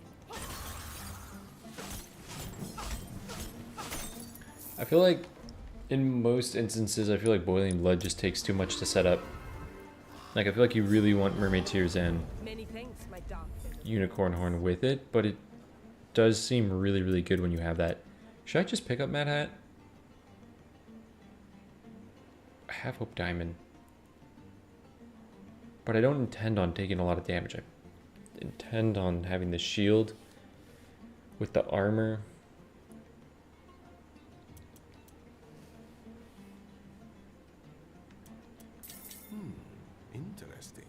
I feel like in most instances, I feel like Boiling Blood just takes too much to set up. Like, I feel like you really want Mermaid Tears and Many thanks, my dark friend. Unicorn Horn with it, but it does seem really, really good when you have that. Should I just pick up Mad Hat? I have Hope Diamond. But I don't intend on taking a lot of damage. I intend on having the shield with the armor. Interesting.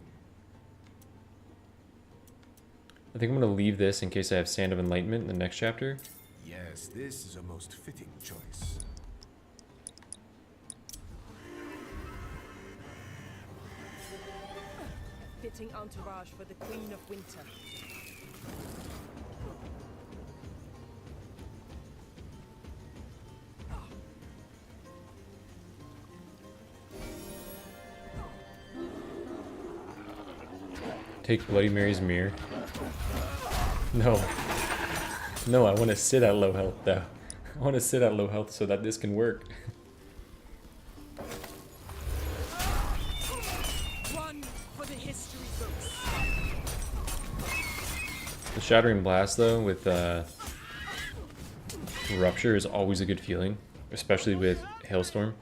I think I'm going to leave this in case I have Sand of Enlightenment in the next chapter. Yes, this is a most fitting choice. Fitting entourage for the Queen of Winter. Take Bloody Mary's mirror. No. No, I want to sit at low health though. I want to sit at low health so that this can work. One for the history books. The Shattering Blast though with Rupture is always a good feeling, especially with Hailstorm.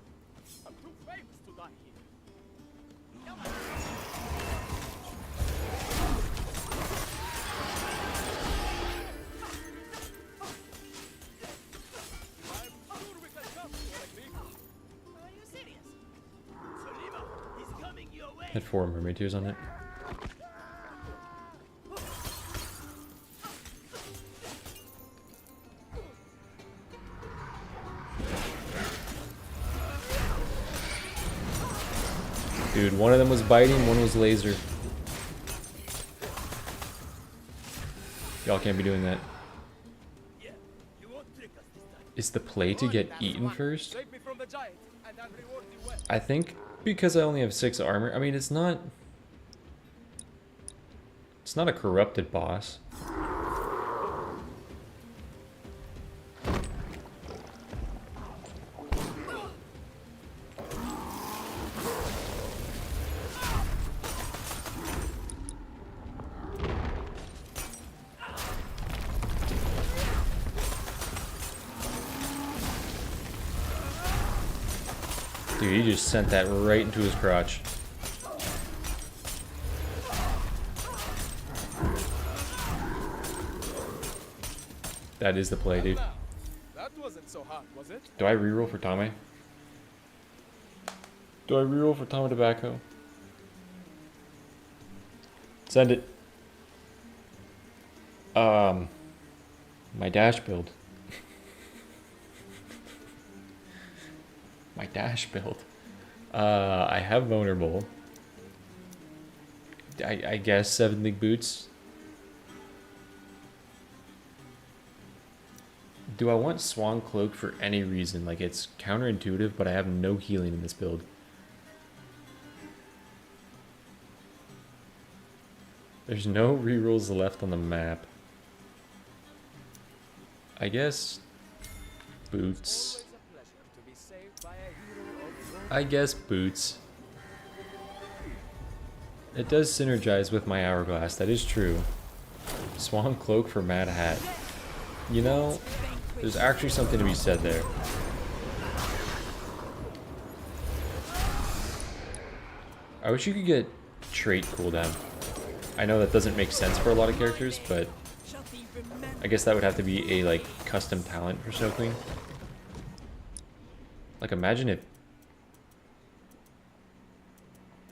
Had 4 Mermaid Tears on it. Dude, one of them was biting, one was laser. Y'all can't be doing that. Is the play to get eaten first? Save me from the giant, and I'll reward you well. I think because I only have 6 armor. I mean, it's not a corrupted boss. Dude, he just sent that right into his crotch. That is the play, dude. That wasn't so hard, was it? Do I reroll for Tommy? Do I reroll for Tommy Tobacco? Send it. My dash build. My dash build. I have vulnerable. I guess 7 League Boots. Do I want Swan Cloak for any reason? Like, it's counterintuitive, but I have no healing in this build. There's no rerolls left on the map. I guess Boots. I guess Boots. It does synergize with my Hourglass, that is true. Swan Cloak for Mad Hat. You know, there's actually something to be said there. I wish you could get trait cooldown. I know that doesn't make sense for a lot of characters, but I guess that would have to be a like custom talent for Snow Queen. Like, imagine if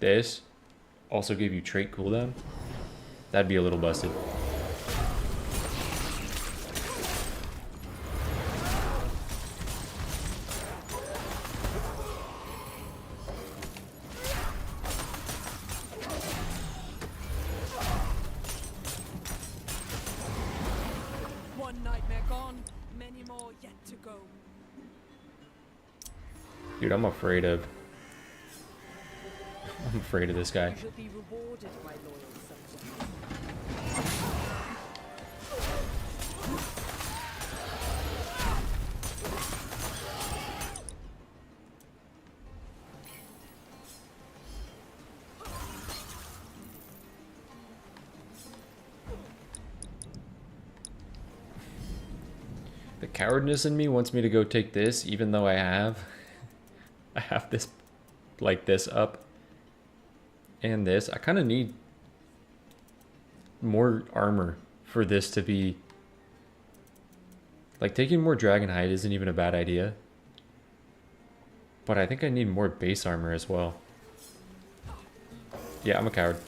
this also give you trait cooldown, that'd be a little busted. One nightmare gone, many more yet to go. Dude, I'm afraid of this guy. You shall be rewarded, my loyal subjects. The cowardness in me wants me to go take this, even though I have this, like this up, and this. I kind of need more armor for this to be, like, taking more dragon hide isn't even a bad idea, but I think I need more base armor as well. Yeah, I'm a coward.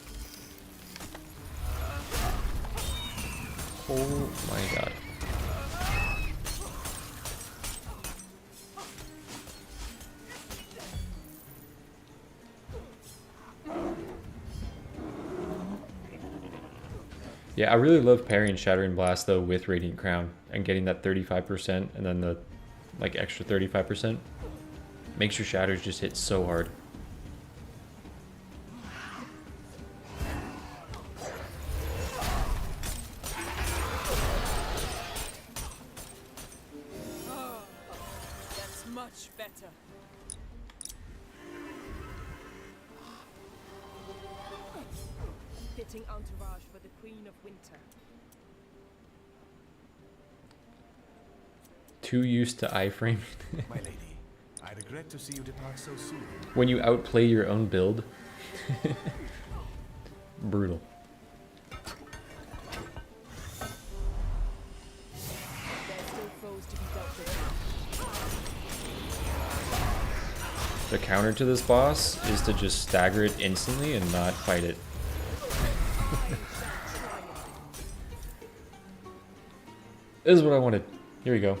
Oh my god. Yeah, I really love parrying Shattering Blast though with Radiant Crown and getting that 35% and then the like extra 35%. Makes your shatters just hit so hard. Oh, that's much better. Fitting entourage for the Queen of Winter. Too used to iframe. My lady, I regret to see you depart so soon. When you outplay your own build. Brutal. There's still foes to be dealt with. The counter to this boss is to just stagger it instantly and not fight it. This is what I wanted. Here we go.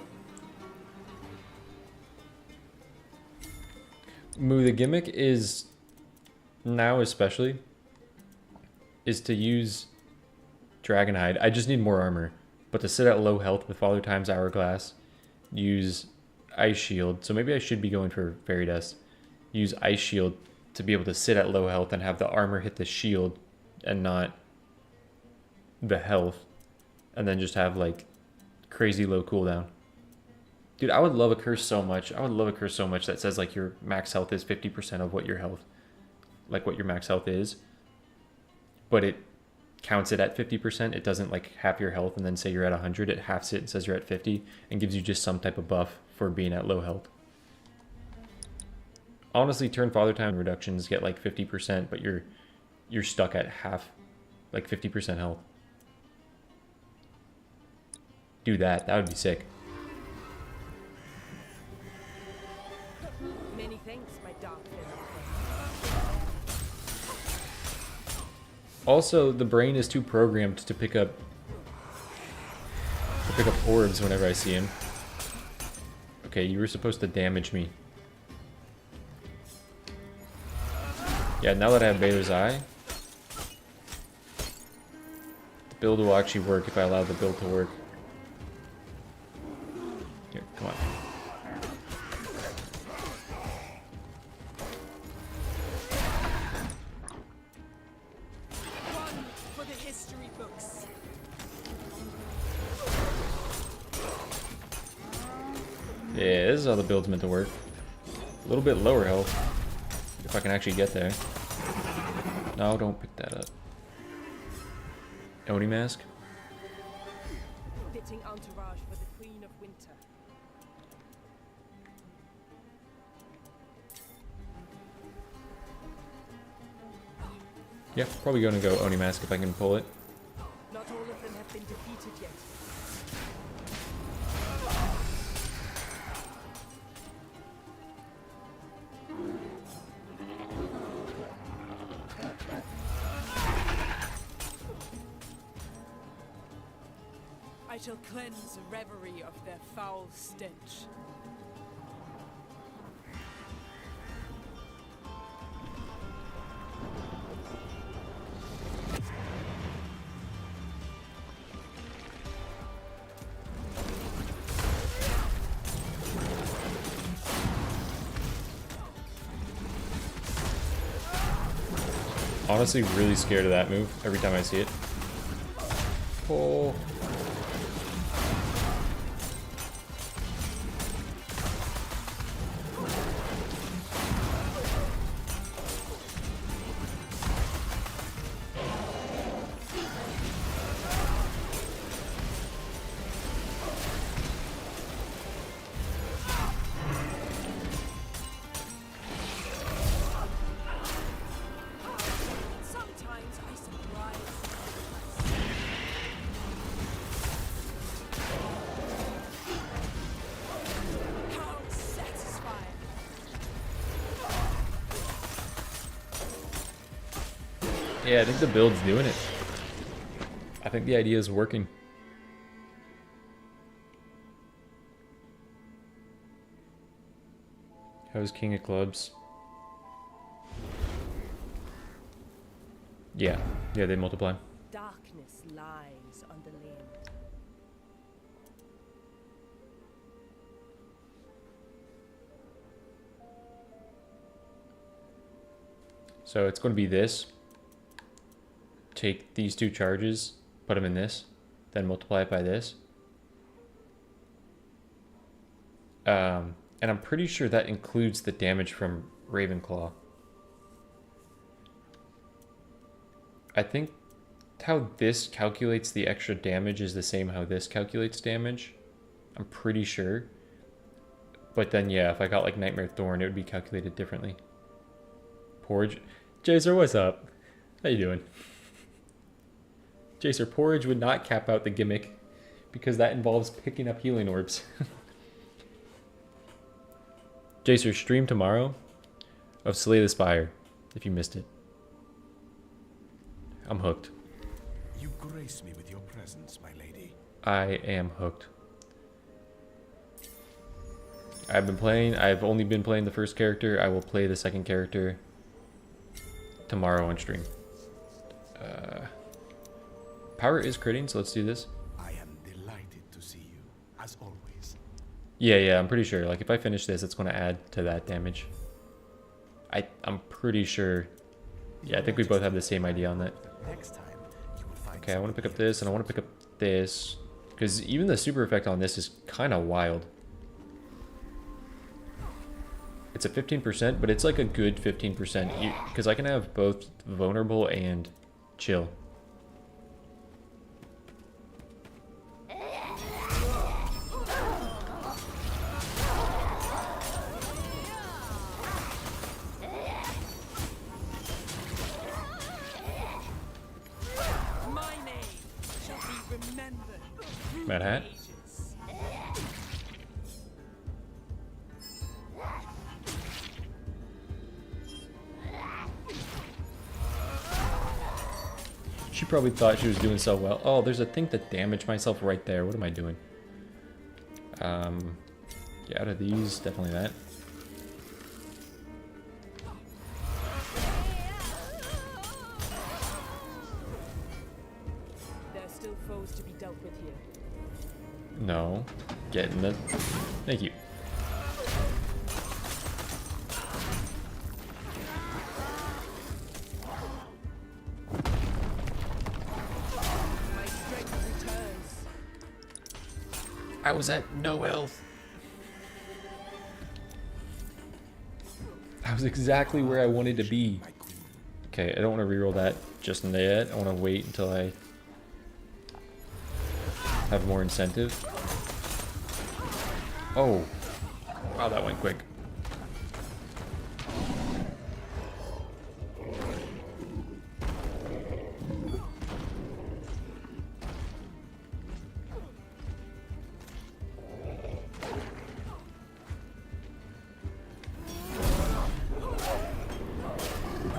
The gimmick is, now especially, is to use Dragonhide. I just need more armor. But to sit at low health with Father Time's Hourglass, use Ice Shield. So maybe I should be going for Fairy Dust. Use Ice Shield to be able to sit at low health and have the armor hit the shield and not the health. And then just have like crazy low cooldown. Dude, I would love a curse so much. I would love a curse so much that says like your max health is 50% of what your health, like what your max health is. But it counts it at 50%. It doesn't like half your health and then say you're at 100. It halves it and says you're at 50 and gives you just some type of buff for being at low health. Honestly, turn Father Time reductions get like 50%, but you're stuck at half, like 50% health. Do that. That would be sick. Many thanks, my dark friend. Also, the brain is too programmed to pick up orbs whenever I see him. Okay, you were supposed to damage me. Yeah, now that I have Baylor's Eye, the build will actually work if I allow the build to work. Here, come on. One for the history books. Yeah, this is how the build's meant to work. A little bit lower health, if I can actually get there. No, don't pick that up. Oni Mask? Fitting entourage for the Queen of Winter. Yeah, probably gonna go Oni Mask if I can pull it. Not all of them have been defeated yet. I shall cleanse reverie of their foul stench. Honestly, really scared of that move every time I see it. Oh. Yeah, I think the build's doing it. I think the idea is working. How's King of Clubs? Yeah, they multiply. Darkness lies on the land. So it's going to be this. Take these two charges, put them in this, then multiply it by this. And I'm pretty sure that includes the damage from Ravenclaw. I think how this calculates the extra damage is the same how this calculates damage. I'm pretty sure. But then yeah, if I got like Nightmare Thorn, it would be calculated differently. Porridge. Jacer, what's up? How you doing? Jacer, Porridge would not cap out the Gimmick because that involves picking up healing orbs. Jacer, stream tomorrow of Slay the Spire, if you missed it. I'm hooked. You grace me with your presence, my lady. I am hooked. I've only been playing the first character. I will play the second character tomorrow on stream. Power is critting, so let's do this. I am delighted to see you, as always. Yeah, I'm pretty sure. Like, if I finish this, it's going to add to that damage. I'm pretty sure. Yeah, I think we both have the same idea on that. Next time, you will find Okay, I want to pick up this, and I want to pick up this. Because even the super effect on this is kind of wild. It's a 15%, but it's like a good 15%. Because I can have both vulnerable and chill. Mad Hat. She probably thought she was doing so well. Oh, there's a thing to damage myself right there. What am I doing? Yeah, out of these, definitely that. There's still foes to be dealt with here. No. Getting it. Thank you. My strength returns. I was at no health. I was exactly where I wanted to be. Okay, I don't want to reroll that just yet. I want to wait until I have more incentive. Oh. Wow, that went quick.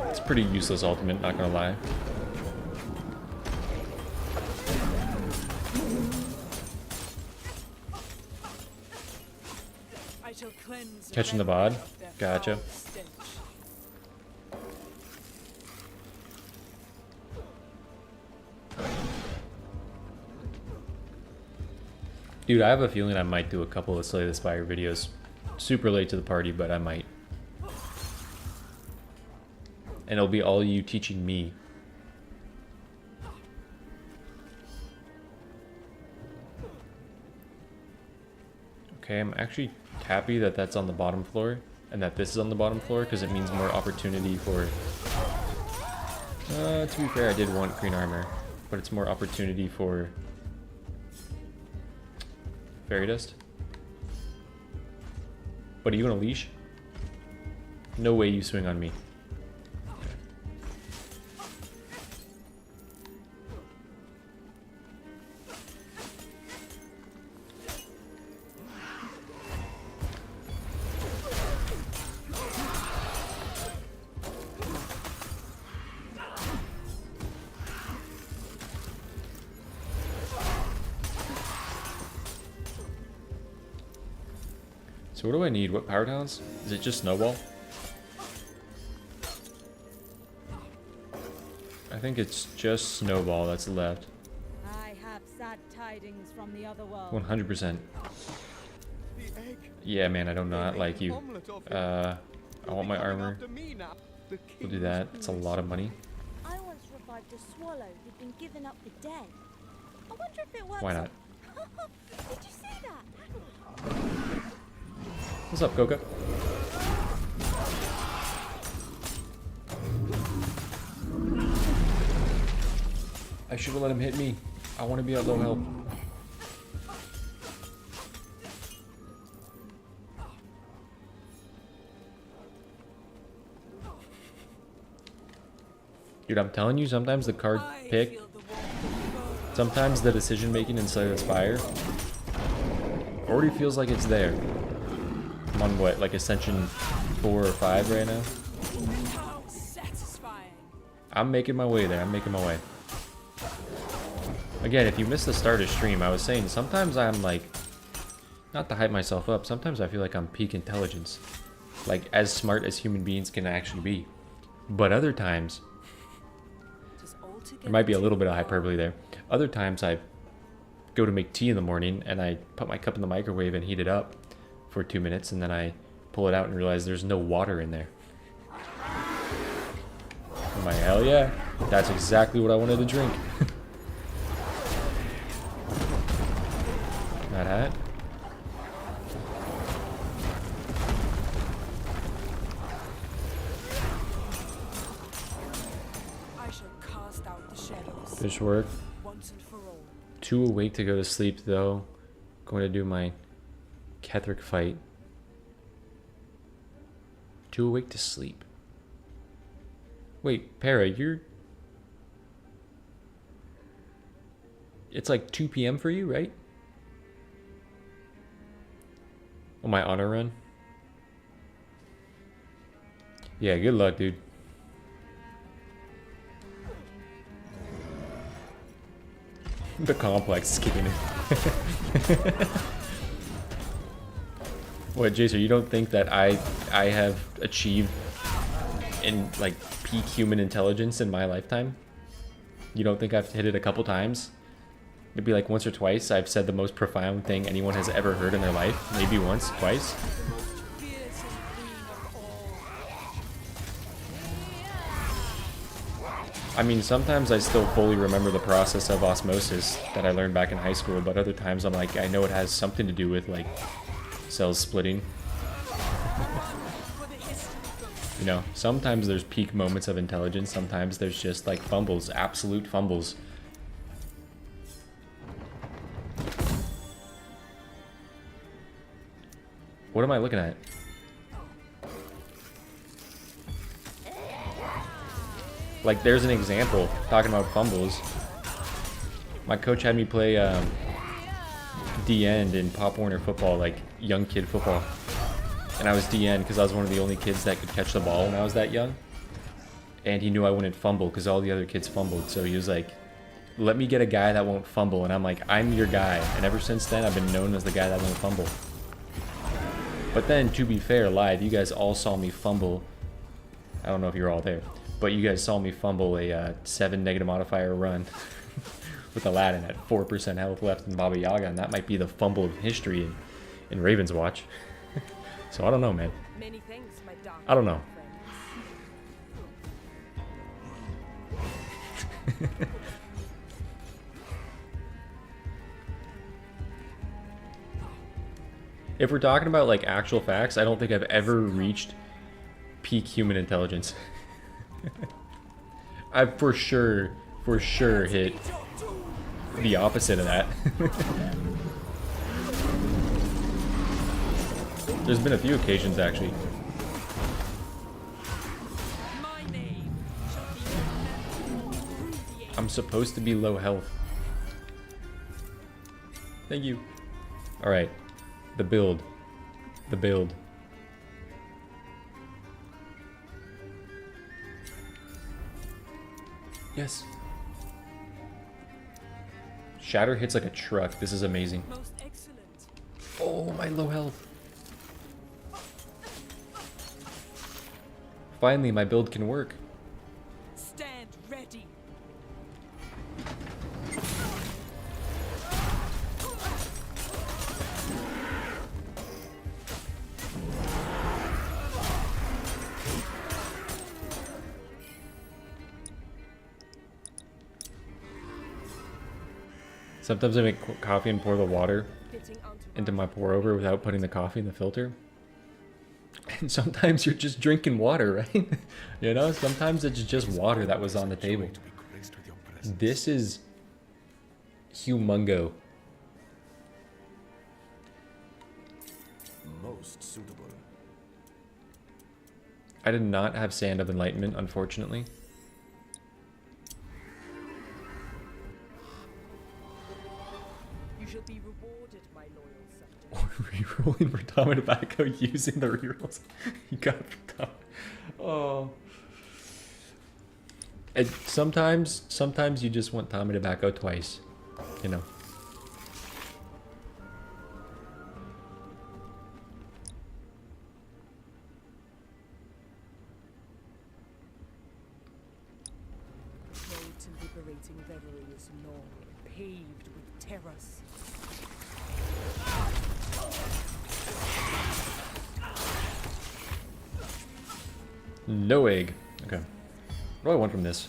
It's pretty useless ultimate, not gonna lie. cleanse Catching the men bod? of their Gotcha. foul stench. Dude, I have a feeling I might do a couple of Slay the Spire videos. Super late to the party, but I might. And it'll be all you teaching me. Okay, I'm actually happy that that's on the bottom floor and that this is on the bottom floor because it means more opportunity for... to be fair, I did want green armor, but it's more opportunity for fairy dust. But are you gonna leash? No way you swing on me. So what do I need? What power talents? Is it just Snowball? I think it's just Snowball that's left. I have sad tidings from the other world. 100%. The egg. Yeah, man, I do not They like made an you. omelette of him. I He'll want be my coming armor. after me now. The We'll do king that. was It's a lot of money. I once revived a swallow who'd been given up for dead. I wonder if it works. Why not? Did you see that? What's up, Coca? I should have let him hit me. I want to be at low health. Dude, I'm telling you, sometimes the card I pick, feel the warmth of gold. sometimes the decision making inside of Spire already feels like it's there. I'm on what, like Ascension 4 or 5 right now? How satisfying. I'm making my way there. I'm making my way. Again, if you missed the start of stream, I was saying sometimes I'm like, not to hype myself up, sometimes I feel like I'm peak intelligence. Like as smart as human beings can actually be. But other times, there might be a little bit of hyperbole there. Other times I go to make tea in the morning and I put my cup in the microwave and heat it up for 2 minutes and then I pull it out and realize there's no water in there. I'm like, hell yeah, that's exactly what I wanted to drink. That hat. I shall cast out the shadows Fish work. once and for all. Too awake to go to sleep though. Going to do my Ketheric fight. Too awake to sleep. Wait, Para, you're... It's like 2 p.m. for you, right? On my honor run? Yeah, good luck, dude. The complex is kicking in. What, Jason, you don't think that I have achieved in like peak human intelligence in my lifetime? You don't think I've hit it a couple times? Maybe like once or twice I've said the most profound thing anyone has ever heard in their life. Maybe once, twice. Fearsome queen of all. I mean, sometimes I still fully remember the process of osmosis that I learned back in high school, but other times I'm like, I know it has something to do with like cells splitting. You know, sometimes there's peak moments of intelligence, sometimes there's just like fumbles, absolute fumbles. What am I looking at? Like, there's an example, talking about fumbles. My coach had me play D-end in Pop Warner football, like young kid football. And I was D-end because I was one of the only kids that could catch the ball when I was that young. And he knew I wouldn't fumble because all the other kids fumbled. So he was like, let me get a guy that won't fumble. And I'm like, I'm your guy. And ever since then, I've been known as the guy that won't fumble. But then, to be fair, live, you guys all saw me fumble. I don't know if you're all there, but you guys saw me fumble a 7 negative modifier run with Aladdin at 4% health left in Baba Yaga, and that might be the fumble of history in Ravenswatch. So I don't know, man. Many thanks, my dark I don't know. friends. If we're talking about like actual facts, I don't think I've ever reached peak human intelligence. I've for sure hit the opposite of that. There's been a few occasions actually. My name shall be remembered through the ages. I'm supposed to be low health. Thank you. All right, the build. Yes. Shatter hits like a truck. This is amazing. Most excellent. Oh, my low health. Finally, my build can work. Stand ready. Sometimes I make coffee and pour the water Fitting onto into my pour over without putting the coffee in the filter. And sometimes you're just drinking water, right? You know, sometimes it's just water that was on the table. To be graced with your presence. This is humongo. Most suitable. I did not have Sand of Enlightenment, unfortunately. You shall be rewarded, my loyal subject. Rerolling for Tama Tobacco using the rerolls you got for Tama. Oh. And sometimes you just want Tama Tobacco twice, you know. Road to liberating reverie is long, paved with terrors. No egg. Okay. What do I want from this?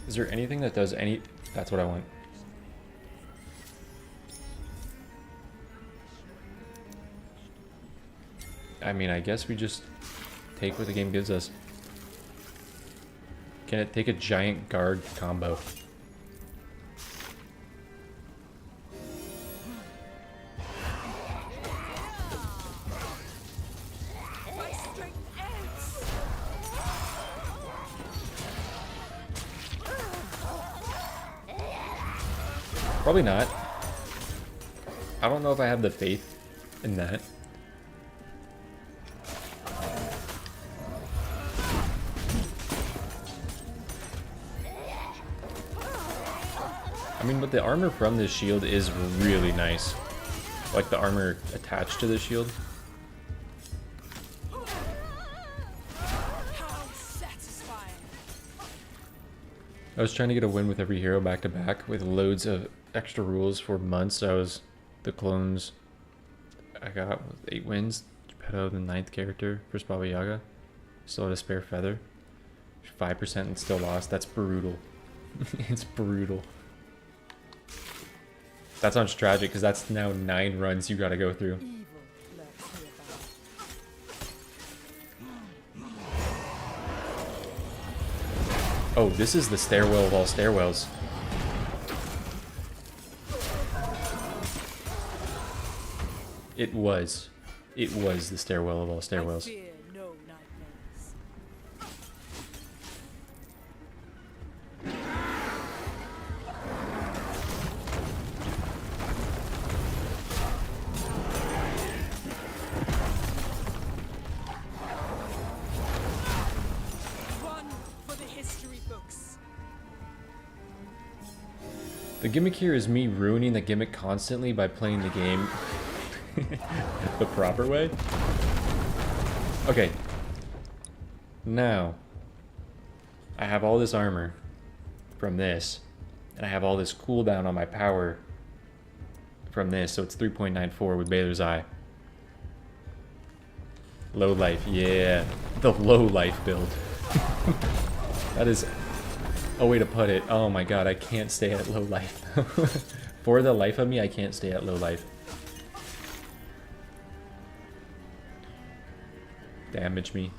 Is there anything that does any... That's what I want. I mean, I guess we just take what the game gives us. Can it take a giant guard combo? My strength ends. Probably not. I don't know if I have the faith in that. I mean, but the armor from this shield is really nice. Like the armor attached to the shield. How satisfying. I was trying to get a win with every hero back to back with loads of extra rules for months. I was the clones. I got 8 wins. Geppetto, the 9th character, first Baba Yaga. Still had a spare feather. 5% and still lost. That's brutal. It's brutal. That sounds tragic because that's now 9 runs you gotta go through. Evil lurks nearby. Oh, this is the stairwell of all stairwells. It was the stairwell of all I stairwells. fear no nightmares. One for the history books. The gimmick here is me ruining the gimmick constantly by playing the game The proper way. Okay. Now, I have all this armor from this, and I have all this cooldown on my power from this, so it's 3.94 with Baylor's Eye. Low life, yeah. The low life build. That is a way to put it. Oh my god, I can't stay at low life. For the life of me, I can't stay at low life. Damage me.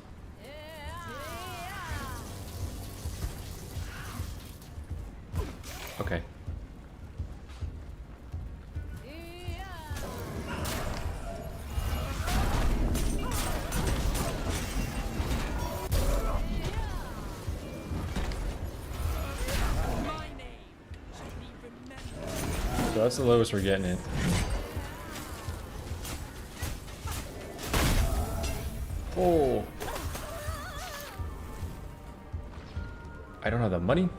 Okay. So that's the lowest we're getting it. Oh. I don't have the money.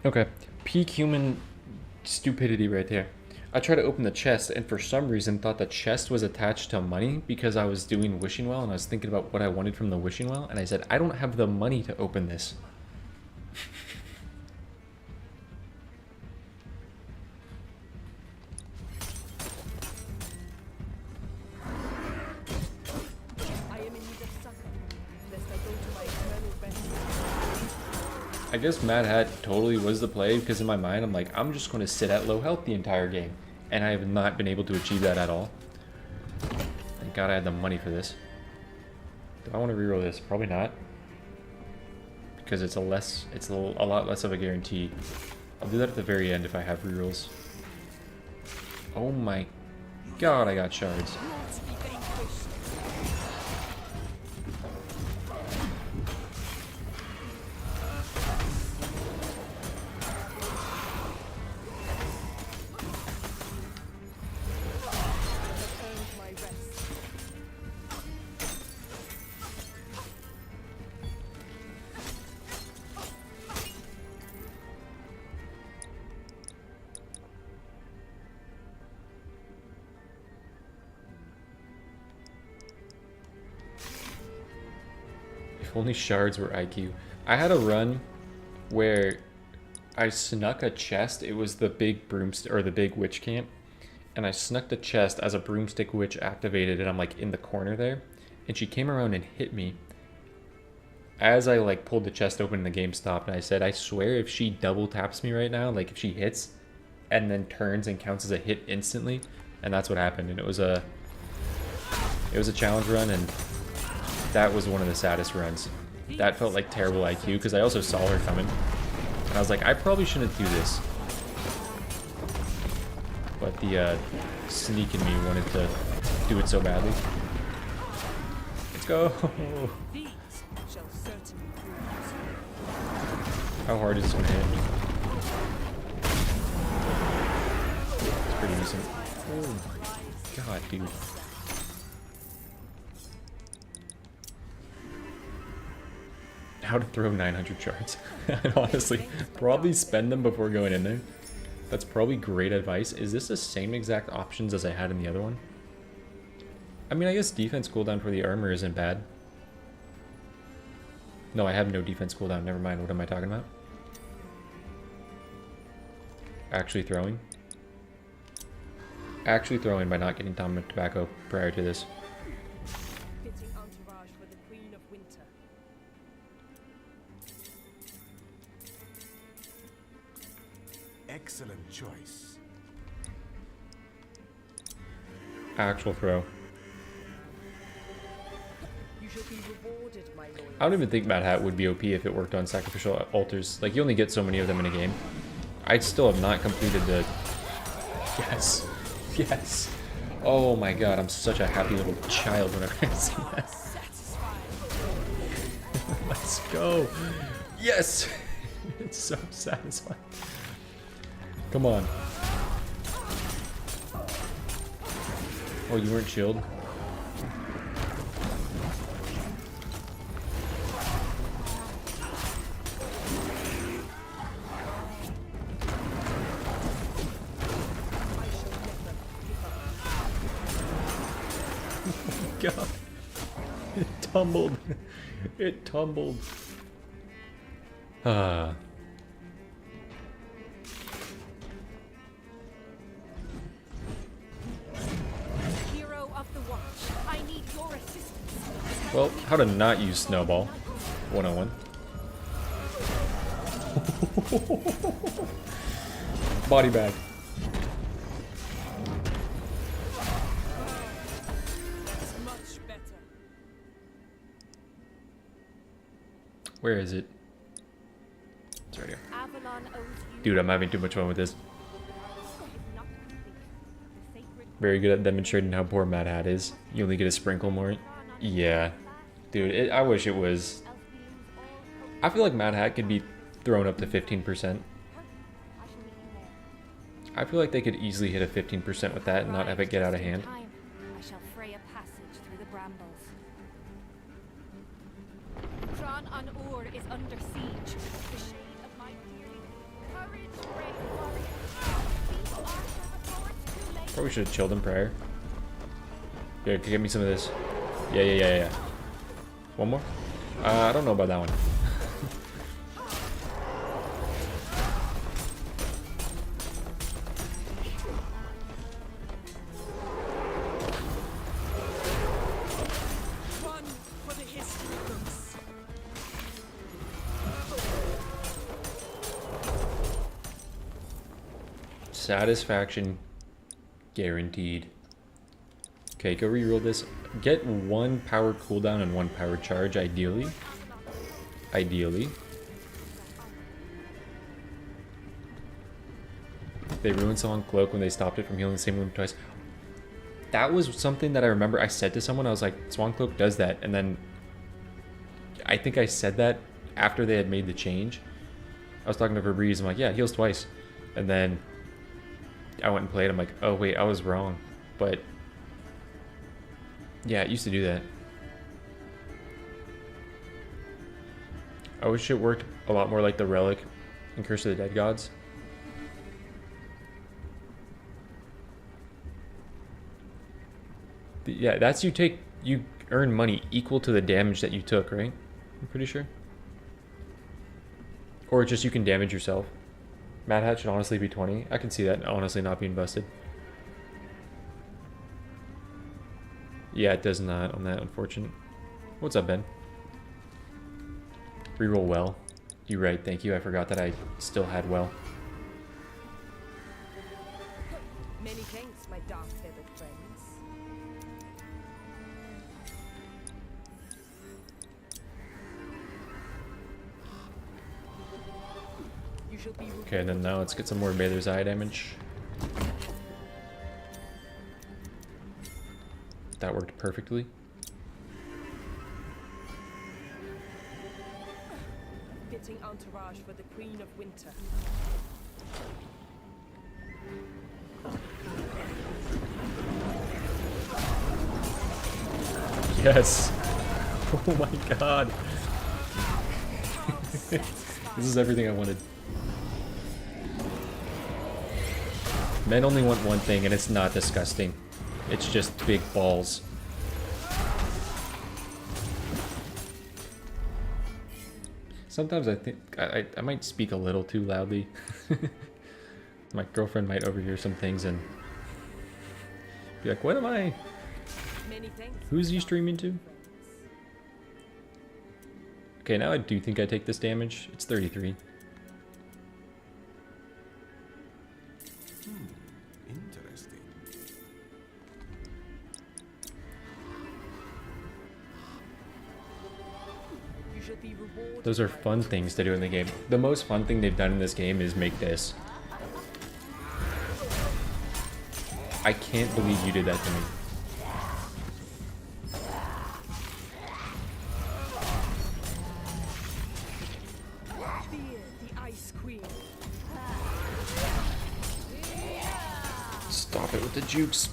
Okay, peak human stupidity right there. I tried to open the chest and for some reason thought the chest was attached to money because I was doing wishing well and I was thinking about what I wanted from the wishing well and I said, I don't have the money to open this. I guess Mad Hat totally was the play because in my mind I'm like, I'm just going to sit at low health the entire game. And I have not been able to achieve that at all. Thank God I had the money for this. Do I want to reroll this? Probably not. Because it's a lot less of a guarantee. I'll do that at the very end if I have rerolls. Oh my god, I got shards. If only shards were IQ. I had a run where I snuck a chest. It was the big broomstick or the big witch camp, and I snuck the chest as a broomstick witch activated, and I'm like in the corner there, and she came around and hit me. As I like pulled the chest open, the game stopped, and I said, I swear if she double taps me right now, like if she hits and then turns and counts as a hit instantly, and that's what happened. And it was a challenge run, and that was one of the saddest runs. That felt like terrible IQ because I also saw her coming. And I was like, I probably shouldn't do this. But the sneak in me wanted to do it so badly. Let's go. How hard is this going to hit? It's pretty decent. Oh my god, dude. How to throw 900 shards. And honestly, probably spend them before going in there. That's probably great advice. Is this the same exact options as I had in the other one? I mean, I guess defense cooldown for the armor isn't bad. No, I have no defense cooldown. Never mind. What am I talking about? Actually throwing. Actually throwing by not getting Tom Tobacco prior to this. Excellent choice. Actual throw. You shall be rewarded, my lord. I don't even think Mad Hat would be OP if it worked on sacrificial altars. Like, you only get so many of them in a game. I still have not completed the... Yes. Yes. Oh my god, I'm such a happy little child whenever I see that. Let's go. Yes. It's so satisfying. Come on. Oh, you weren't chilled? god. It tumbled. It tumbled. Ah. Hero of the watch, I need your assistance. Well, how to not use Snowball. 101. Body bag. It's much better. Where is it? It's right here. Avalon owes you. Dude, I'm having too much fun with this. Is not complete. The sacred Very good at demonstrating how poor Mad Hat is. You only get a sprinkle more. Yeah. Dude, I wish it was... else we lose all hope. I feel like Mad Hat could be thrown up to 15%. I shall meet you there. I feel like they could easily hit a 15% with that and not have it get out of hand. Time, I shall fray a passage through the brambles. Tron on Ur is under siege. The shade of my fury. Courage, brave warrior. These are the forts too late. Probably should have chilled him prior. Yeah, give me some of this. Yeah. One more? I don't know about that one. Run for the history books. Satisfaction guaranteed. Okay, go reroll this. Get one power cooldown and one power charge, ideally. Ideally. They ruined someone's cloak when they stopped it from healing the same limb twice. That was something that I remember I said to someone. I was like, Swan Cloak does that. And then I think I said that after they had made the change. I was talking to Febreze. I'm like, yeah, it heals twice. And then I went and played. I'm like, oh, wait, I was wrong. But yeah, it used to do that. I wish it worked a lot more like the Relic in Curse of the Dead Gods. Yeah, that's you earn money equal to the damage that you took, right? I'm pretty sure. Or just you can damage yourself. Mad Hat should honestly be 20. I can see that honestly not being busted. Yeah, it does not on that, unfortunate. What's up, Ben? Reroll well. You're right, thank you. I forgot that I still had well. Many thanks, my dark-feathered friends. You shall be Okay, then now let's get some more Bather's Eye damage. That worked perfectly. fitting entourage for the Queen of Winter. Yes. Oh my god. This is everything I wanted. Men only want one thing, and it's not disgusting. It's just big balls. Sometimes I think I might speak a little too loudly. My girlfriend might overhear some things and be like, what am I? Many thanks. Who's you streaming to? Okay, now I do think I take this damage. It's 33. Interesting. You should be rewarded. Those are fun things to do in the game. The most fun thing they've done in this game is make this. I can't believe you did that to me. Fear the Ice Queen. Stop it with the jukes.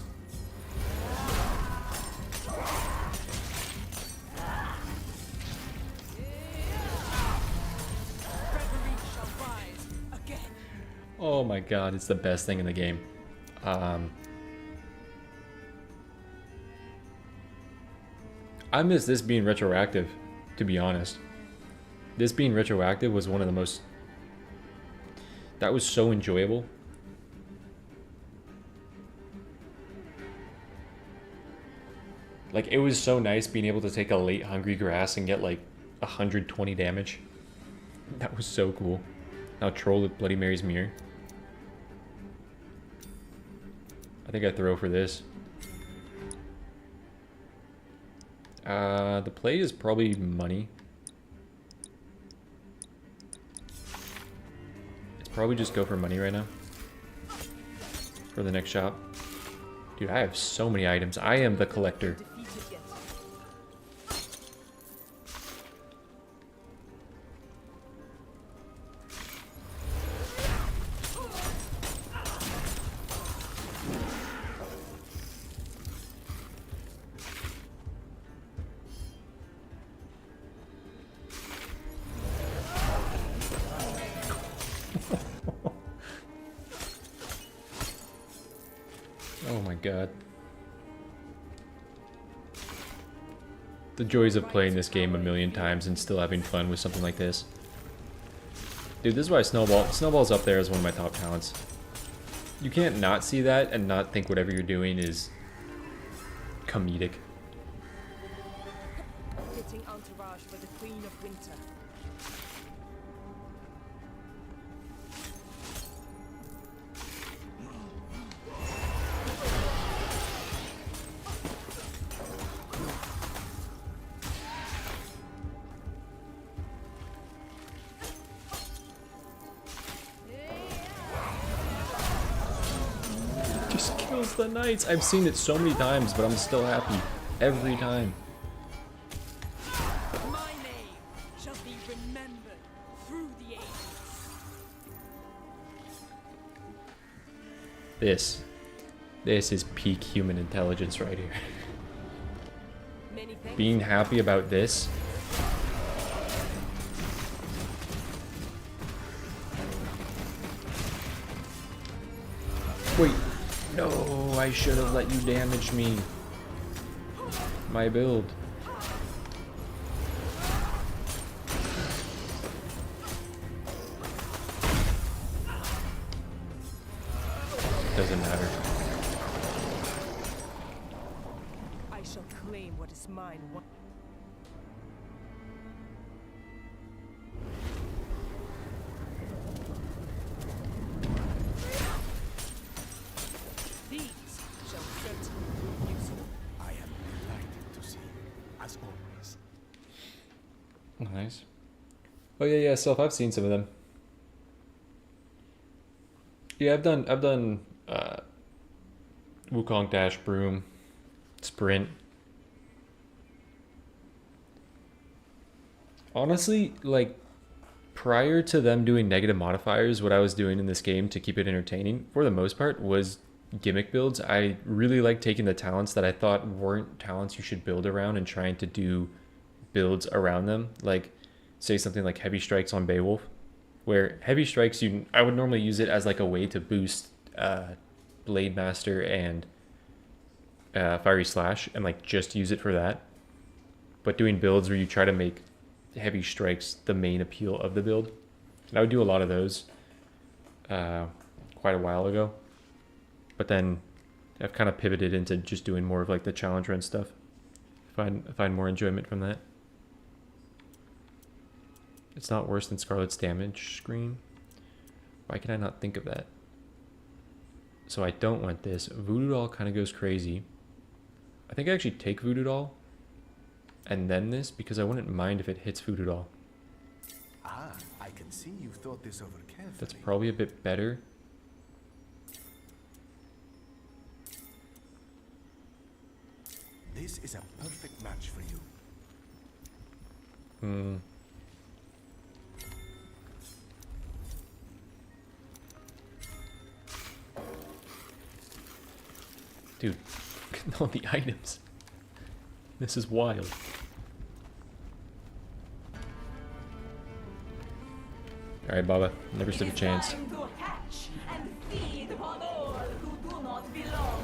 Reverie shall rise again. Oh my god, it's the best thing in the game. I miss this being retroactive, to be honest. This being retroactive was one of the most... That was so enjoyable. Like, it was so nice being able to take a late Hungry Grass and get like 120 damage. That was so cool. Now troll with Bloody Mary's Mirror. I think I throw for this. The play is probably money. It's probably just go for money right now. For the next shop. Dude, I have so many items. I am the collector. Oh my god. The joys of playing this game a million times and still having fun with something like this. Dude, this is why Snowball's up there as one of my top talents. You can't not see that and not think whatever you're doing is comedic. Fitting entourage for the Queen of Winter. Just kills the knights. I've seen it so many times, but I'm still happy every time. My name shall be remembered through the ages. This is peak human intelligence right here. Many thanks. Being happy about this. Wait, no, I should have let you damage me. My build. Doesn't matter. I shall claim what is mine. These shall certainly prove useful. I am delighted to see you, as always. Nice. Oh yeah, Self. I've seen some of them. Yeah, I've done Wukong Dash, Broom, Sprint. Honestly, like, prior to them doing negative modifiers, what I was doing in this game to keep it entertaining, for the most part, was gimmick builds. I really like taking the talents that I thought weren't talents you should build around and trying to do builds around them. Like, say something like Heavy Strikes on Beowulf, where Heavy Strikes, I would normally use it as like a way to boost Blade Master and Fiery Slash and like just use it for that. But doing builds where you try to make Heavy Strikes the main appeal of the build. And I would do a lot of those quite a while ago. But then I've kind of pivoted into just doing more of like the challenge run stuff. I find more enjoyment from that. It's not worse than Scarlet's damage screen. Why can I not think of that? So I don't want this. Voodoo Doll kind of goes crazy. I think I actually take Voodoo Doll and then this because I wouldn't mind if it hits Voodoo Doll. Ah, I can see you've thought this over carefully. That's probably a bit better. This is a perfect match for you. Dude, look at all the items. This is wild. Alright, Baba. Never stood a chance. Time to hatch and feed upon all who do not belong.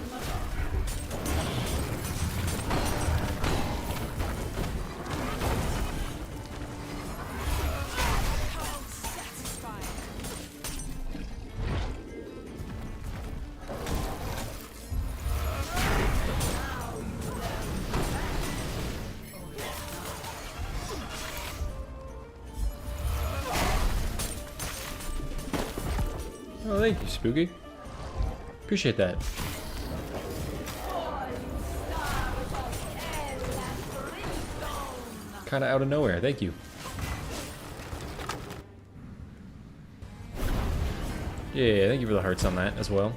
thank you, Spooky. Appreciate that. Kind of out of nowhere. Thank you. Yeah, thank you for the hearts on that as well.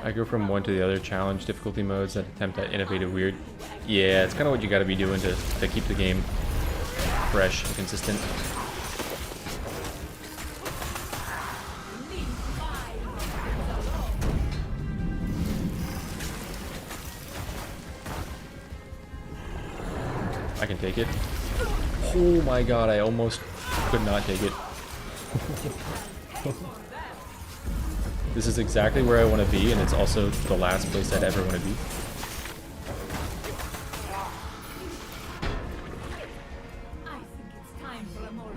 I go from one to the other, challenge difficulty modes, and attempt at innovative weird. Yeah, it's kind of what you got to be doing to keep the game fresh and consistent. I can take it. Oh my god, I almost could not take it. This is exactly where I want to be, and it's also the last place I'd ever want to be. I think it's time for a more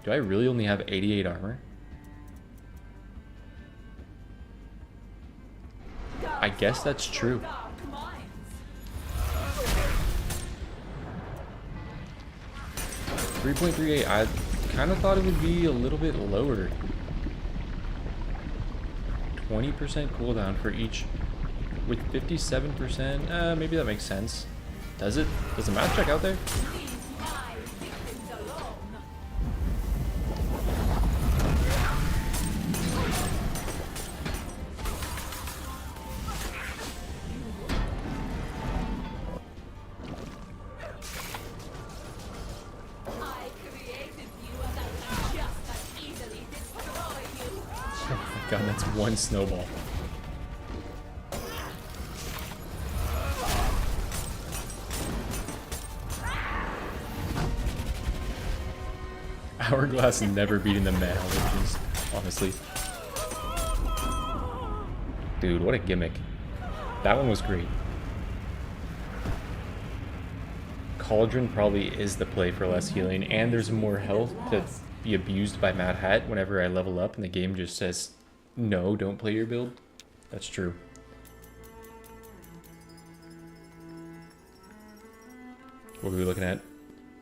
Do I really only have 88 armor? I guess that's true. 3.38. I kind of thought it would be a little bit lower. 20% cooldown for each, with 57%. Maybe that makes sense. Does it? Does the math check out there? God, that's one snowball. Hourglass never beating the Mad Legends, honestly. Dude, what a gimmick. That one was great. Cauldron probably is the play for less healing, and there's more health to be abused by Mad Hat whenever I level up and the game just says, no, don't play your build. That's true. What are we looking at?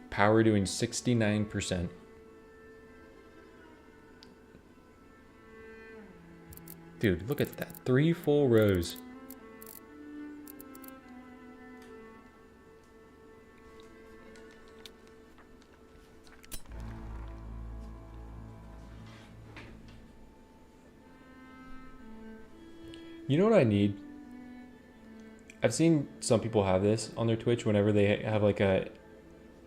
Power doing 69%. Dude, look at that. 3 full rows. You know what I need? I've seen some people have this on their Twitch whenever they have like a,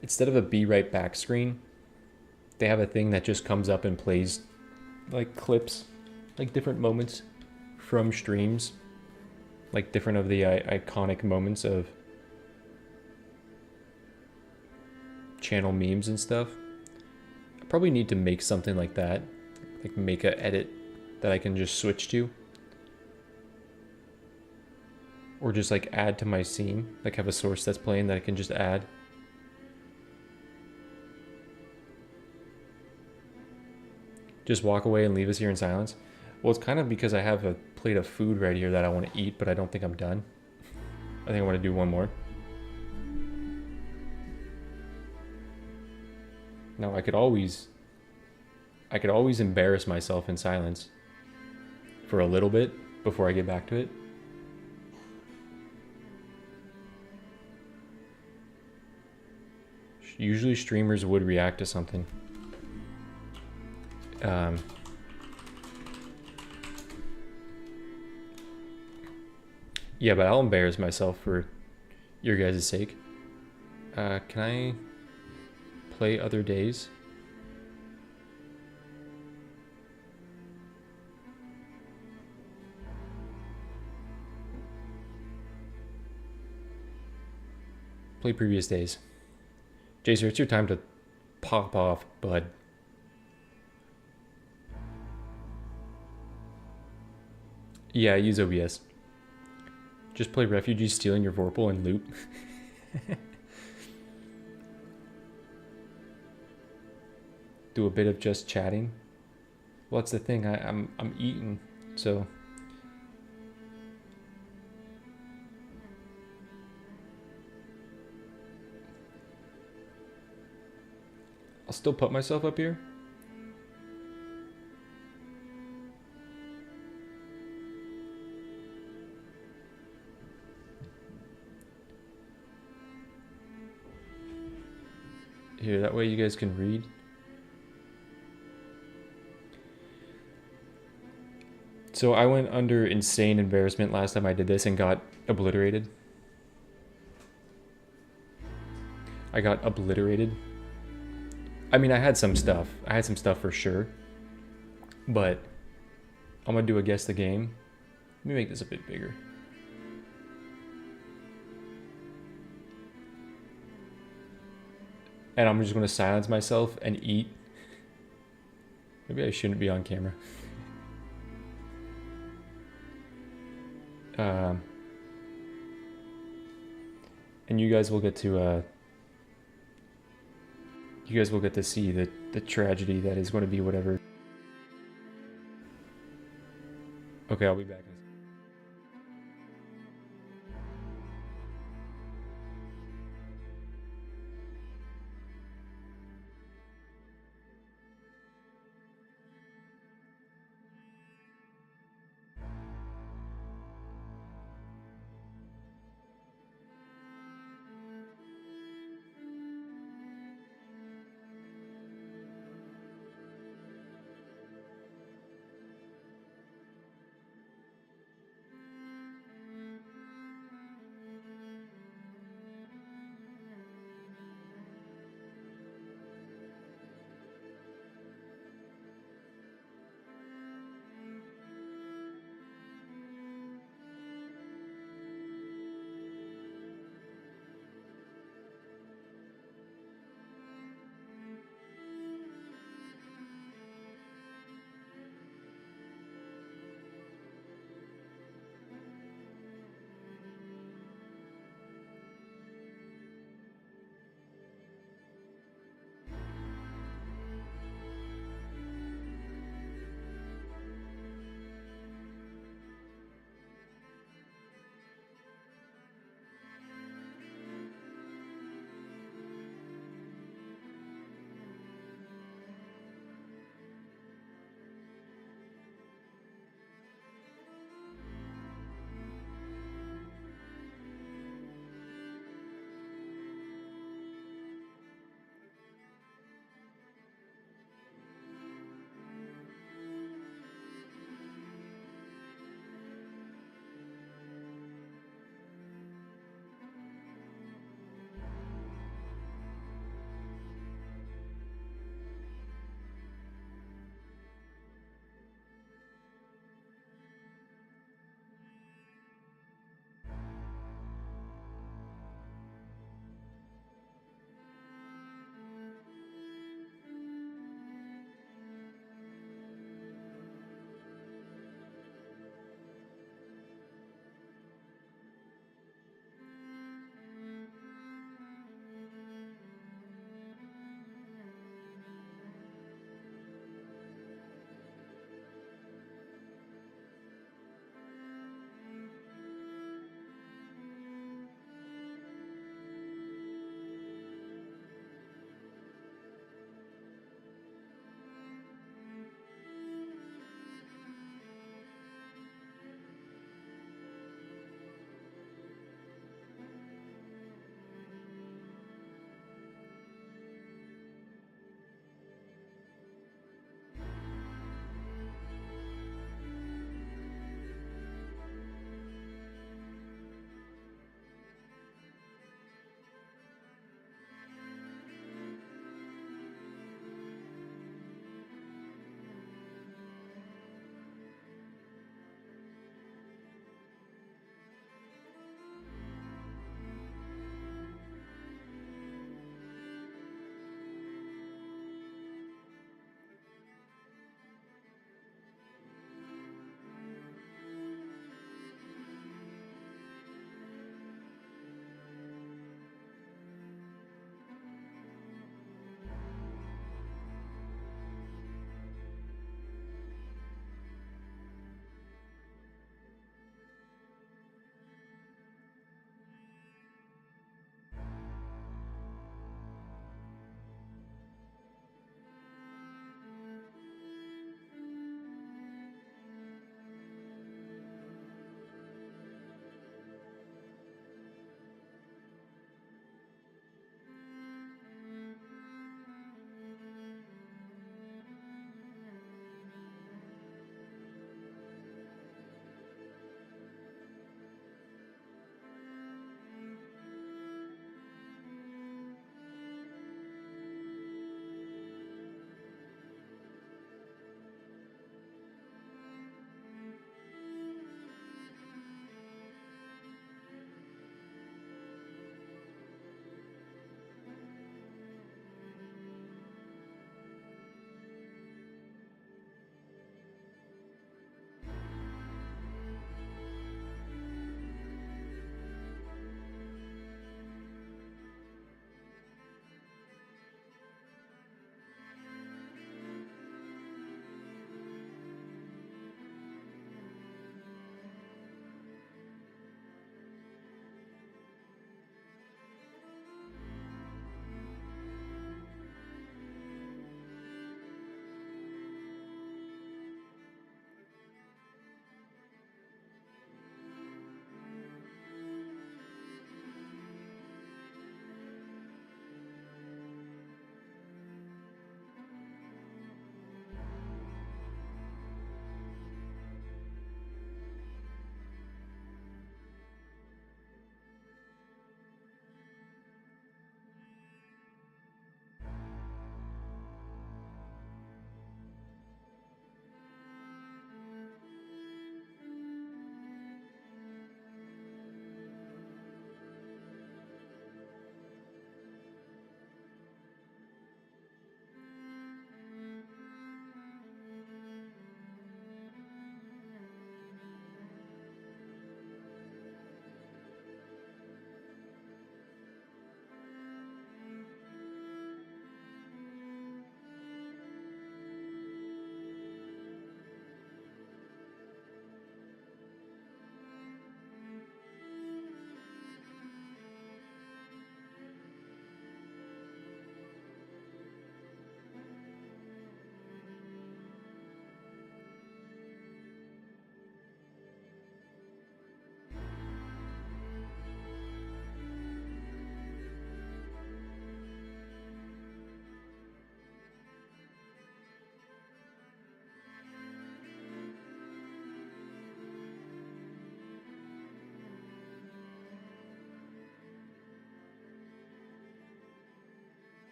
instead of a be right back screen, they have a thing that just comes up and plays like clips, like different moments from streams, like different of the iconic moments of channel memes and stuff. I probably need to make something like that, like make a edit that I can just switch to. Or just like add to my scene, like have a source that's playing that I can just add. Just walk away and leave us here in silence. Well, it's kind of because I have a plate of food right here that I want to eat, but I don't think I'm done. I think I want to do one more. Now I could always embarrass myself in silence for a little bit before I get back to it. Usually streamers would react to something. Yeah, but I'll embarrass myself for your guys' sake. Can I play other days? Play previous days. Jacer, it's your time to pop off, bud. Yeah, I use OBS. Just play Refugees stealing your Vorpal and loot. do a bit of just chatting. Well, that's the thing. I'm eating, so. I'll still put myself up here. Here, that way you guys can read. So I went under insane embarrassment last time I did this and got obliterated. I got obliterated. I mean, I had some stuff. I had some stuff for sure. But I'm gonna do a guess the game. Let me make this a bit bigger. And I'm just gonna silence myself and eat. Maybe I shouldn't be on camera. And you guys will get to see the tragedy that is going to be whatever. Okay, I'll be back.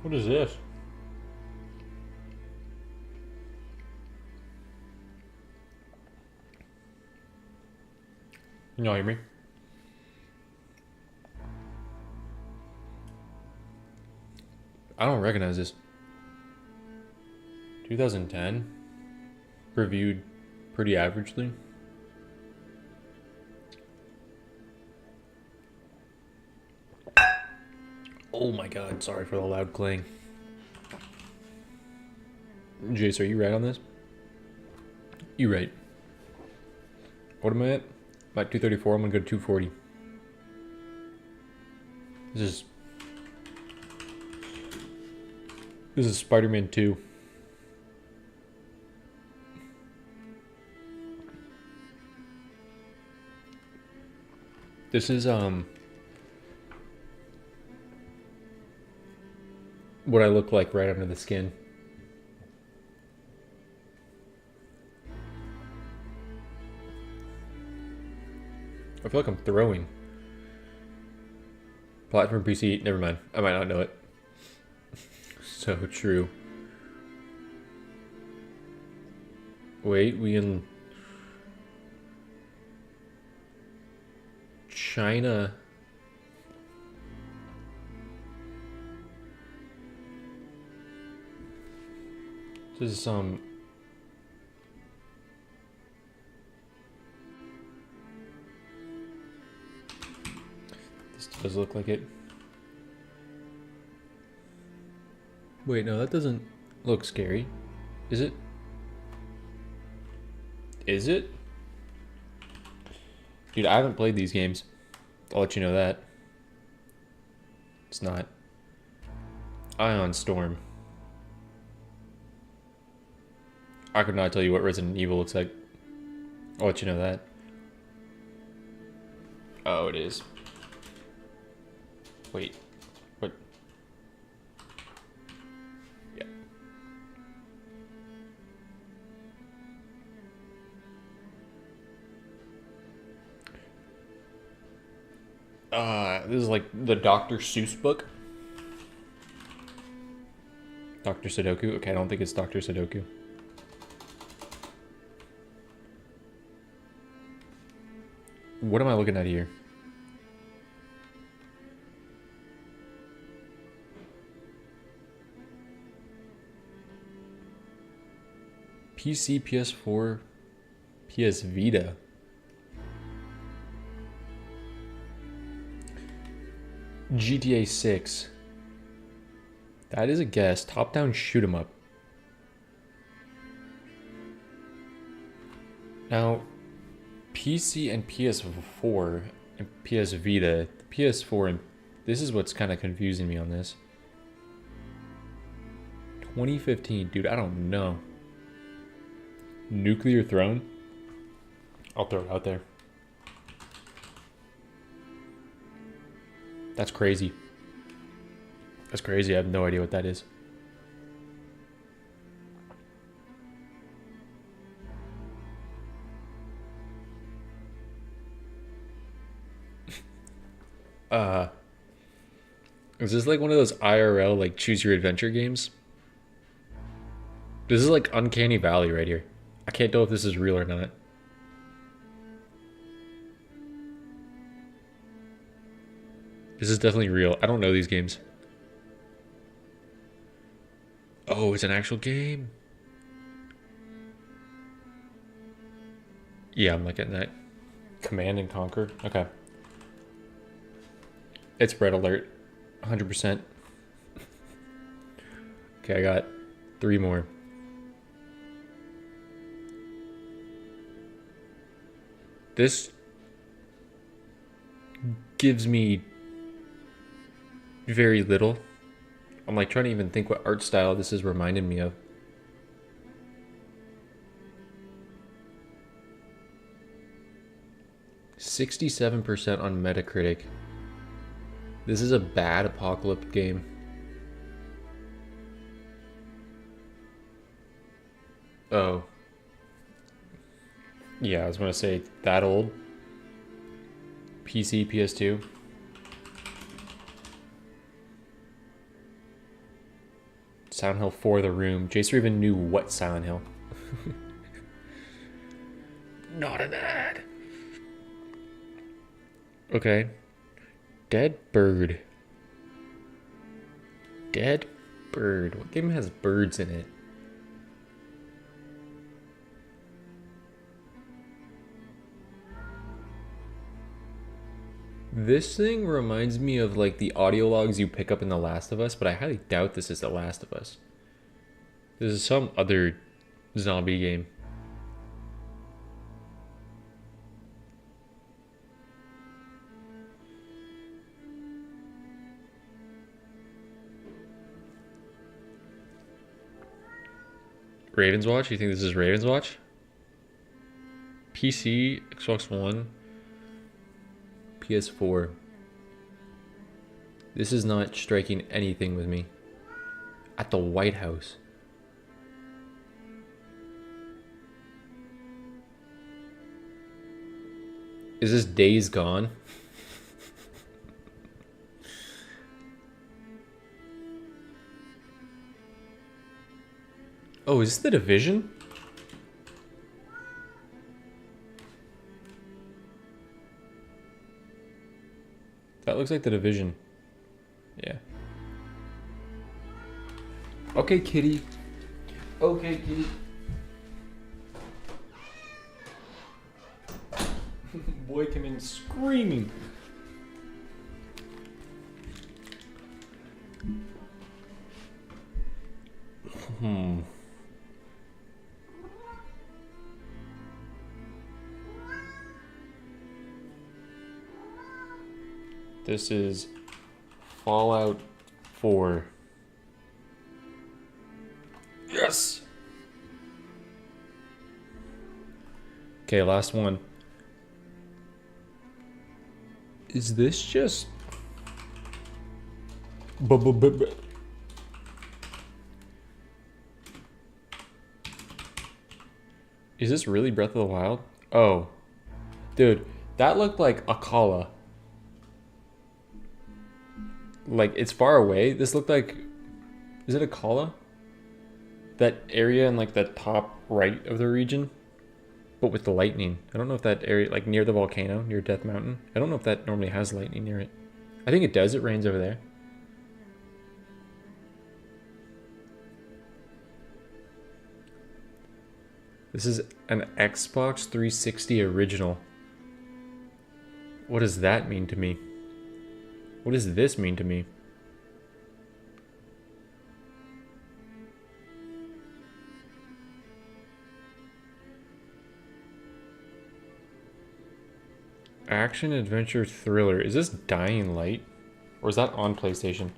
What is this? Can y'all hear me? I don't recognize this. 2010? Reviewed pretty averagely. Oh my god, sorry for the loud clang. Jace, are you right on this? You right. What am I at? I'm at 234, I'm gonna go to 240. This is Spider-Man 2. This is what I look like right under the skin. I feel like I'm throwing. Platform PC, never mind. I might not know it. So true. Wait, we in China. This is some this does look like it. Wait, no, that doesn't look scary. Is it? Is it? Dude, I haven't played these games. I'll let you know that. It's not. Ion Storm. I could not tell you what Resident Evil looks like. I'll let you know that. Oh, it is. Wait. What? Yeah. This is like the Dr. Seuss book. Dr. Sudoku? Okay, I don't think it's Dr. Sudoku. What am I looking at here? PC, PS4, PS Vita. GTA 6. That is a guess. Top-down shoot 'em up. Now, PC and PS4 and PS Vita. The PS4 and this is what's kind of confusing me on this. 2015, dude, I don't know. Nuclear Throne? I'll throw it out there. That's crazy. That's crazy. I have no idea what that is. Is this like one of those IRL like choose your adventure games? This is like Uncanny Valley right here. I can't tell if this is real or not. This is definitely real. I don't know these games. Oh, it's an actual game. Yeah, I'm looking at that. Command and Conquer. Okay. It's red alert. 100%. Okay, I got 3 more. This gives me very little. I'm like trying to even think what art style this is reminding me of. %67% on Metacritic. This is a bad apocalypse game. Oh. Yeah, I was gonna say that old. PC, PS2. Silent Hill for the room. Jacer even knew what Silent Hill. Not an ad. Okay. Dead bird. Dead bird. What game has birds in it? This thing reminds me of like the audio logs you pick up in The Last of Us, but I highly doubt this is The Last of Us. This is some other zombie game. Ravenswatch? You think this is Ravenswatch? PC, Xbox One, PS4. This is not striking anything with me. At the White House. Is this Days Gone? Oh, is this The Division? That looks like The Division. Yeah. Okay, kitty. Okay, kitty. Boy came in screaming. This is Fallout 4. Yes! Okay, last one. Is this just... Is this really Breath of the Wild? Oh. Dude, that looked like Akala. Like, it's far away. This looked like... Is it Akala? That area in, like, the top right of the region? But with the lightning. I don't know if that area, like, near the volcano, near Death Mountain. I don't know if that normally has lightning near it. I think it does. It rains over there. This is an Xbox 360 original. What does that mean to me? What does this mean to me? Action, adventure, thriller. Is this Dying Light? Or is that on PlayStation?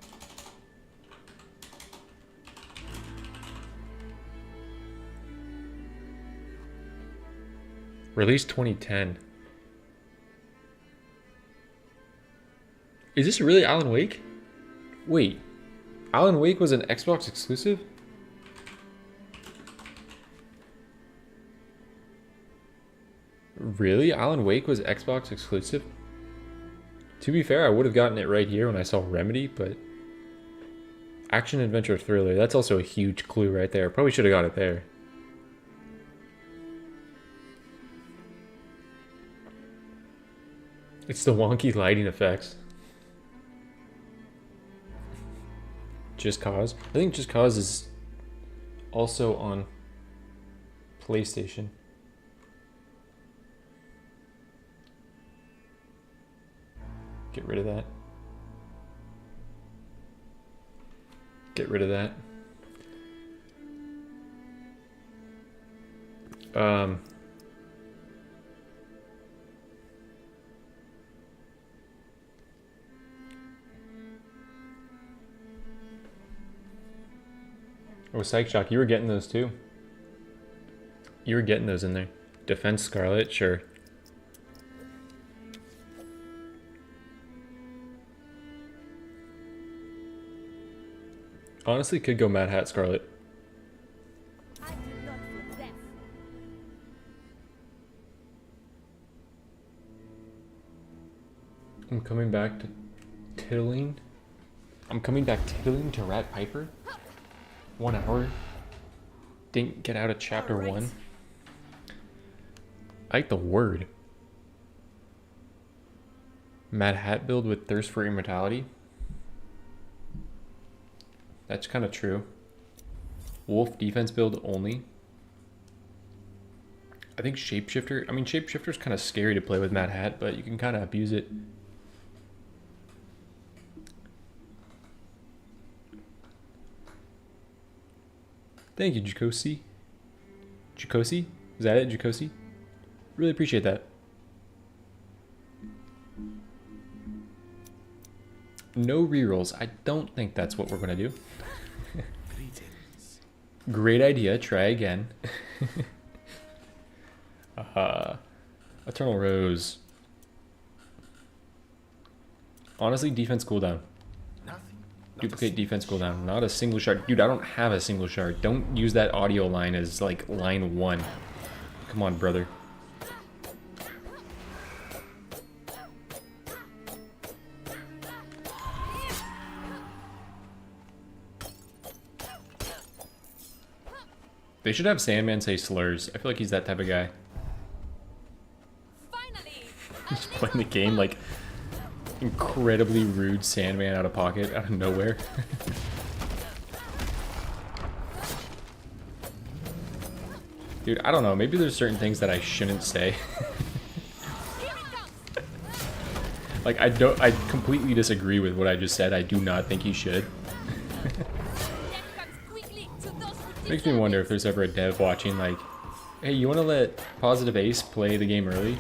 Released 2010. Is this really Alan Wake? Wait, Alan Wake was an Xbox exclusive? Really? Alan Wake was Xbox exclusive? To be fair, I would have gotten it right here when I saw Remedy, but... Action, adventure, thriller. That's also a huge clue right there. Probably should have got it there. It's the wonky lighting effects. Just Cause. I think Just Cause is also on PlayStation. Get rid of that. Get rid of that. Oh, Psych Shock, you were getting those too. You were getting those in there. Defense Scarlet, sure. Honestly, could go Mad Hat Scarlet. I do not possess. I'm coming back to tiddling. I'm coming back tiddling to Rat Piper. 1 hour. Didn't get out of chapter 1. I like the word. Mad Hat build with thirst for immortality. That's kind of true. Wolf defense build only. I think Shapeshifter. I mean, Shapeshifter's kind of scary to play with Mad Hat, but you can kind of abuse it. Thank you, Jacosi. Jacosi? Is that it, Jacosi? Really appreciate that. No rerolls. I don't think that's what we're going to do. Great idea. Try again. Eternal Rose. Honestly, defense cooldown. Duplicate defense cooldown. Not a single shard. Dude, I don't have a single shard. Don't use that audio line as like line 1. Come on, brother. They should have Sandman say slurs. I feel like he's that type of guy. Just playing the game like incredibly rude Sandman out of pocket, out of nowhere. Dude, I don't know. Maybe there's certain things that I shouldn't say. Like, I completely disagree with what I just said. I do not think he should. Makes me wonder if there's ever a dev watching like, hey, you want to let Positive4ce play the game early?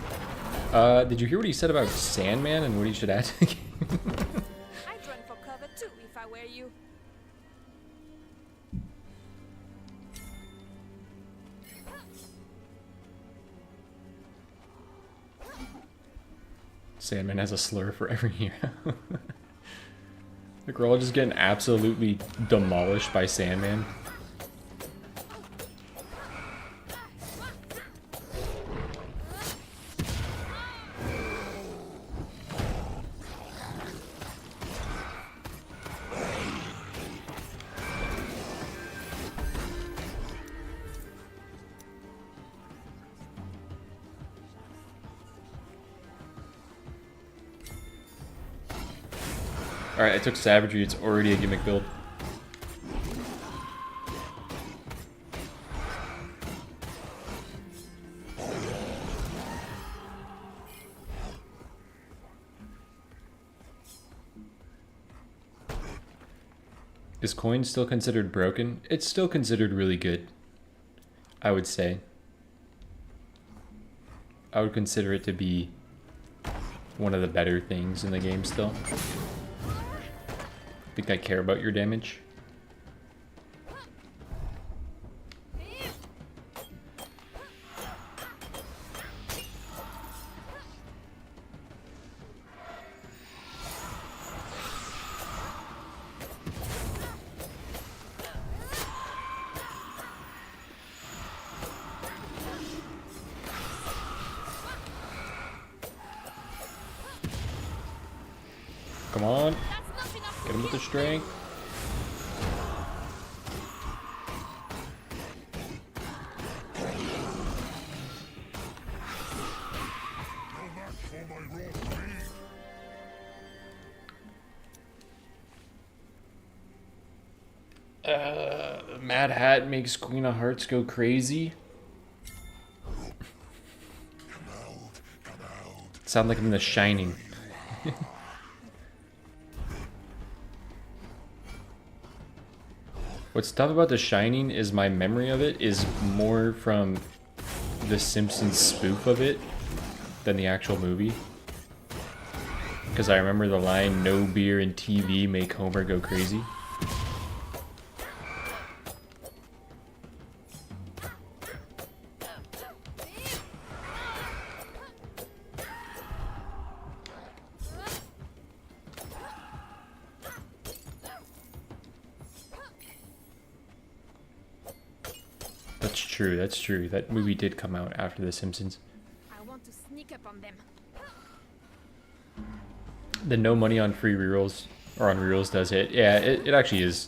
Did you hear what he said about Sandman and what he should add to the game? I'd run for cover too if I were you. Sandman has a slur for every hero. Like, we're all just getting absolutely demolished by Sandman. Alright, I took Savagery, it's already a gimmick build. Is coin still considered broken? It's still considered really good, I would say. I would consider it to be one of the better things in the game still. Think I care about your damage? Come on. Get him with the strength. Mad Hat makes Queen of Hearts go crazy. Sound like I'm in The Shining. What's tough about The Shining is my memory of it is more from the Simpsons spoof of it than the actual movie. Because I remember the line, "No beer and TV make Homer go crazy." That's true. That movie did come out after The Simpsons. I want to sneak up on them. The no money on free rerolls or on rerolls does hit. Yeah, it actually is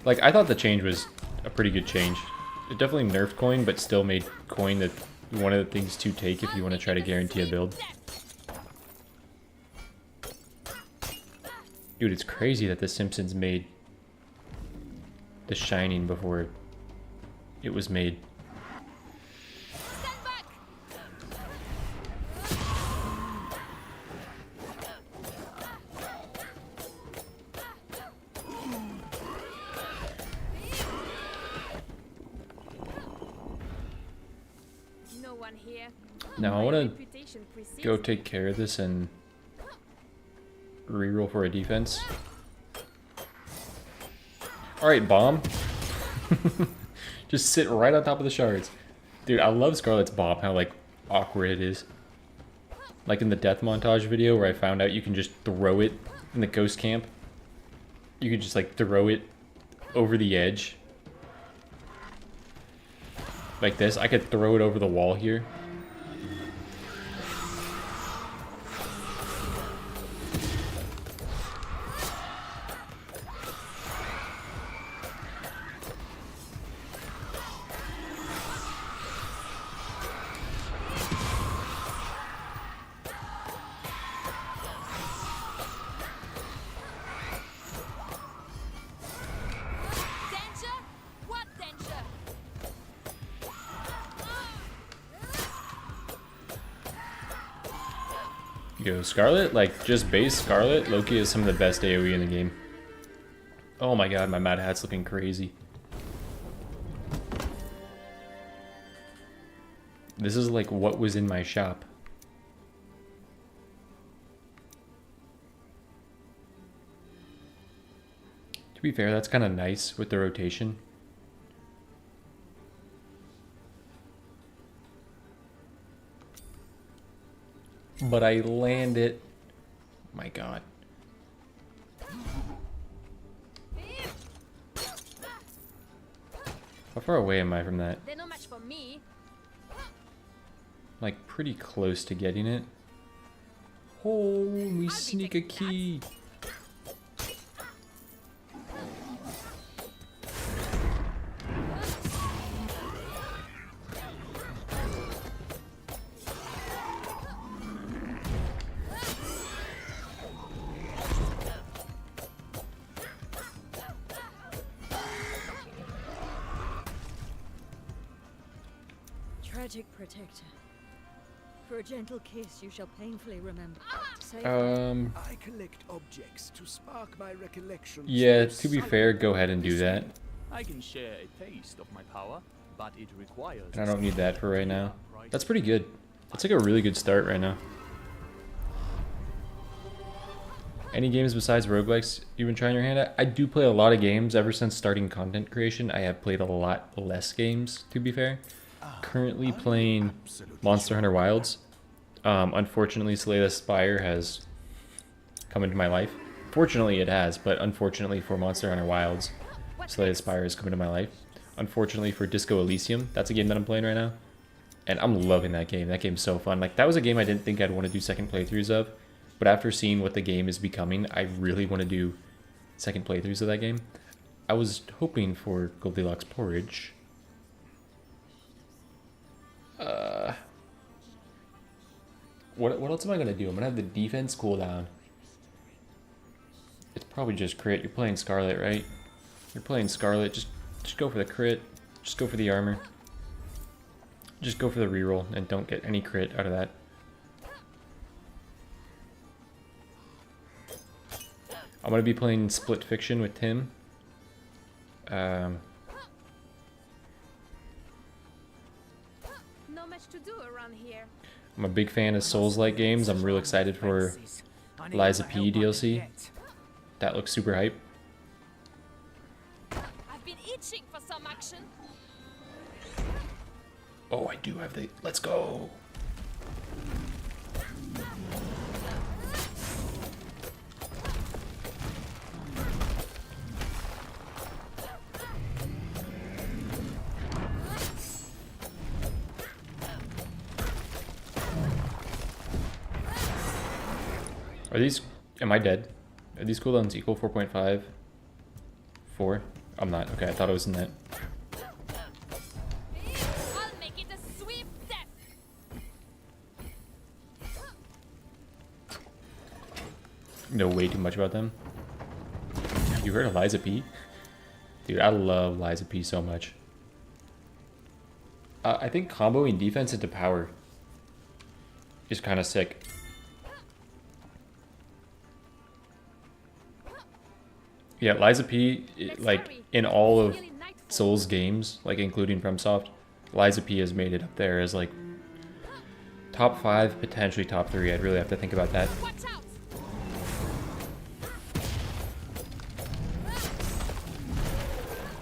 Like, I thought the change was a pretty good change. It definitely nerfed coin, but still made coin that one of the things to take if you want to try to guarantee a build. Dude, it's crazy that The Simpsons made The Shining before it was made. Stand back! No one here. Now I My want to reputation precedes go me. take care of this and reroll for a defense. Alright, bomb. Just sit right on top of the shards. Dude, I love Scarlet's bomb, how like awkward it is. Like in the death montage video where I found out you can just throw it in the ghost camp. You can just like throw it over the edge. Like this. I could throw it over the wall here. Danger? What danger? Go Scarlet, like just base Scarlet. Loki is some of the best AoE in the game. Oh my god, my Mad Hat's looking crazy. This is like what was in my shop. To be fair, that's kind of nice with the rotation. But I land it. My god. How far away am I from that? They're no match for me. Like pretty close to getting it. Oh, we sneak a key. Tragic protector. For a gentle kiss, you shall painfully remember. Say I collect objects to spark my recollections. Yeah, of to be silent fair, go ahead and do that. I can share a taste of my power, but it requires... And I don't need that for right now. That's pretty good. That's like a really good start right now. Any games besides roguelikes you've been trying your hand at? I do play a lot of games. Ever since starting content creation, I have played a lot less games, to be fair. Currently playing Monster Hunter Wilds. Unfortunately, Slay the Spire has come into my life. Fortunately, it has, but unfortunately for Monster Hunter Wilds, Slay the Spire has come into my life. Unfortunately for Disco Elysium, that's a game that I'm playing right now. And I'm loving that game. That game's so fun. Like, that was a game I didn't think I'd want to do second playthroughs of. But after seeing what the game is becoming, I really want to do second playthroughs of that game. I was hoping for Goldilocks Porridge. What else am I going to do? I'm going to have the defense cooldown. It's probably just crit. You're playing Scarlet, right? You're playing Scarlet. Just go for the crit. Just go for the armor. Just go for the reroll and don't get any crit out of that. I'm going to be playing Split Fiction with Tim. No much to do around here. I'm a big fan of Souls-like games. I'm real excited for Liza P DLC. That looks super hype. I've been itching for some action. Oh, I do have the... Let's go! Are these... Am I dead? Are these cooldowns equal 4.5? 4? I'm not. Okay, I thought it was in that. I'll make it a swift death. Know way too much about them. You heard of Liza P? Dude, I love Liza P so much. I think comboing defense into power is kind of sick. Yeah, Liza P, like, in all of Souls games, like, including FromSoft, Liza P has made it up there as, like, top 5, potentially top 3. I'd really have to think about that. Watch out.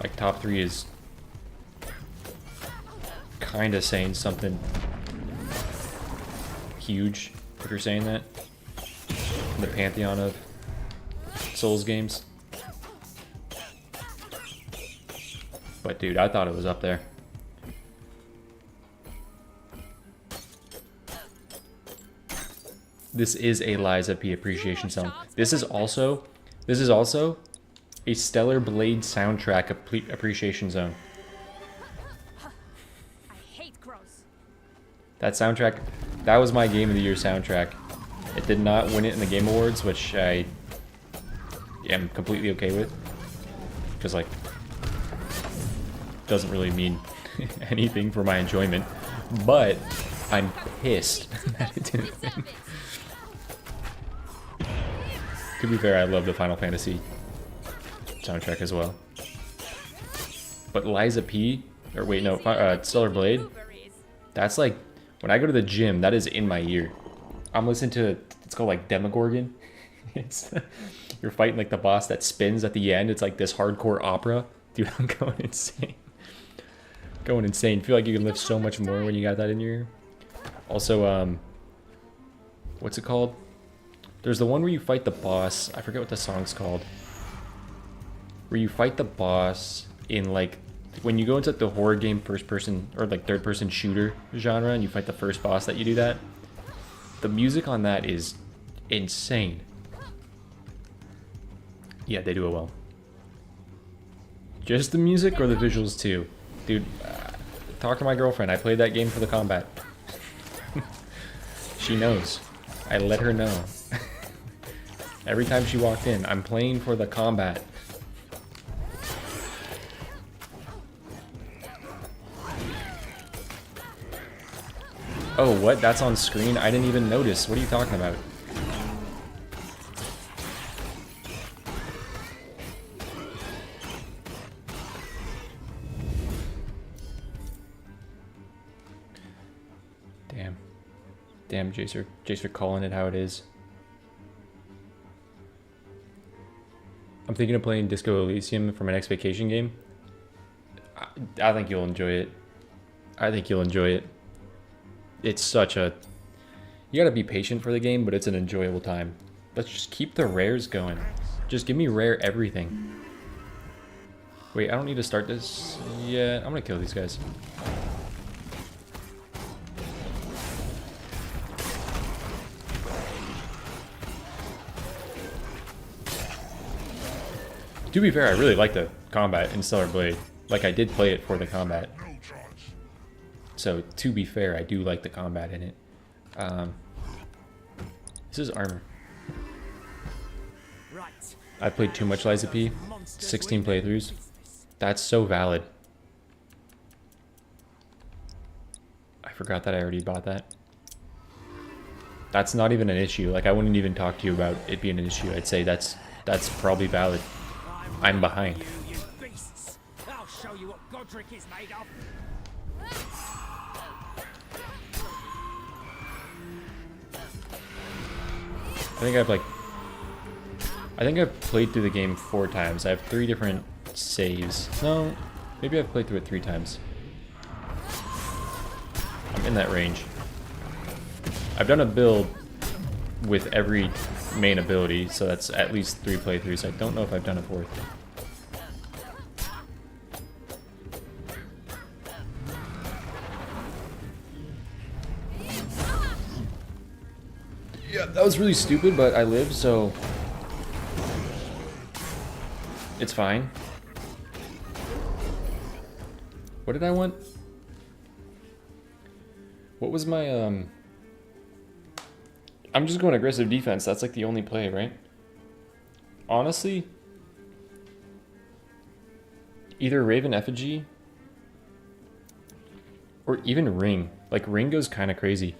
Like, top 3 is kind of saying something huge, if you're saying that. In the pantheon of Souls games. But dude, I thought it was up there. This is a Liza P appreciation song. This is also a Stellar Blade soundtrack appreciation zone. I hate crows. That soundtrack, that was my Game of the Year soundtrack. It did not win it in the Game Awards, which I am completely okay with. Because, like, doesn't really mean anything for my enjoyment. But I'm pissed that it didn't win. To be fair, I love the Final Fantasy soundtrack as well. But Liza P, or wait, no, Stellar Blade, that's like, when I go to the gym, that is in my ear. I'm listening to, it's called like Demogorgon. It's, you're fighting like the boss that spins at the end. It's like this hardcore opera. Dude, I'm going insane. Going insane. Feel like you can lift so much more when you got that in your ear. Also, what's it called? There's the one where you fight the boss. I forget what the song's called. Where you fight the boss in like, when you go into the horror game first person or like third person shooter genre and you fight the first boss that you do that. The music on that is insane. Yeah, they do it well. Just the music or the visuals too? Dude, talk to my girlfriend. I played that game for the combat. She knows. I let her know. Every time she walked in, I'm playing for the combat. Oh, what? That's on screen? I didn't even notice. What are you talking about? Damn. Damn, Jacer calling it how it is. I'm thinking of playing Disco Elysium for my next vacation game. I think you'll enjoy it. I think you'll enjoy it. It's such a... You gotta be patient for the game, but it's an enjoyable time. Let's just keep the rares going. Just give me rare everything. Wait, I don't need to start this yet. I'm gonna kill these guys. To be fair, I really like the combat in Stellar Blade. Like, I did play it for the combat. So, to be fair, I do like the combat in it. This is armor. I played too much Liza P. 16 playthroughs. That's so valid. I forgot that I already bought that. That's not even an issue. Like, I wouldn't even talk to you about it being an issue. I'd say that's probably valid. I'm behind. I'll show you what Godric is made of. I think I've played through the game 4 times. I have 3 different saves. No, maybe I've played through it 3 times. I'm in that range. I've done a build with every main ability, so that's at least 3 playthroughs. I don't know if I've done a 4th. Yeah, that was really stupid, but I live, so it's fine. What did I want? What was my I'm just going aggressive defense. That's like the only play, right? Honestly, either Raven Effigy or even Ring. Like Ring goes kind of crazy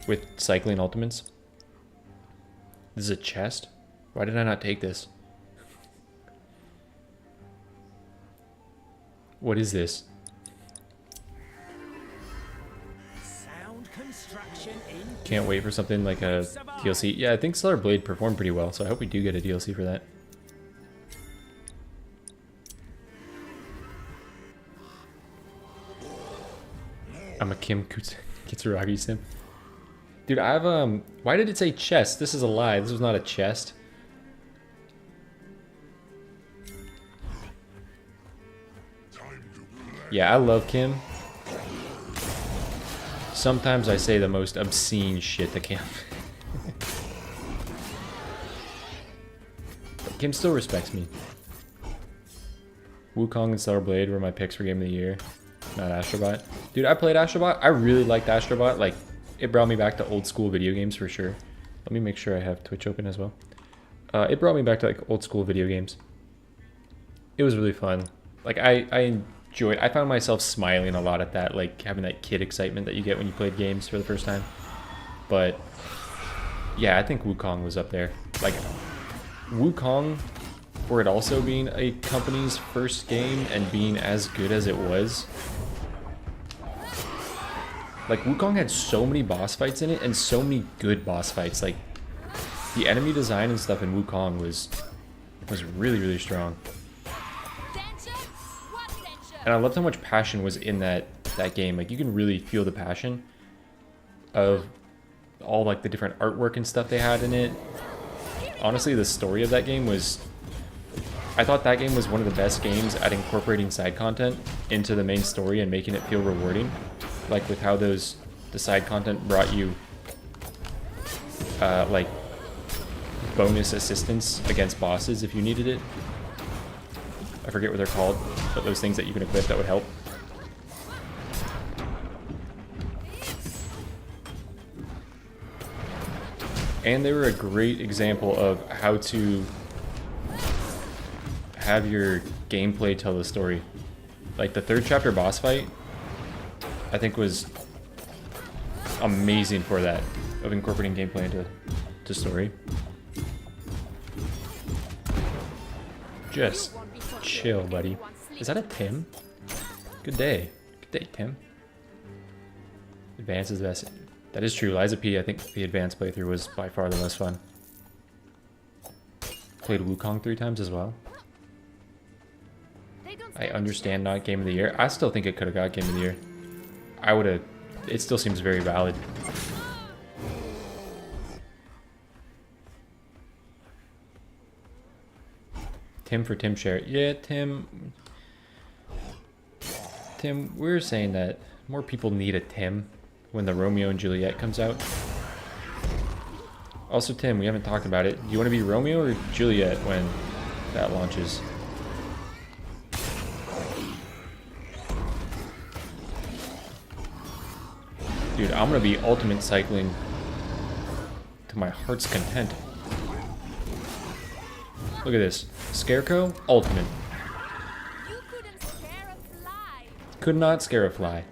with cycling ultimates. This is a chest? Why did I not take this? What is this? Sound construction in Can't wait for something like a DLC. Yeah, I think Stellar Blade performed pretty well, so I hope we do get a DLC for that. I'm a Kim Kitsuragi sim. Dude, I have why did it say chest? This is a lie. This was not a chest. Yeah, I love Kim. Sometimes I say the most obscene shit to Kim. But Kim still respects me. Wukong and Stellar Blade were my picks for Game of the Year. Not Astrobot. Dude, I played Astrobot. I really liked Astrobot. Like, it brought me back to old school video games for sure. Let me make sure I have Twitch open as well. It brought me back to like old school video games. It was really fun. Like, I found myself smiling a lot at that, like having that kid excitement that you get when you played games for the first time. But yeah, I think Wukong was up there. Like Wukong, for it also being a company's first game and being as good as it was. Like Wukong had so many boss fights in it and so many good boss fights. Like the enemy design and stuff in Wukong was really, really strong. And I loved how much passion was in that game. Like you can really feel the passion of all like the different artwork and stuff they had in it. Honestly, the story of that game was... I thought that game was one of the best games at incorporating side content into the main story and making it feel rewarding. Like with how the side content brought you like bonus assistance against bosses if you needed it. I forget what they're called, but those things that you can equip that would help. And they were a great example of how to have your gameplay tell the story. Like the third chapter boss fight, I think was amazing for that, of incorporating gameplay into story. Just chill, buddy. Is that a Tim? Good day. Good day, Tim. Advance is the best. That is true. Liza P, I think the advanced playthrough was by far the most fun. Played Wukong 3 times as well. I understand not Game of the Year. I still think it could have got Game of the Year. I would have... It still seems very valid. Tim for Tim share. Yeah, Tim, we're saying that more people need a Tim when the Romeo and Juliet comes out. Also, Tim, we haven't talked about it. Do you want to be Romeo or Juliet when that launches? Dude, I'm going to be ultimate cycling to my heart's content. Look at this. Scarecrow, ultimate. You couldn't scare a fly. Could not scare a fly.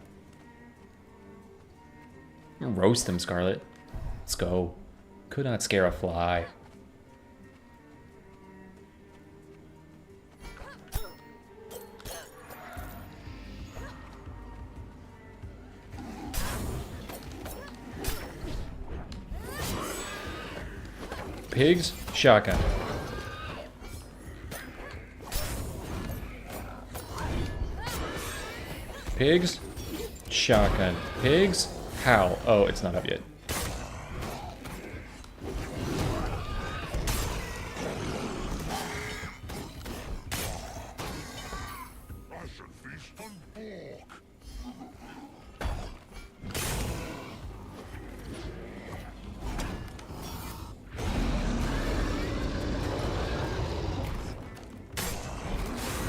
Roast him, Scarlet. Let's go. Could not scare a fly. Pigs, shotgun. Pigs, shotgun. Pigs, howl. Oh, it's not up yet.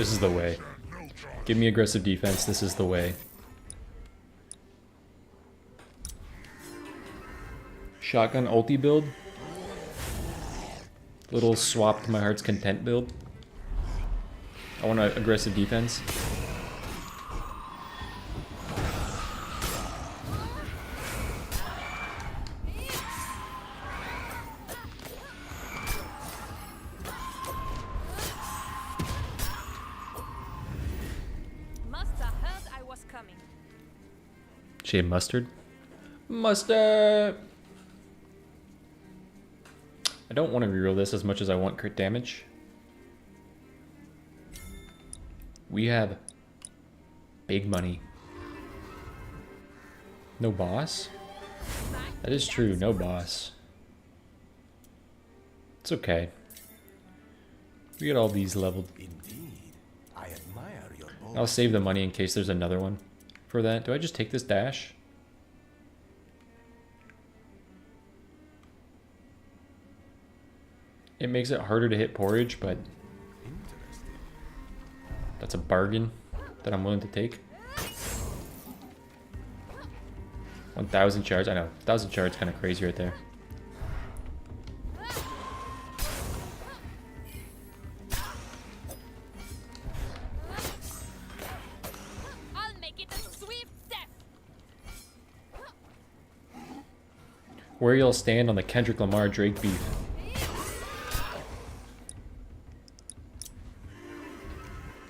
This is the way. Give me aggressive defense. This is the way. Shotgun ulti build. Little swap to my heart's content build. I want an aggressive defense. Must have heard I was coming. Shade mustard? Mustard! I don't want to reroll this as much as I want crit damage. We have big money. No boss? That is true, no boss. It's okay. We get all these leveled. Indeed, I admire your bold. I'll save the money in case there's another one for that. Do I just take this dash? It makes it harder to hit porridge, but Interesting. that's a bargain that I'm willing to take. 1,000 shards. I know, 1,000 shards kind of crazy right there. I'll make it a swift death. Where y'all stand on the Kendrick Lamar Drake beef?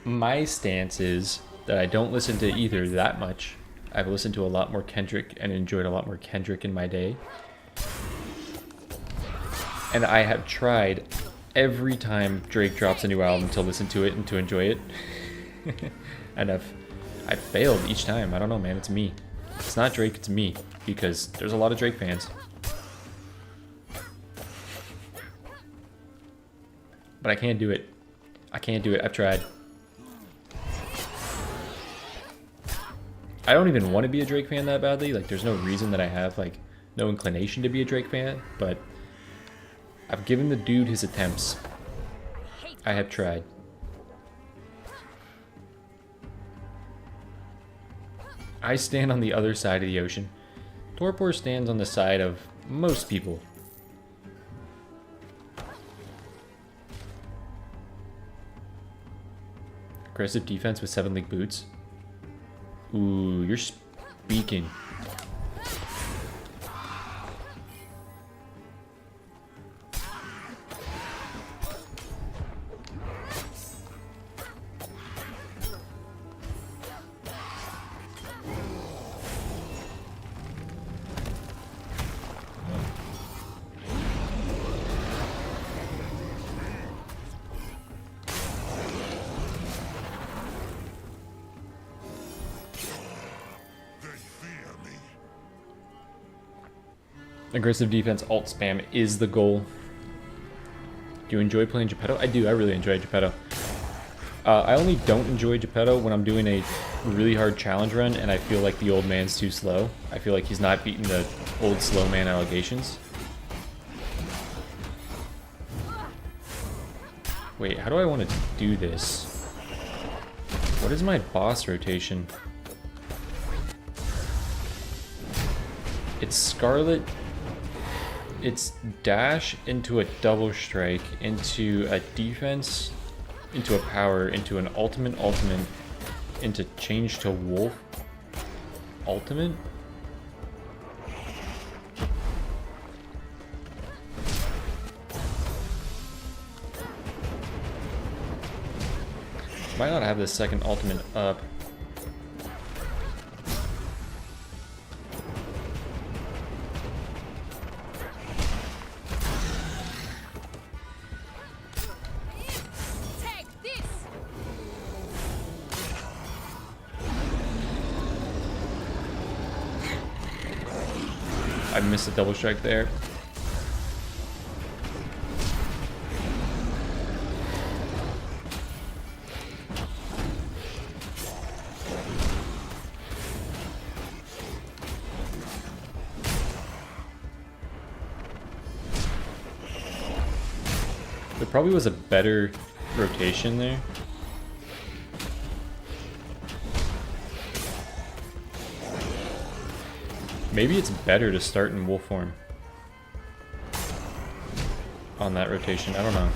My stance is that I don't listen to either that much. I've listened to a lot more Kendrick and enjoyed a lot more Kendrick in my day. And I have tried every time Drake drops a new album to listen to it and to enjoy it. And I've failed each time. I don't know, man. It's me. It's not Drake, it's me. Because there's a lot of Drake fans. But I can't do it. I can't do it. I've tried. I don't even want to be a Drake fan that badly. Like, there's no reason that I have, like, no inclination to be a Drake fan. But I've given the dude his attempts. I have tried. I stand on the other side of the ocean. Torpor stands on the side of most people. Aggressive defense with 7 league boots. Ooh, you're speaking. Aggressive defense alt spam is the goal. Do you enjoy playing Geppetto? I do, I really enjoy Geppetto. I only don't enjoy Geppetto when I'm doing a really hard challenge run and I feel like the old man's too slow. I feel like he's not beating the old slow man allegations. Wait, how do I want to do this? What is my boss rotation? It's Scarlet. It's dash into a double strike, into a defense, into a power, into an ultimate, into change to wolf, ultimate? Might not have the second ultimate up. I missed a double strike there. There probably was a better rotation there. Maybe it's better to start in wolf form on that rotation. I don't know.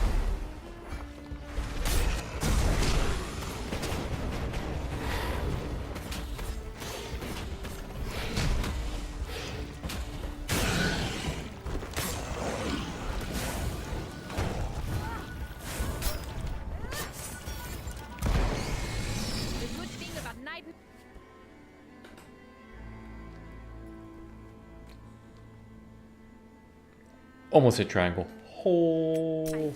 Almost hit triangle. Oh.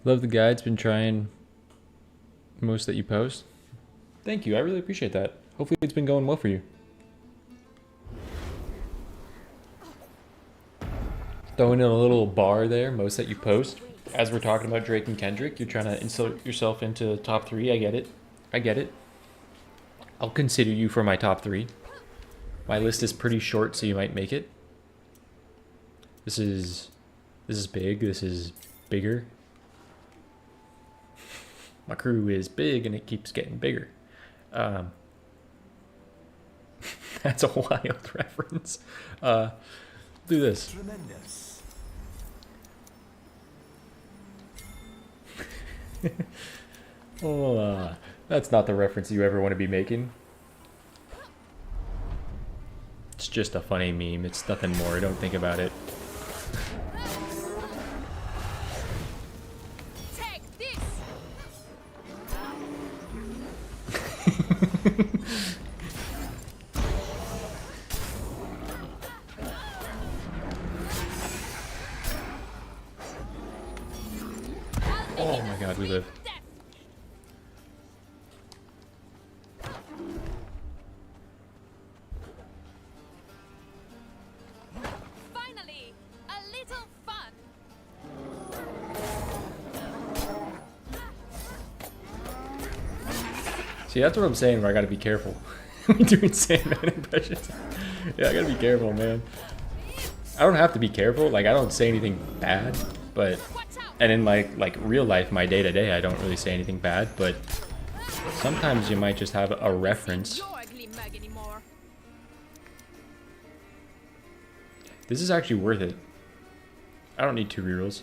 Love the guides. Been trying most that you post. Thank you. I really appreciate that. Hopefully it's been going well for you. Throwing in a little bar there. Most that you post. As we're talking about Drake and Kendrick, you're trying to insert yourself into top 3. I get it. I get it. I'll consider you for my top 3. My list is pretty short, so you might make it. This is big. This is bigger. My crew is big and it keeps getting bigger. That's a wild reference. Do this. Tremendous. Oh, that's not the reference you ever want to be making. It's just a funny meme. It's nothing more. Don't think about it. Oh my god, we live. Finally, a little fun. See, that's what I'm saying, where I gotta be careful. We doing Sandman impressions. Yeah, I gotta be careful, man. I don't have to be careful. Like, I don't say anything bad, but... And in like real life, my day-to-day, I don't really say anything bad, but sometimes you might just have a reference. This is actually worth it. I don't need 2 rerolls.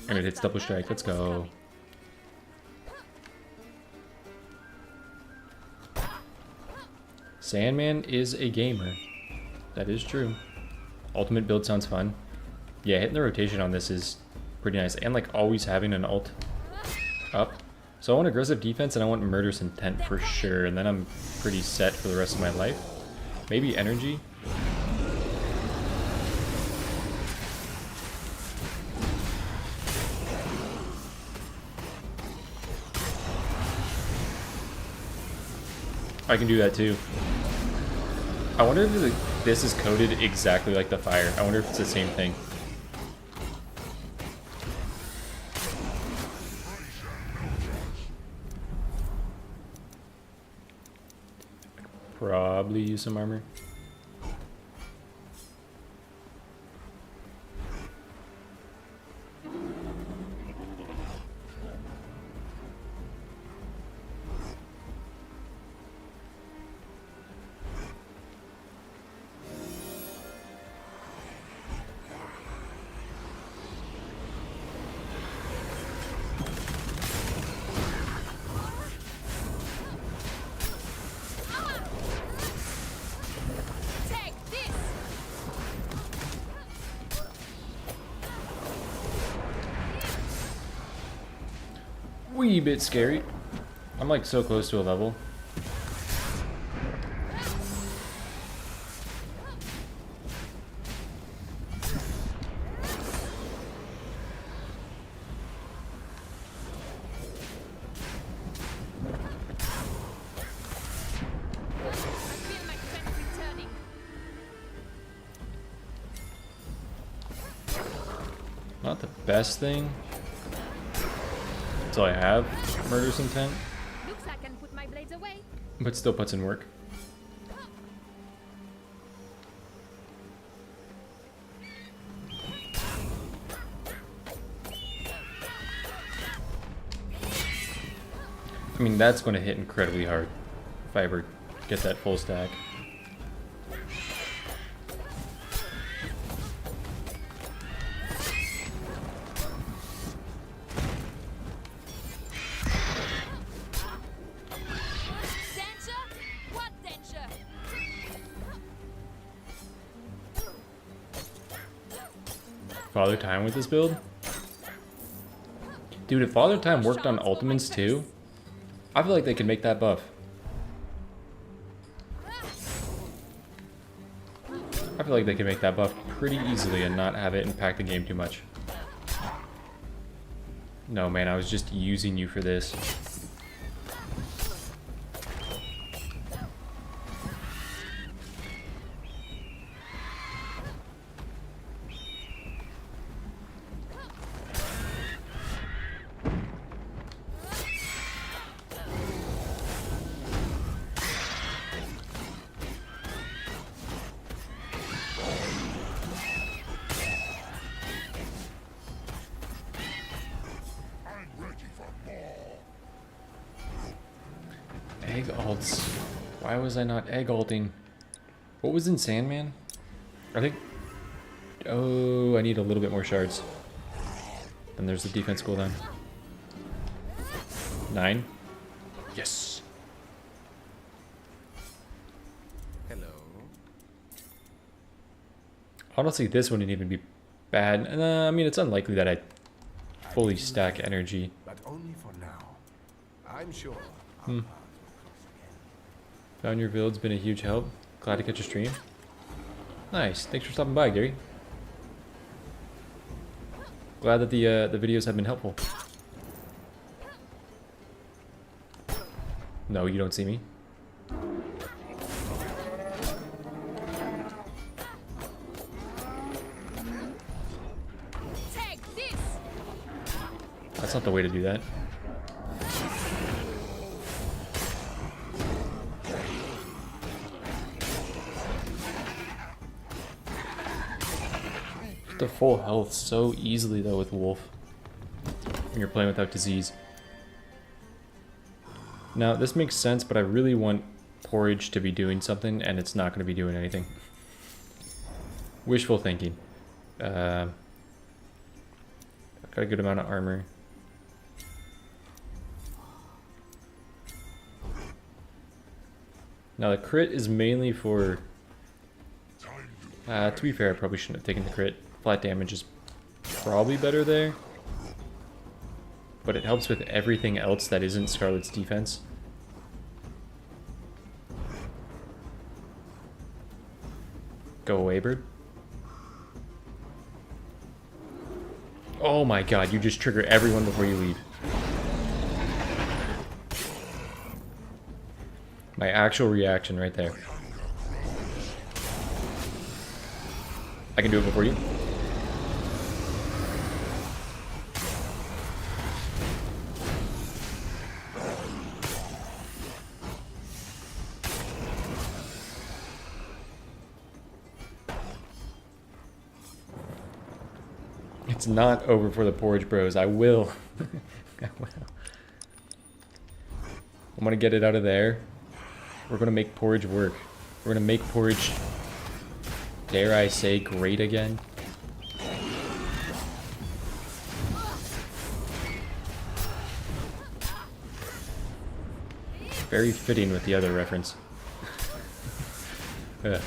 And it hits double strike. Let's go. Sandman is a gamer. That is true. Ultimate build sounds fun. Yeah, hitting the rotation on this is pretty nice. And like always having an ult up. So I want aggressive defense and I want murderous intent for sure. And then I'm pretty set for the rest of my life. Maybe energy. I can do that too. I wonder if this is coded exactly like the fire. I wonder if it's the same thing. Probably use some armor. Wee bit scary. I'm like so close to a level. Not the best thing. That's all I have. Murderous intent. Looks like I can put my blades away. But still puts in work. I mean, that's going to hit incredibly hard if I ever get that full stack. Father Time with this build? Dude, if Father Time worked on Ultimates too, I feel like they could make that buff. I feel like they could make that buff pretty easily and not have it impact the game too much. No, man, I was just using you for this. Egg alts. Why was I not egg alting? What was in Sandman? I think... Oh, I need a little bit more shards. And there's the defense cooldown. 9. Yes. Hello. Honestly, this wouldn't even be bad. I mean, it's unlikely that I fully stack energy. But only for now. I'm sure. Found your build's been a huge help. Glad to catch a stream. Nice. Thanks for stopping by, Gary. Glad that the videos have been helpful. No, you don't see me. Take this. That's not the way to do that. The full health so easily though with Wolf when you're playing without disease. Now this makes sense, but I really want Porridge to be doing something and it's not going to be doing anything. Wishful thinking. I've got a good amount of armor. Now the crit is mainly for... to be fair, I probably shouldn't have taken the crit. Flat damage is probably better there. But it helps with everything else that isn't Scarlet's defense. Go away, bird. Oh my god, you just trigger everyone before you leave. My actual reaction right there. I can do it before you. It's not over for the Porridge Bros. I will. I will. I'm gonna get it out of there. We're gonna make Porridge work. We're gonna make Porridge, dare I say, great again. Very fitting with the other reference. Ugh.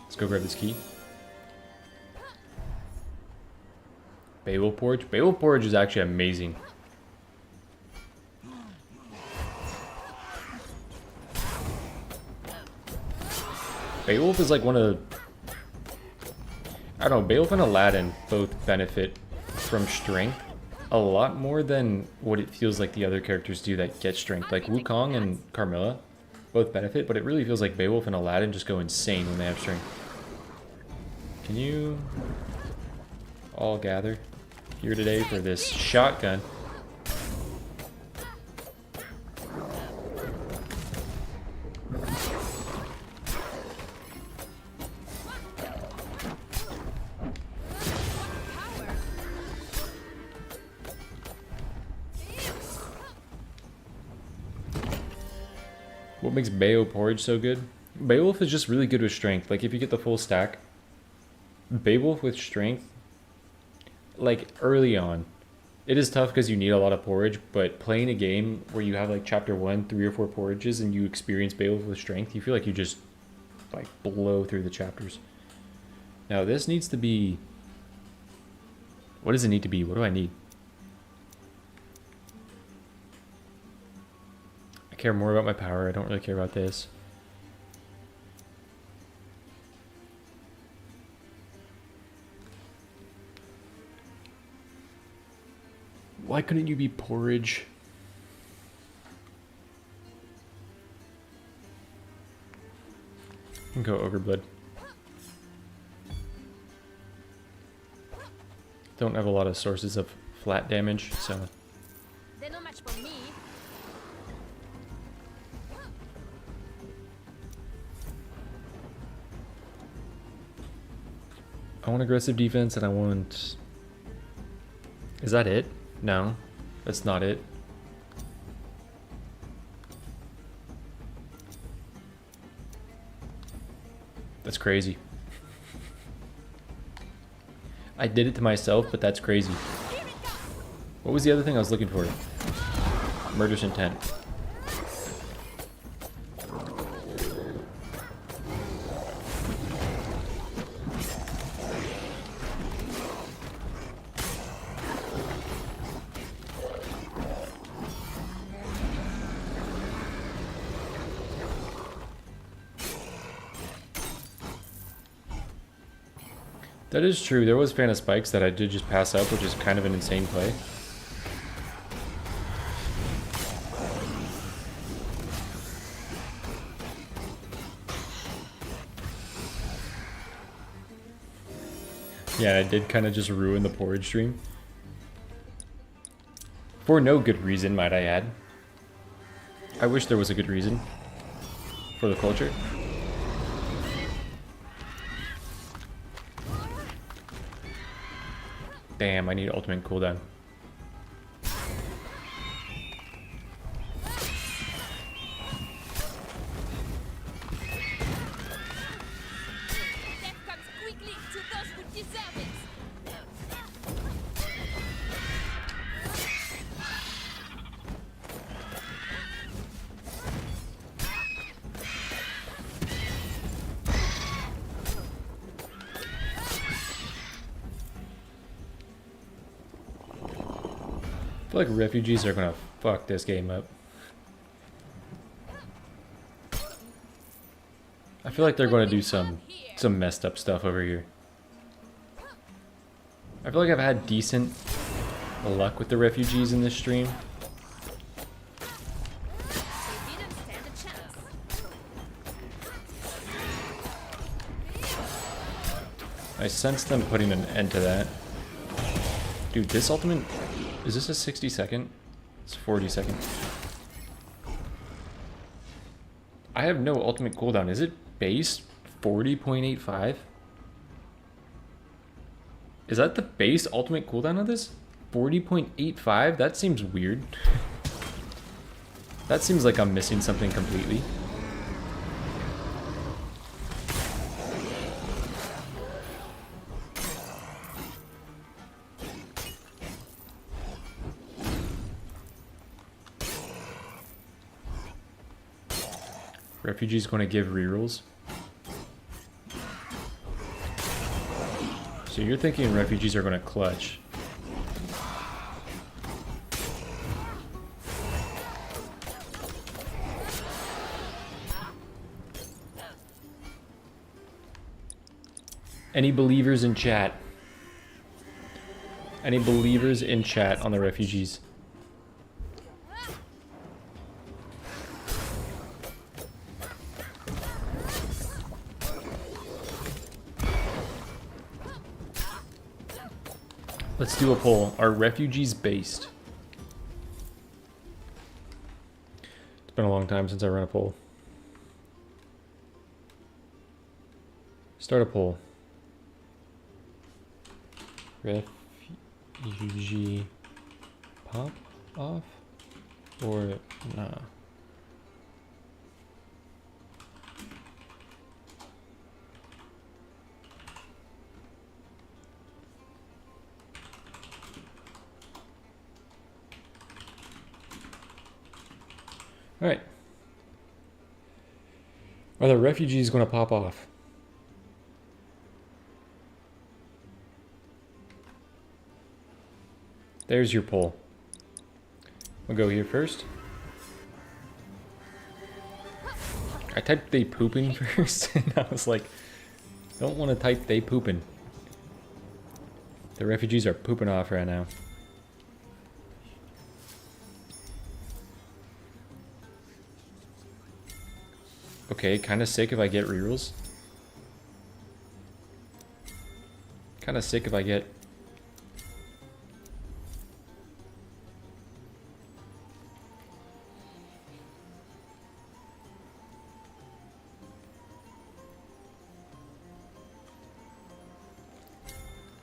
Let's go grab this key. Beowulf Porridge. Beowulf Porridge is actually amazing. Beowulf is like one of the... I don't know, Beowulf and Aladdin both benefit from strength a lot more than what it feels like the other characters do that get strength. Like Wukong and Carmilla both benefit, but it really feels like Beowulf and Aladdin just go insane when they have strength. Can you all gather here today for this shotgun? What makes Beowulf porridge so good? Beowulf is just really good with strength. Like if you get the full stack, Beowulf with strength, like early on, it is tough because you need a lot of porridge, but playing a game where you have like chapter 1, 3 or 4 porridges and you experience Beowulf with strength, you feel like you just like blow through the chapters. Now this needs to be, what does it need to be? What do I need? I care more about my power. I don't really care about this. Why couldn't you be porridge? And go ogre blood. Don't have a lot of sources of flat damage, so. They're no match for me. I want aggressive defense and I want... Is that it? No, that's not it. That's crazy. I did it to myself, but that's crazy. What was the other thing I was looking for? Murderous intent. That is true. There was Fan of Spikes that I did just pass up, which is kind of an insane play. Yeah, I did kind of just ruin the porridge stream. For no good reason, might I add. I wish there was a good reason for the culture. Damn, I need ultimate cooldown. Death comes quickly to those who deserve it. I feel like refugees are gonna fuck this game up. I feel like they're gonna do some messed up stuff over here. I feel like I've had decent luck with the refugees in this stream. They didn't stand a chance. I sense them putting an end to that. Dude, this ultimate... Is this a 60 second? It's 40 seconds. I have no ultimate cooldown. Is it base 40.85? Is that the base ultimate cooldown of this? 40.85? That seems weird. That seems like I'm missing something completely. Refugee's going to give rerolls. So you're thinking refugees are going to clutch. Any believers in chat? Any believers in chat on the refugees? Let's do a poll. Are refugees based? It's been a long time since I ran a poll. Start a poll. Refugee pop off or nah? Alright. Are the refugees going to pop off? There's your poll. We'll go here first. I typed they pooping first, and I was like, don't want to type they pooping. The refugees are pooping off right now. Okay, kind of sick if I get rerolls. Kind of sick if I get...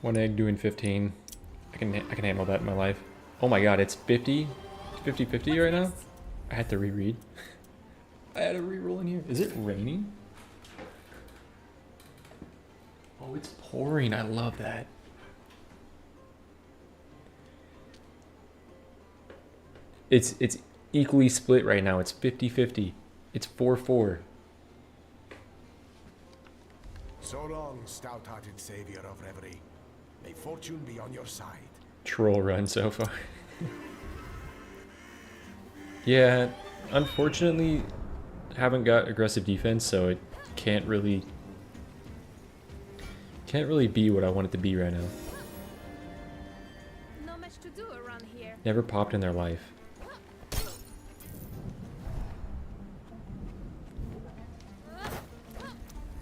One egg doing 15. I can handle that in my life. Oh my god, it's 50? It's 50-50 right now? I had to reread. I had a reroll in here. Is it raining? Oh, it's pouring. I love that. It's equally split right now. It's 50-50. It's 4-4. So long, stout-hearted savior of reverie. May fortune be on your side. Troll run so far. Yeah, unfortunately, haven't got aggressive defense, so it can't really be what I want it to be right now. Not much to do around here. Never popped in their life.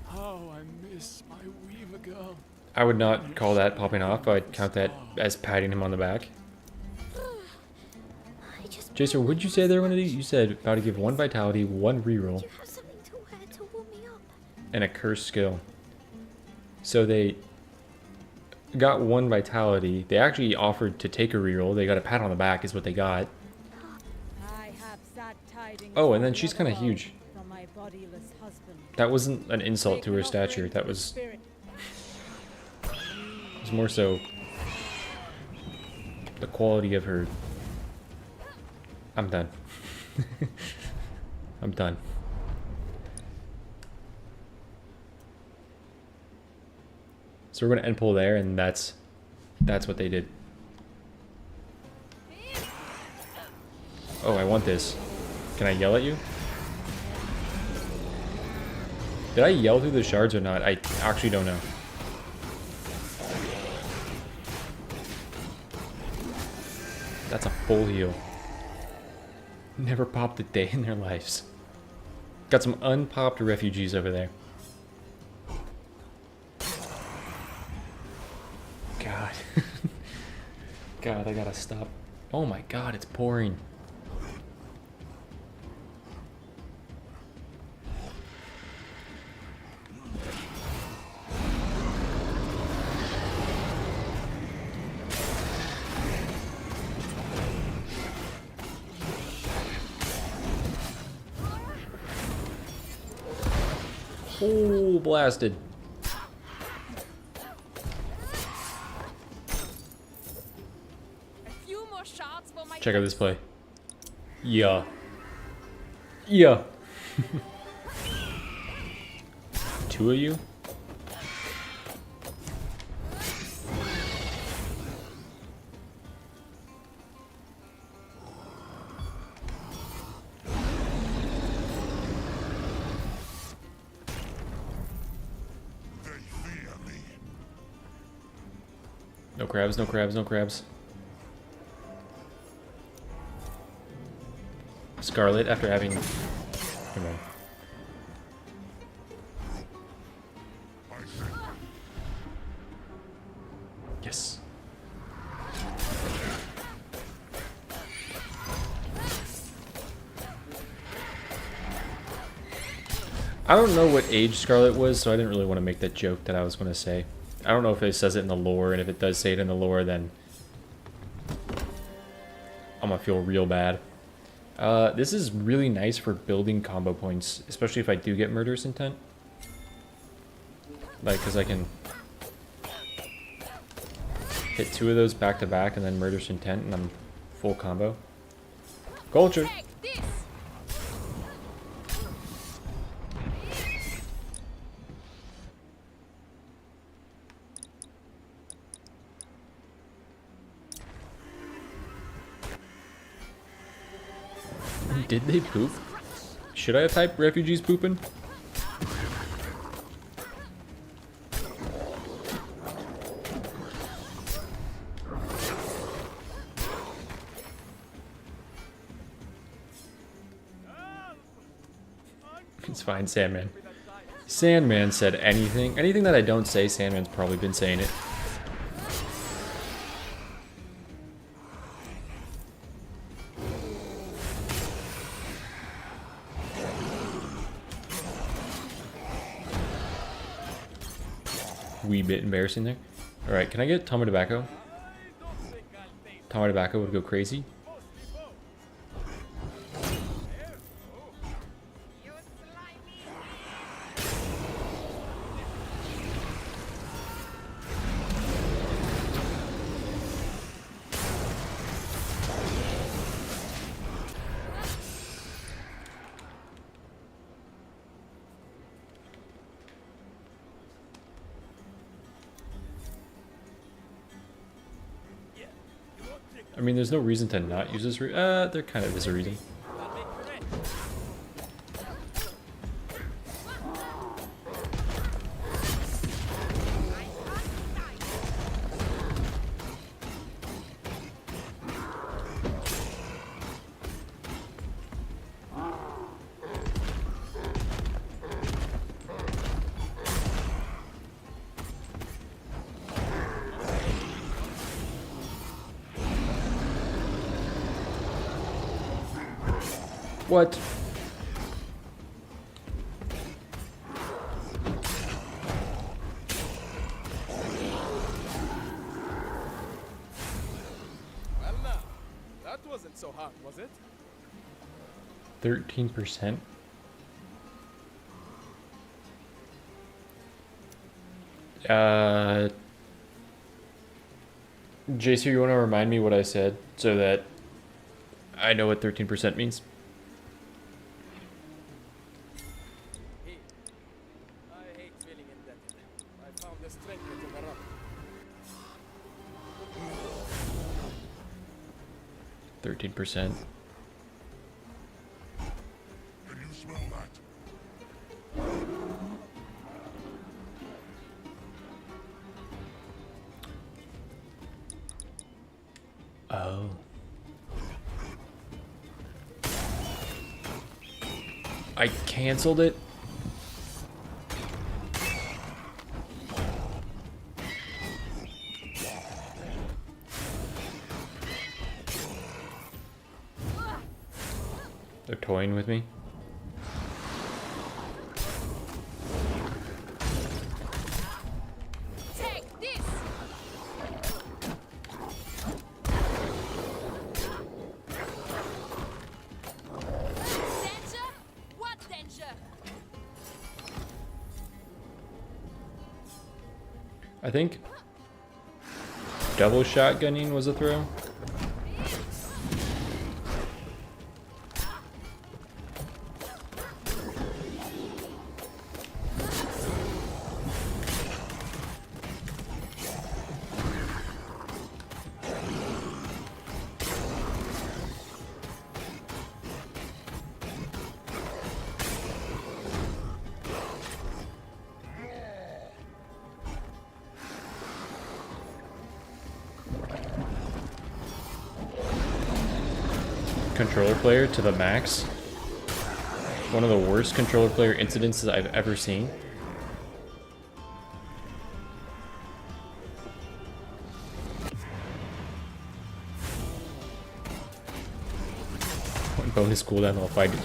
How I miss my Weaver girl. I would not call that popping off. I'd count that as patting him on the back. Jason, what'd you say they were going to do? You said about to give 1 vitality, 1 reroll, and a curse skill. So they got 1 vitality. They actually offered to take a reroll. They got a pat on the back is what they got. Oh, and then she's kind of huge. That wasn't an insult to her stature. That was... It was more so the quality of her. I'm done. I'm done. So we're gonna end pull there, and that's what they did. Oh, I want this. Can I yell at you? Did I yell through the shards or not? I actually don't know. That's a full heal. Never popped a day in their lives. Got some unpopped refugees over there. God. God, I gotta stop. Oh my god, it's pouring. Oh, blasted. A few more shots for my Check out this play. Yeah. Yeah. 2 of you? No crabs, no crabs, no crabs. Scarlet after having... Never mind. Yes. I don't know what age Scarlet was, so I didn't really want to make that joke that I was going to say. I don't know if it says it in the lore, and if it does say it in the lore, then I'm gonna feel real bad. This is really nice for building combo points, especially if I do get Murderous Intent. Like, because I can hit 2 of those back to back and then Murderous Intent, and I'm full combo. Culture! Did they poop? Should I have typed refugees pooping? It's fine, Sandman. Sandman said anything. Anything that I don't say, Sandman's probably been saying it. Wee bit embarrassing there. Alright, can I get Tama Tobacco? Tama Tobacco would go crazy. I mean, there's no reason to not use this. There kind of is a reason. What? Well now, that wasn't so hard, was it? 13%? JC, you want to remind me what I said so that I know what 13% means? I hate feeling indebted. I found the strength to cover up. 13%. Can you smell that? Oh. I canceled it. They're toying with me. Take this! Danger? What danger? I think double shotgunning was a throw. Controller player to the max. One of the worst controller player incidences I've ever seen. One bonus cooldown, I'll fight it.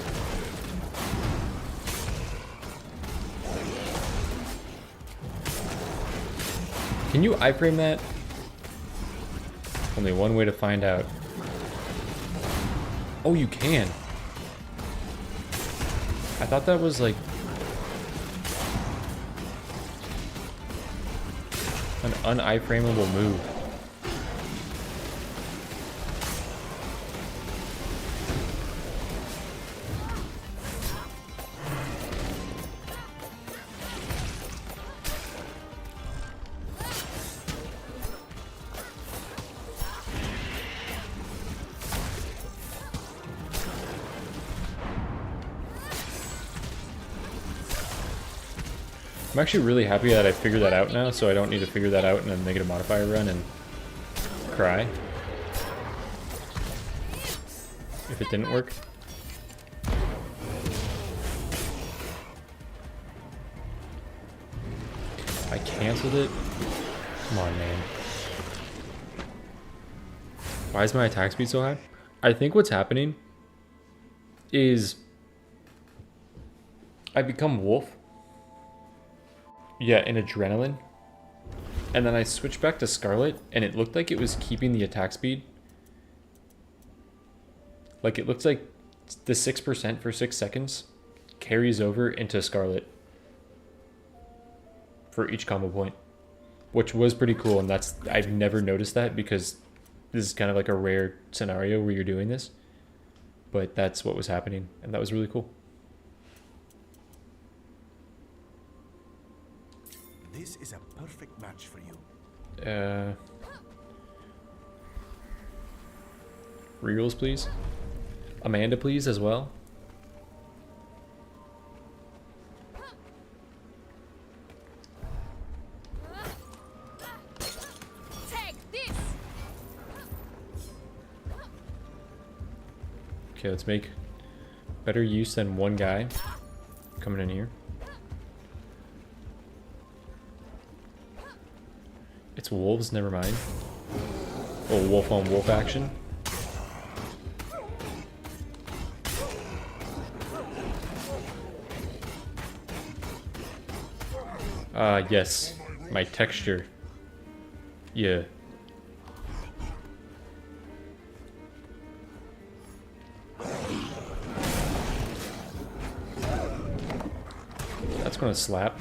Can you iframe that? Only one way to find out. Oh, you can. I thought that was like an un-iframeable move. I'm actually really happy that I figured that out now, so I don't need to figure that out in a negative modifier run and cry if it didn't work. I canceled it. Come on, man. Why is my attack speed so high? I think what's happening is I become Wolf. Yeah, in Adrenaline. And then I switched back to Scarlet, and it looked like it was keeping the attack speed. Like, it looks like the 6% for 6 seconds carries over into Scarlet for each combo point, which was pretty cool. And that's, I've never noticed that because this is kind of like a rare scenario where you're doing this, but that's what was happening, and that was really cool. This is a perfect match for you. Rerolls, please. Amanda, please, as well. Okay, let's make better use than one guy coming in here. It's wolves, never mind. Oh, wolf on wolf action. Yes, my texture. Yeah. That's gonna slap.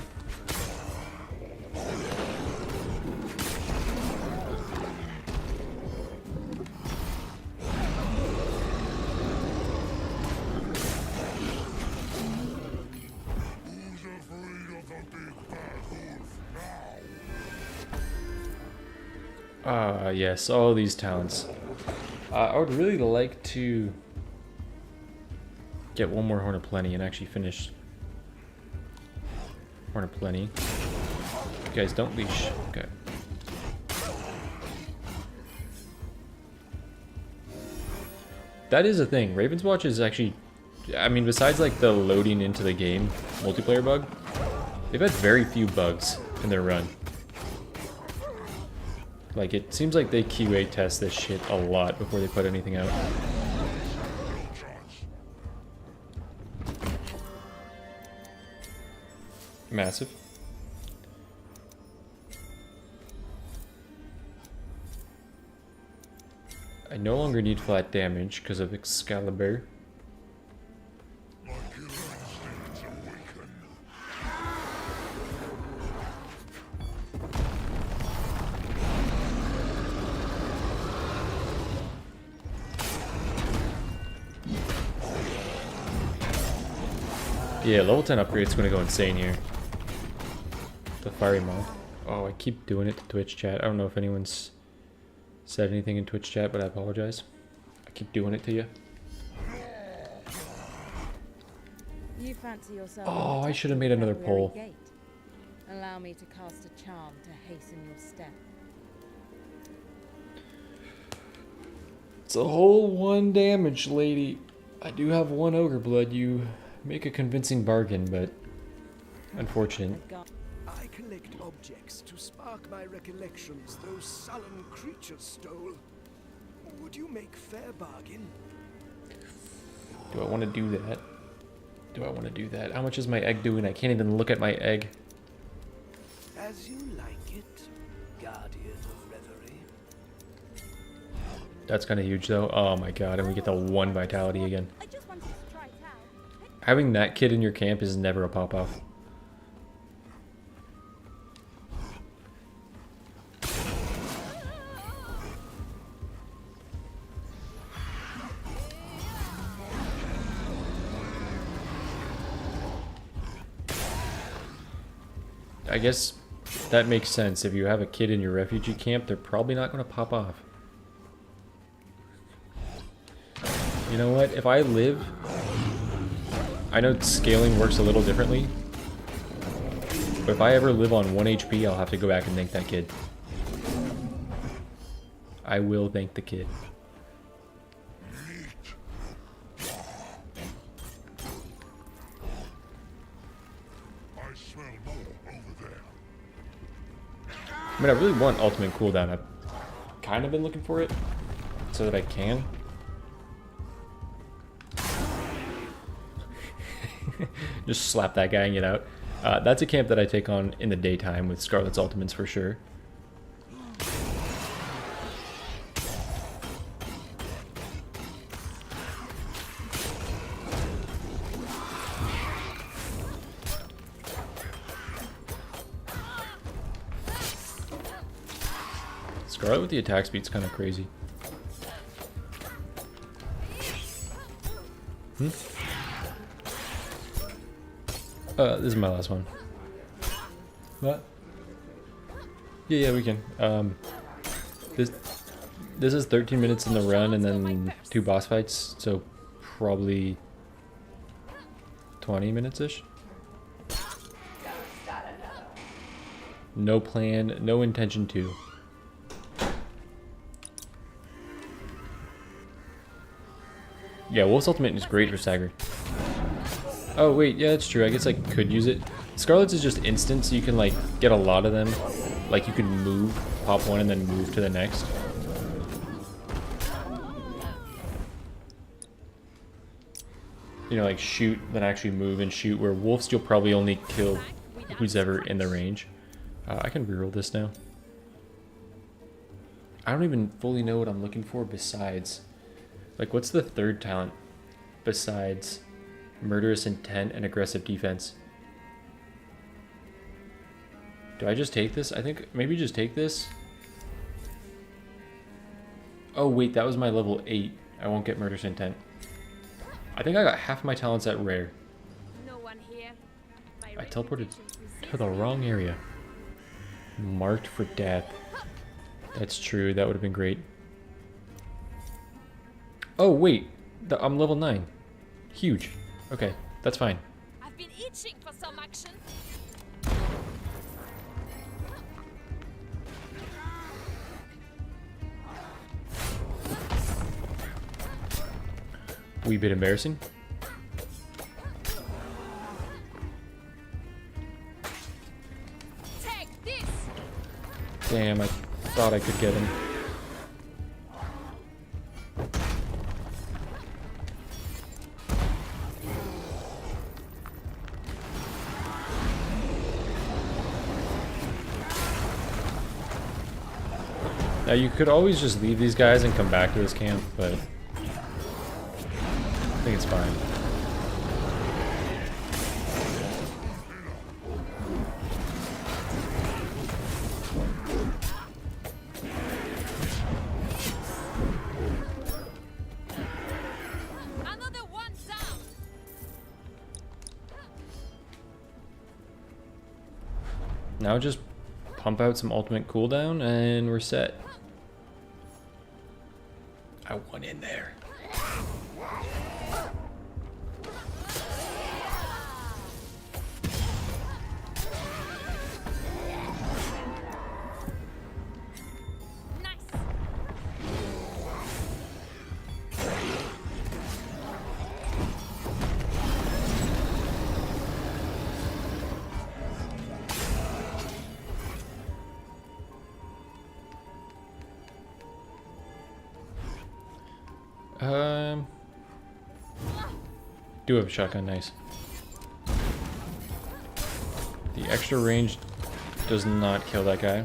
Yes, all these talents. I would really like to get one more Horn of Plenty and actually finish Horn of Plenty. You guys don't leash. Okay. That is a thing. Ravenswatch is actually, I mean, besides like the loading into the game multiplayer bug, they've had very few bugs in their run. Like, it seems like they QA test this shit a lot before they put anything out. Massive. I no longer need flat damage because of Excalibur. Yeah, level 10 upgrade's gonna go insane here. The fiery moth. Oh, I keep doing it to Twitch chat. I don't know if anyone's said anything in Twitch chat, but I apologize. I keep doing it to you. You fancy yourself. Oh, I should have made another poll. Gate. Allow me to cast a charm to hasten your step. It's a whole 1 damage, lady. I do have 1 ogre blood. You make a convincing bargain, but unfortunate. I collect objects to spark my recollections those sullen creatures stole. Would you make fair bargain? Do I want to do that? Do I want to do that? How much is my egg doing? I can't even look at my egg. As you like it, guardian of reverie. That's kind of huge, though. Oh my god, and we get the 1 vitality again. I just wanted to try it out. Having that kid in your camp is never a pop-off. I guess that makes sense. If you have a kid in your refugee camp, they're probably not going to pop off. You know what? If I live... I know scaling works a little differently. But if I ever live on 1 HP, I'll have to go back and thank that kid. I will thank the kid. I mean, I really want ultimate cooldown. I've kind of been looking for it so that I can. Just slap that guy and get out. That's a camp that I take on in the daytime with Scarlet's ultimates for sure. Scarlet with the attack speed's kind of crazy. This is my last one. What? Yeah, we can. This is 13 minutes in the run and then 2 boss fights, so probably 20 minutes-ish. No plan, no intention to. Yeah, Wolf's ultimate is great for staggered. Oh wait, yeah, that's true. I guess I could use it. Scarlet's is just instant, so you can like get a lot of them. Like you can move, pop one, and then move to the next. You know, like shoot, then actually move and shoot. Where Wolf's, you'll probably only kill who's ever in the range. I can reroll this now. I don't even fully know what I'm looking for besides. Like, what's the third talent besides murderous intent and aggressive defense? Do I just take this? I think maybe just take this. Oh wait, that was my level 8. I won't get murderous intent. I think I got half my talents at rare. No one here. I teleported to the wrong area. Marked for death. That's true, that would have been great. Oh wait, I'm level 9. Huge. Okay, that's fine. I've been itching for some action. Wee bit embarrassing. Take this. Damn, I thought I could get him. Now you could always just leave these guys and come back to this camp, but I think it's fine. Another one down. Now just pump out some ultimate cooldown and we're set. I want in there. Nice. Do have a shotgun, nice. The extra range does not kill that guy.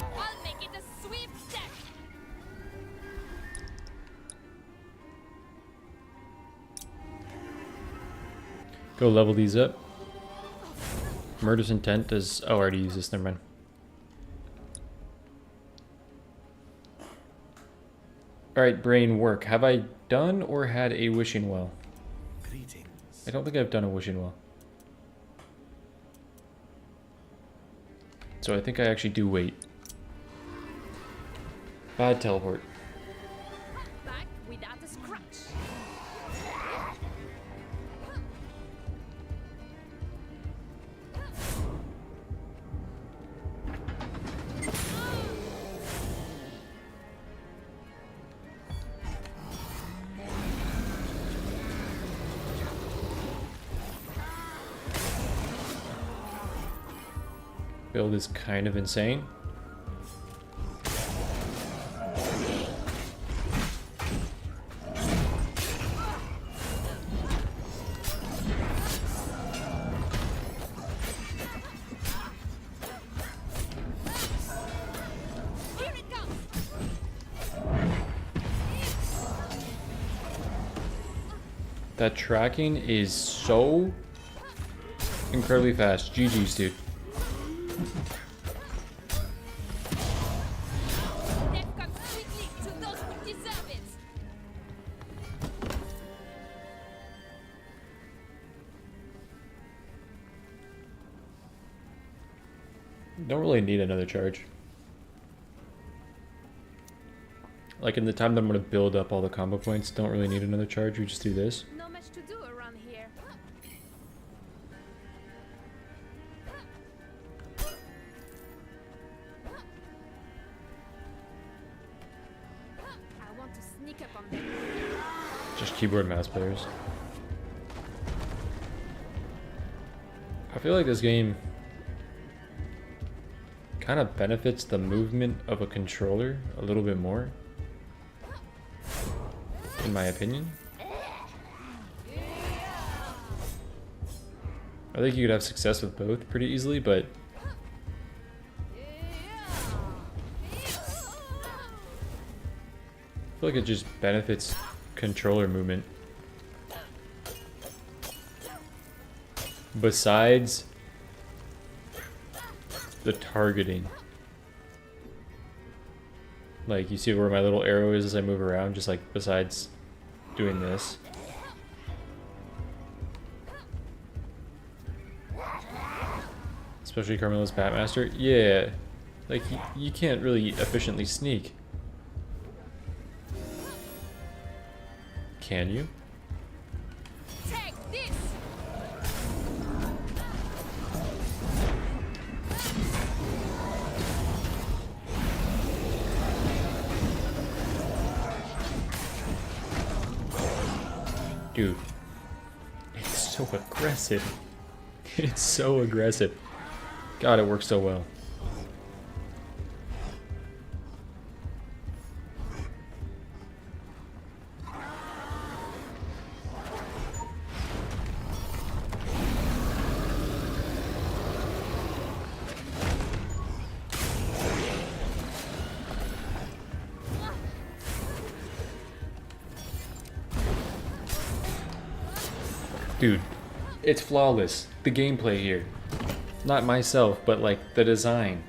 I'll make it a sweepstake. Go level these up. Murderous intent does... Oh, I already used this, never mind. Alright, brain work. Have I done or had a wishing well? Greetings. I don't think I've done a wishing well. So I think I actually do wait. Bad teleport. Back without a scratch. Build is kind of insane. Here it comes. That tracking is so incredibly fast. GG's, dude. Death comes quickly to those who deserve it. Don't really need another charge. Like in the time that I'm gonna build up all the combo points, don't really need another charge. We just do this. Not much to do around here. I want to sneak up on them. Just keyboard mouse players. I feel like this game kind of benefits the movement of a controller a little bit more, in my opinion. I think you could have success with both pretty easily, but I feel like it just benefits controller movement. Besides the targeting. Like, you see where my little arrow is as I move around, just like besides doing this. Especially Carmella's Batmaster. Yeah, like you can't really efficiently sneak. Can you? Take this. Dude, it's so aggressive. It's so aggressive. God, it works so well. Dude, it's flawless. The gameplay here. Not myself, but like the design.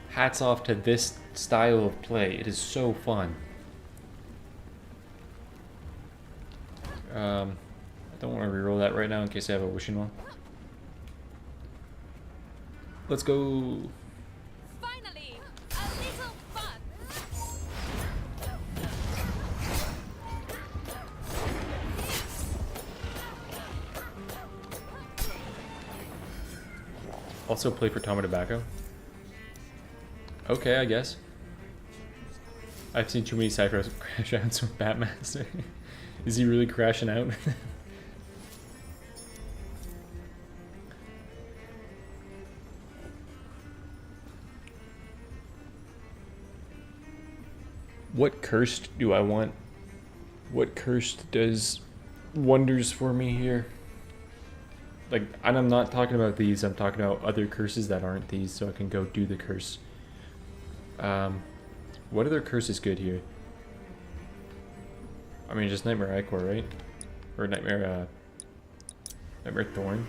Hats off to this style of play. It is so fun. I don't want to reroll that right now in case I have a wishing one. Let's go. Finally, a little fun. Also play for Toma Tobacco. Okay, I guess. I've seen too many Cypher crash outs with Batmaster. Is he really crashing out? What cursed do I want? What cursed does wonders for me here? Like, and I'm not talking about these, I'm talking about other curses that aren't these, so I can go do the curse. What other curse is good here? I mean, just Nightmare Icor, right? Or Nightmare Thorn.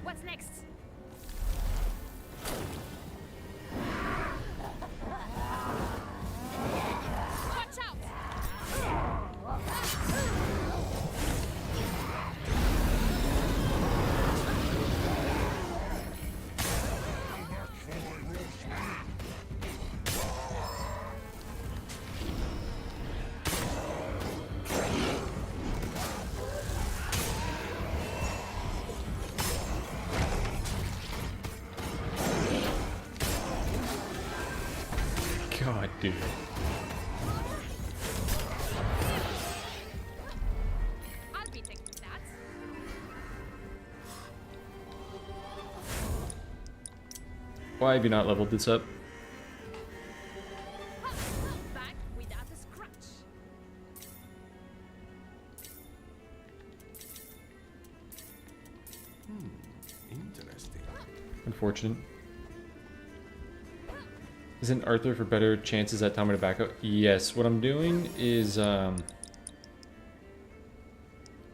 What's next? Watch out! Dude. I'll be taking that. Why have you not leveled this up? Back without a scratch. Interesting. Unfortunate. Isn't Arthur for better chances at Tommy Tobacco? Yes. What I'm doing is I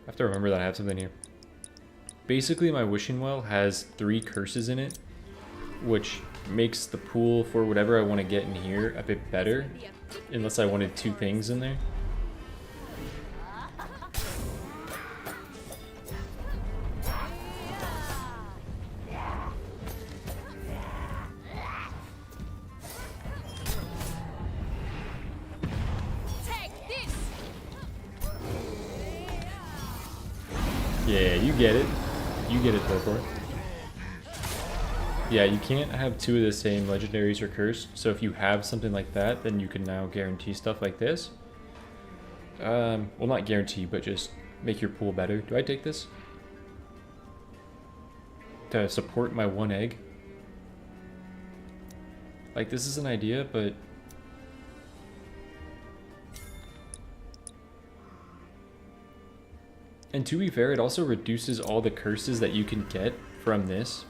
have to remember that I have something here. Basically, my wishing well has 3 curses in it, which makes the pool for whatever I want to get in here a bit better, unless I wanted 2 things in there. Take this. Yeah, you get it. You get it, Torpor. Yeah, you can't have 2 of the same legendaries or cursed, so if you have something like that, then you can now guarantee stuff like this. Well, not guarantee, but just make your pool better. Do I take this? To support my 1 egg? Like, this is an idea, but... And to be fair, it also reduces all the curses that you can get from this.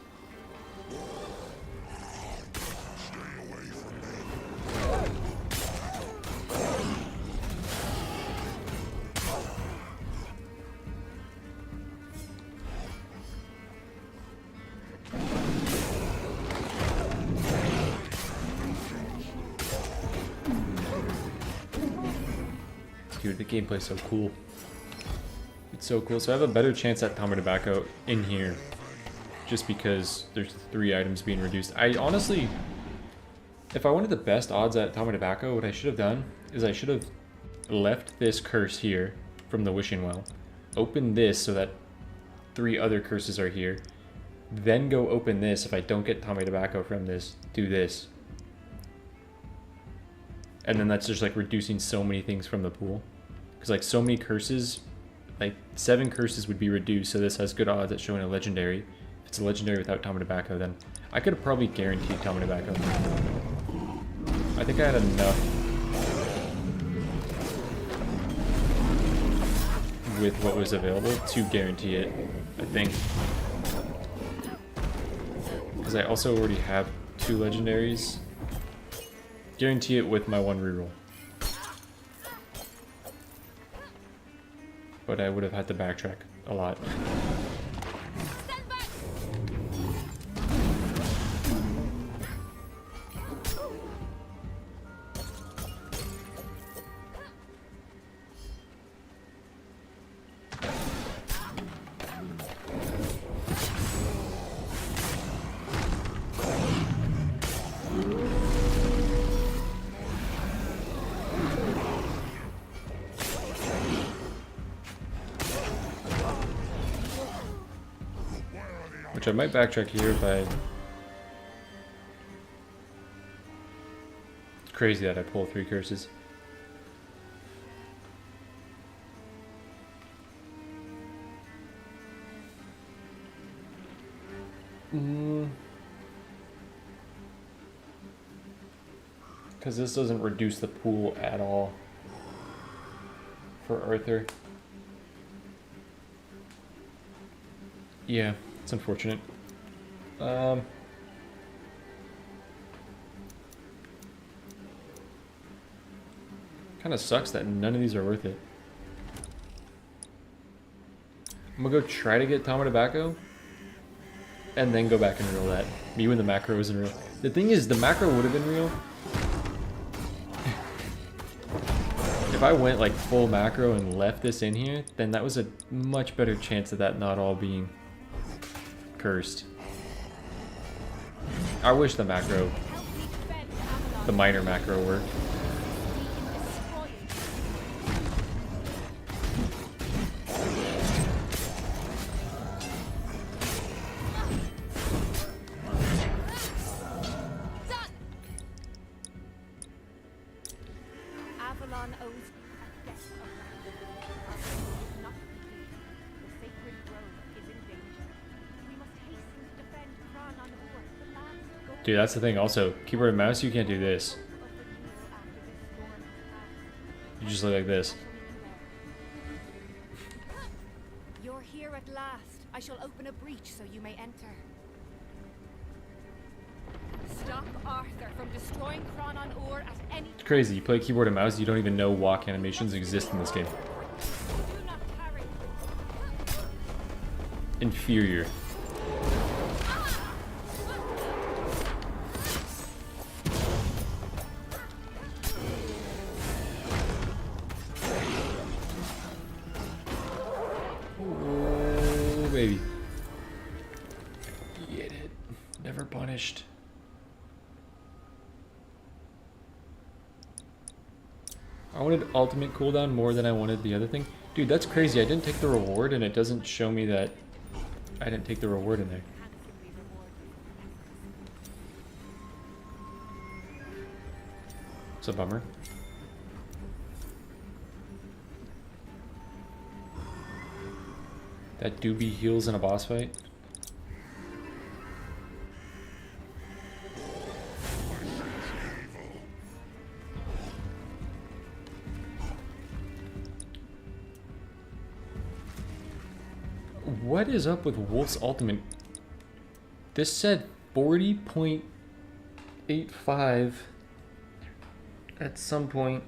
Dude, the gameplay's so cool. It's so cool. So I have a better chance at Tommy Tobacco in here, just because there's 3 items being reduced. I honestly, if I wanted the best odds at Tommy Tobacco, what I should have done is I should have left this curse here from the wishing well, open this so that 3 other curses are here, then go open this. If I don't get Tommy Tobacco from this, do this. And then that's just like reducing so many things from the pool. Because like so many curses, like 7 curses would be reduced, so this has good odds at showing a legendary. If it's a legendary without Tommy Tobacco, then I could have probably guaranteed Tommy Tobacco. I think I had enough with what was available to guarantee it, I think. Because I also already have 2 legendaries. Guarantee it with my 1 reroll. But I would have had to backtrack a lot. Stand back. Which I might backtrack here if I... It's crazy that I pull 3 curses. Because this doesn't reduce the pool at all for Arthur. Yeah, it's unfortunate. Kind of sucks that none of these are worth it. I'm gonna go try to get Tommy Tobacco and then go back and reel that. Me when the macro isn't real. The thing is, the macro would have been real if I went like full macro and left this in here, then that was a much better chance of that not all being cursed. I wish the macro, the minor macro worked. Dude, that's the thing. Also, keyboard and mouse, you can't do this. You just look like this. You're here at last. I shall open a breach so you may enter. Stop Arthur from destroying Cronon Ur at any It's crazy. You play keyboard and mouse, you don't even know walk animations exist in this game. Do not parry. Inferior. Oh, baby. Get it. Never punished. I wanted ultimate cooldown more than I wanted the other thing. Dude, that's crazy. I didn't take the reward and it doesn't show me that I didn't take the reward in there. It's a bummer. That doobie heals in a boss fight. What is up with Wolf's ultimate? This said 40.85 at some point.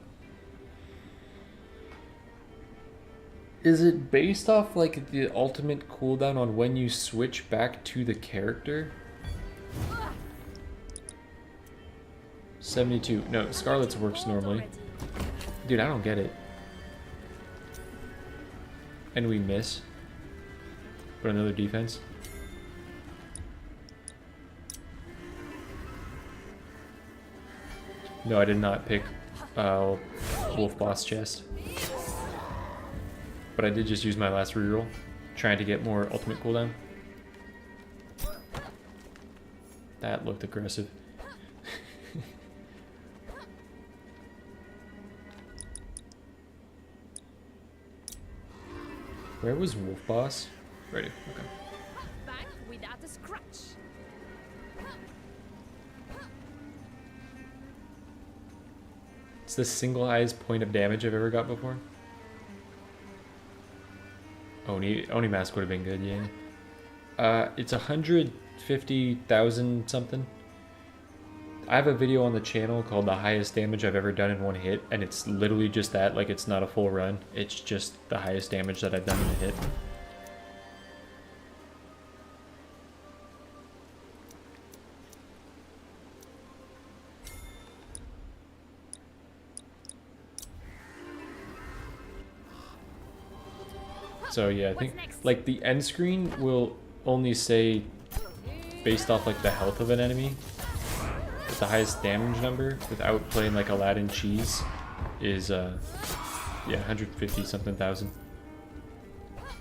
Is it based off like the ultimate cooldown on when you switch back to the character? 72. No, Scarlet's works normally. Dude, I don't get it. And we miss. But another defense. No, I did not pick Wolf Boss Chest. But I did just use my last reroll, trying to get more ultimate cooldown. That looked aggressive. Where was Wolf Boss? Ready, okay. Back without a scratch. It's the single highest point of damage I've ever got before. Oni Mask would have been good, yeah. It's 150,000 something. I have a video on the channel called the highest damage I've ever done in one hit, and it's literally just that, like it's not a full run. It's just the highest damage that I've done in a hit. So yeah, I think like the end screen will only say based off like the health of an enemy. But the highest damage number without playing like Aladdin cheese is yeah, 150 something thousand.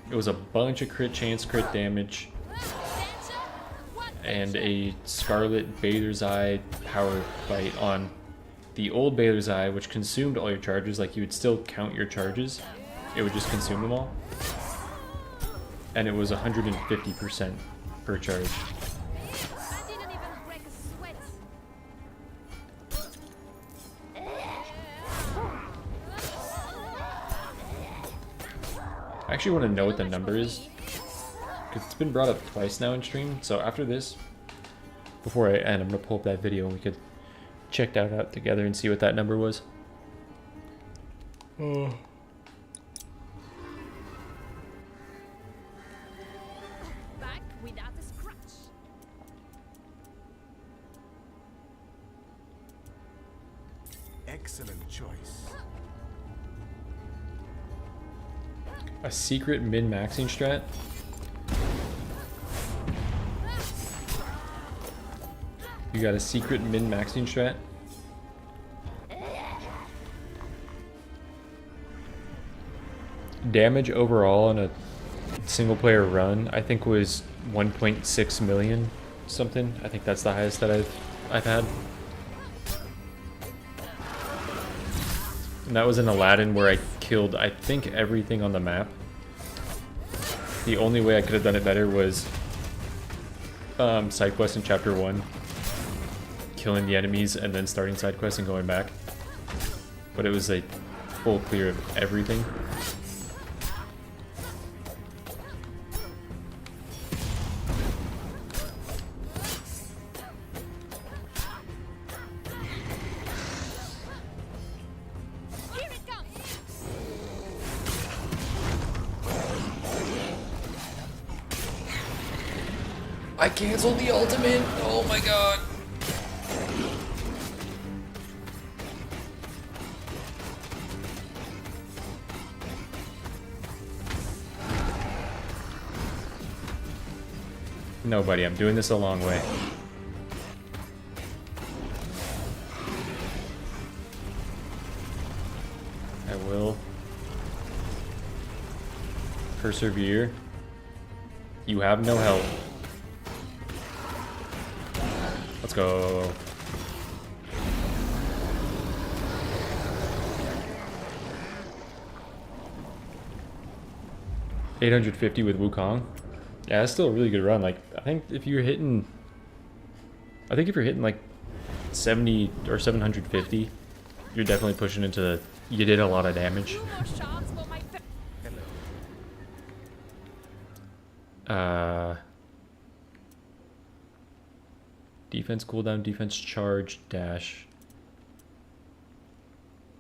It was a bunch of crit chance, crit damage, and a Scarlet Bather's Eye power fight on the old Bather's Eye, which consumed all your charges. Like you would still count your charges, it would just consume them all. And it was 150% per charge. I didn't even break a sweat. I actually want to know what the number is, because it's been brought up twice now in stream. So after this, before I end, I'm going to pull up that video and we could check that out together and see what that number was. Oh. Back without a scratch. Excellent choice. A secret min-maxing strat? You got a secret min-maxing strat? Damage overall on a single player run, I think was 1.6 million something. I think that's the highest that I've had. And that was in Aladdin where I killed, I think, everything on the map. The only way I could have done it better was side quest in chapter 1. killing the enemies and then starting side quests and going back. But it was a full clear of everything. I canceled the ultimate! Oh my god! No, buddy, I'm doing this a long way. I will persevere. You have no help. Let's go. $850 with Wukong. Yeah, that's still a really good run. Like, I think if you're hitting like 70 or 750, you're definitely pushing into the, you did a lot of damage. Defense cooldown, defense charge, dash.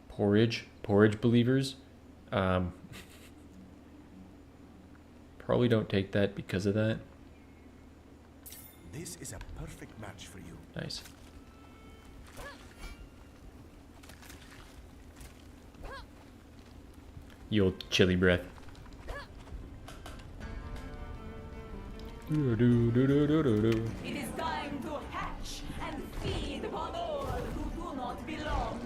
Porridge believers. Probably don't take that because of that. This is a perfect match for you. Nice. You old chili breath. It is time to hatch and feed upon all who do not belong.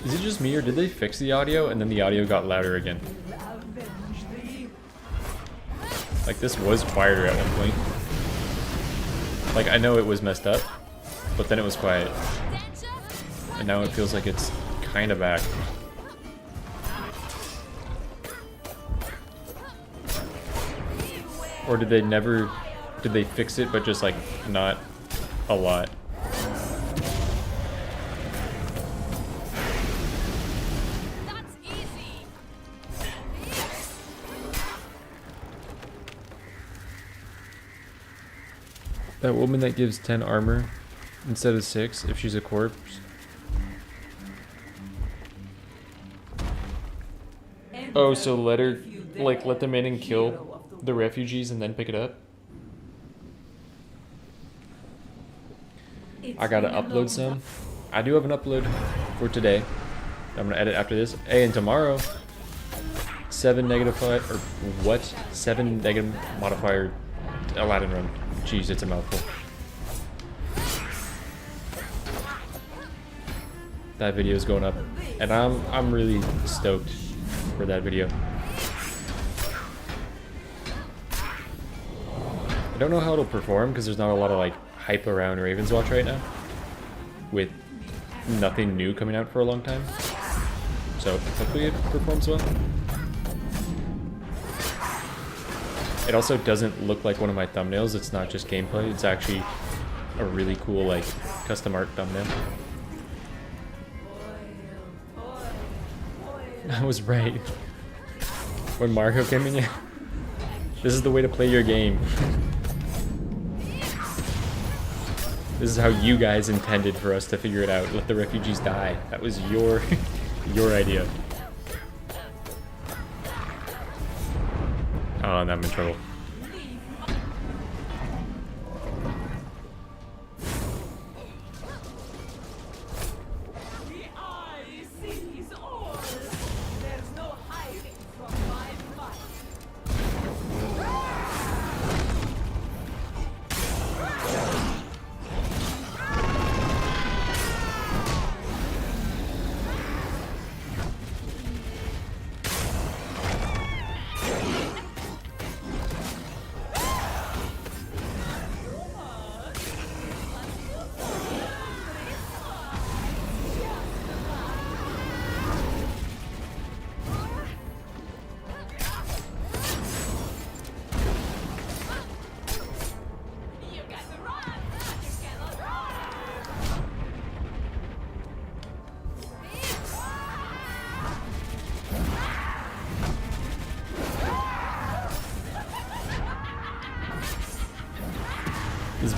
Is it just me, or did they fix the audio and then the audio got louder again? Like, this was quieter at one point. Like, I know it was messed up, but then it was quiet. And now it feels like it's kind of back. Or did they fix it but just like not a lot? That's easy. That woman that gives 10 armor instead of 6 if she's a corpse. Oh, so let them in and kill the refugees and then pick it up? I gotta upload some. I do have an upload for today. I'm gonna edit after this. Hey, and tomorrow, 7 negative modifier Aladdin run. Jeez, it's a mouthful. That video is going up, and I'm really stoked for that video. I don't know how it'll perform because there's not a lot of like hype around Ravenswatch right now, with nothing new coming out for a long time. So hopefully it performs well. It also doesn't look like one of my thumbnails. It's not just gameplay. It's actually a really cool like custom art thumbnail. I was right. When Mario came in, yeah. This is the way to play your game. This is how you guys intended for us to figure it out. Let the refugees die. That was your idea. Oh, and I'm in trouble.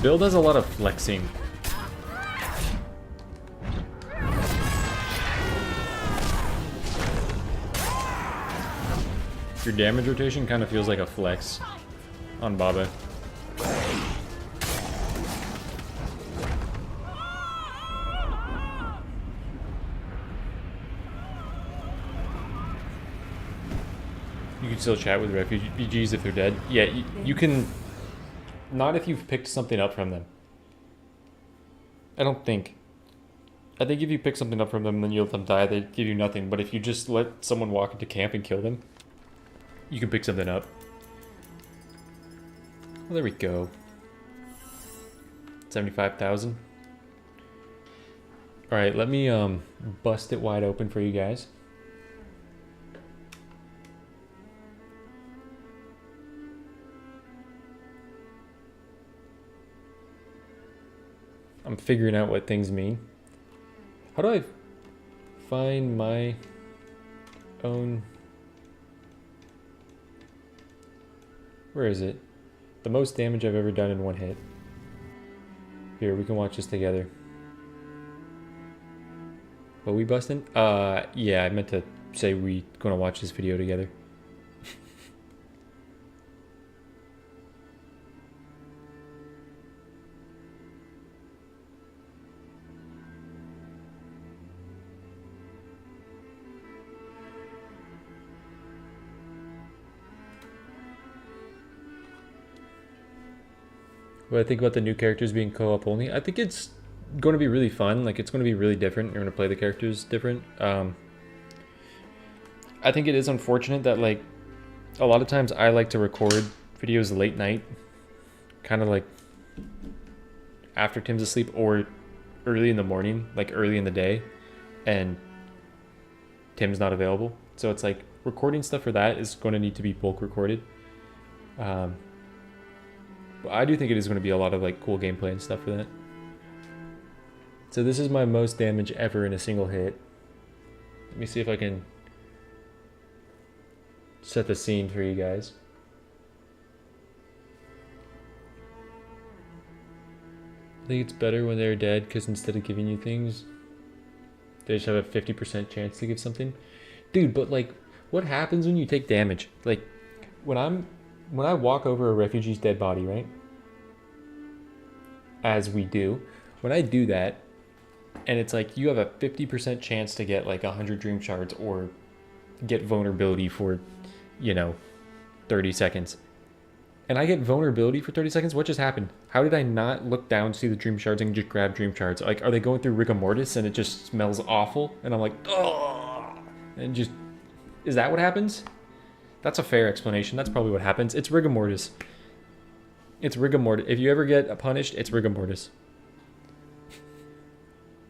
build has a lot of flexing. Your damage rotation kind of feels like a flex on Baba. You can still chat with refugees if they're dead. Yeah, you can... Not if you've picked something up from them. I don't think. I think if you pick something up from them and then you let them die, they give you nothing. But if you just let someone walk into camp and kill them, you can pick something up. Well, there we go. 75,000. Alright, let me bust it wide open for you guys. I'm figuring out what things mean. How do I find my own... Where is it? The most damage I've ever done in one hit. Here, we can watch this together. What we busting? Yeah, I meant to say we gonna watch this video together. What I think about the new characters being co-op only, I think it's going to be really fun. Like, it's going to be really different. You're going to play the characters different. I think it is unfortunate that, like, a lot of times I like to record videos late night, kind of like after Tim's asleep or early in the morning, like early in the day, and Tim's not available. So it's like recording stuff for that is going to need to be bulk recorded. I do think it is going to be a lot of like cool gameplay and stuff for that. So this is my most damage ever in a single hit. Let me see if I can set the scene for you guys. I think it's better when they're dead because instead of giving you things, they just have a 50% chance to give something. Dude, but like, what happens when you take damage? Like, when I walk over a refugee's dead body, right? As we do. When I do that, and it's like you have a 50% chance to get like 100 dream shards or get vulnerability for, you know, 30 seconds. And I get vulnerability for 30 seconds? What just happened? How did I not look down, see the dream shards, and just grab dream shards? Like, are they going through rigor mortis and it just smells awful? And I'm like, oh, and just, is that what happens? That's a fair explanation. That's probably what happens. It's rigor mortis. It's rigor mortis. If you ever get punished, it's rigor mortis.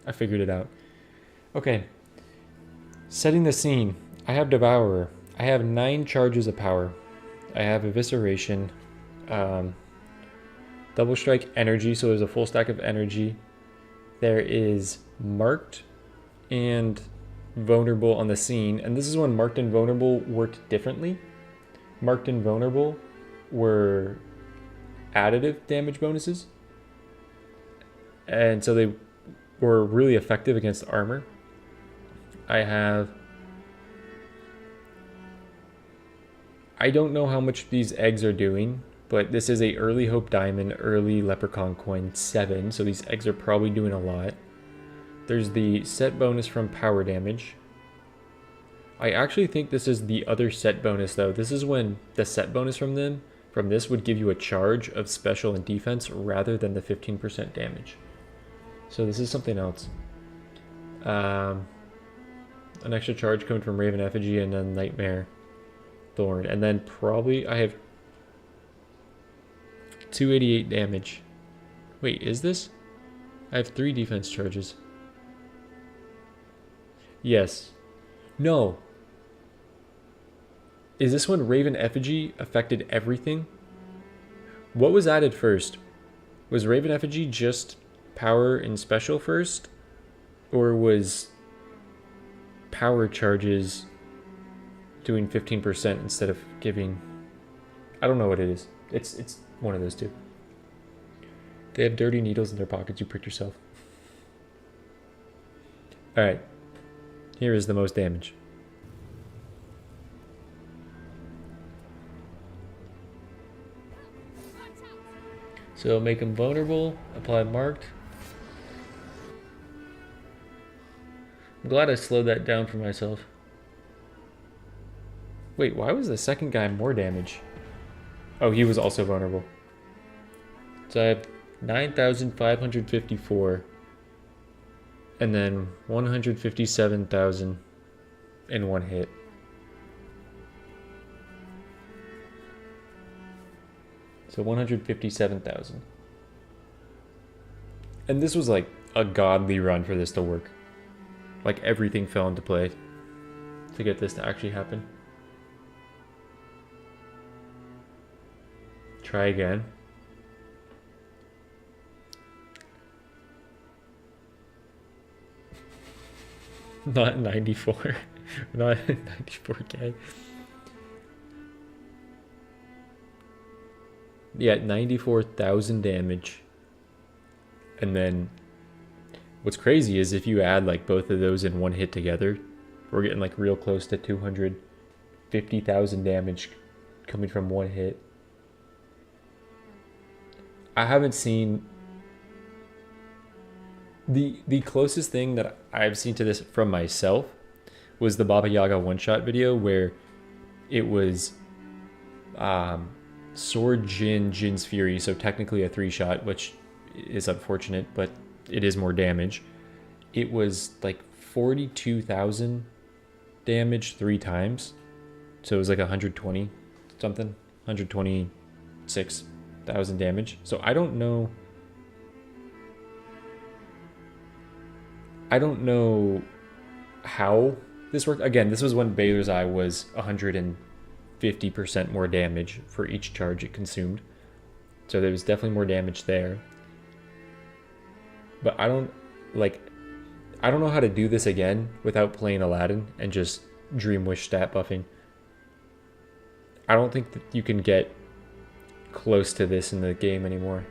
I figured it out. Okay. Setting the scene. I have Devourer. I have 9 charges of power. I have Evisceration. Double Strike Energy, so there's a full stack of energy. There is Marked and Vulnerable on the scene, and this is when Marked and Vulnerable worked differently. Marked and Vulnerable were additive damage bonuses, and so they were really effective against armor. I don't know how much these eggs are doing, but this is a early Hope Diamond, early Leprechaun Coin 7, so these eggs are probably doing a lot. There's the set bonus from power damage. I actually think this is the other set bonus though. This is when the set bonus from this would give you a charge of special and defense rather than the 15% damage. So this is something else. An extra charge coming from Raven Effigy and then Nightmare Thorn. And then probably I have 288 damage. Wait, is this? I have 3 defense charges. Yes. No. Is this when Raven Effigy affected everything? What was added first? Was Raven Effigy just power and special first? Or was power charges doing 15% instead of giving... I don't know what it is. It's one of those two. They have dirty needles in their pockets. You pricked yourself. Alright. Here is the most damage. So make him vulnerable. Apply marked. I'm glad I slowed that down for myself. Wait, why was the second guy more damage? Oh, he was also vulnerable. So I have 9,554. And then 157,000 in one hit. So 157,000. And this was like a godly run for this to work. Like everything fell into play to get this to actually happen. Try again. Not 94. Not 94k. Yeah, 94,000 damage. And then what's crazy is if you add like both of those in one hit together, we're getting like real close to 250,000 damage coming from one hit. I haven't seen the closest thing that I've seen to this from myself was the Baba Yaga one-shot video where it was Sword Jin, Jin's Fury, so technically a 3-shot, which is unfortunate, but it is more damage. It was like 42,000 damage 3 times, so it was like 120 something, 126,000 damage. So I don't know how this worked. Again, this was when Baylor's Eye was 150% more damage for each charge it consumed. So there was definitely more damage there. But I don't know how to do this again without playing Aladdin and just Dream Wish stat buffing. I don't think that you can get close to this in the game anymore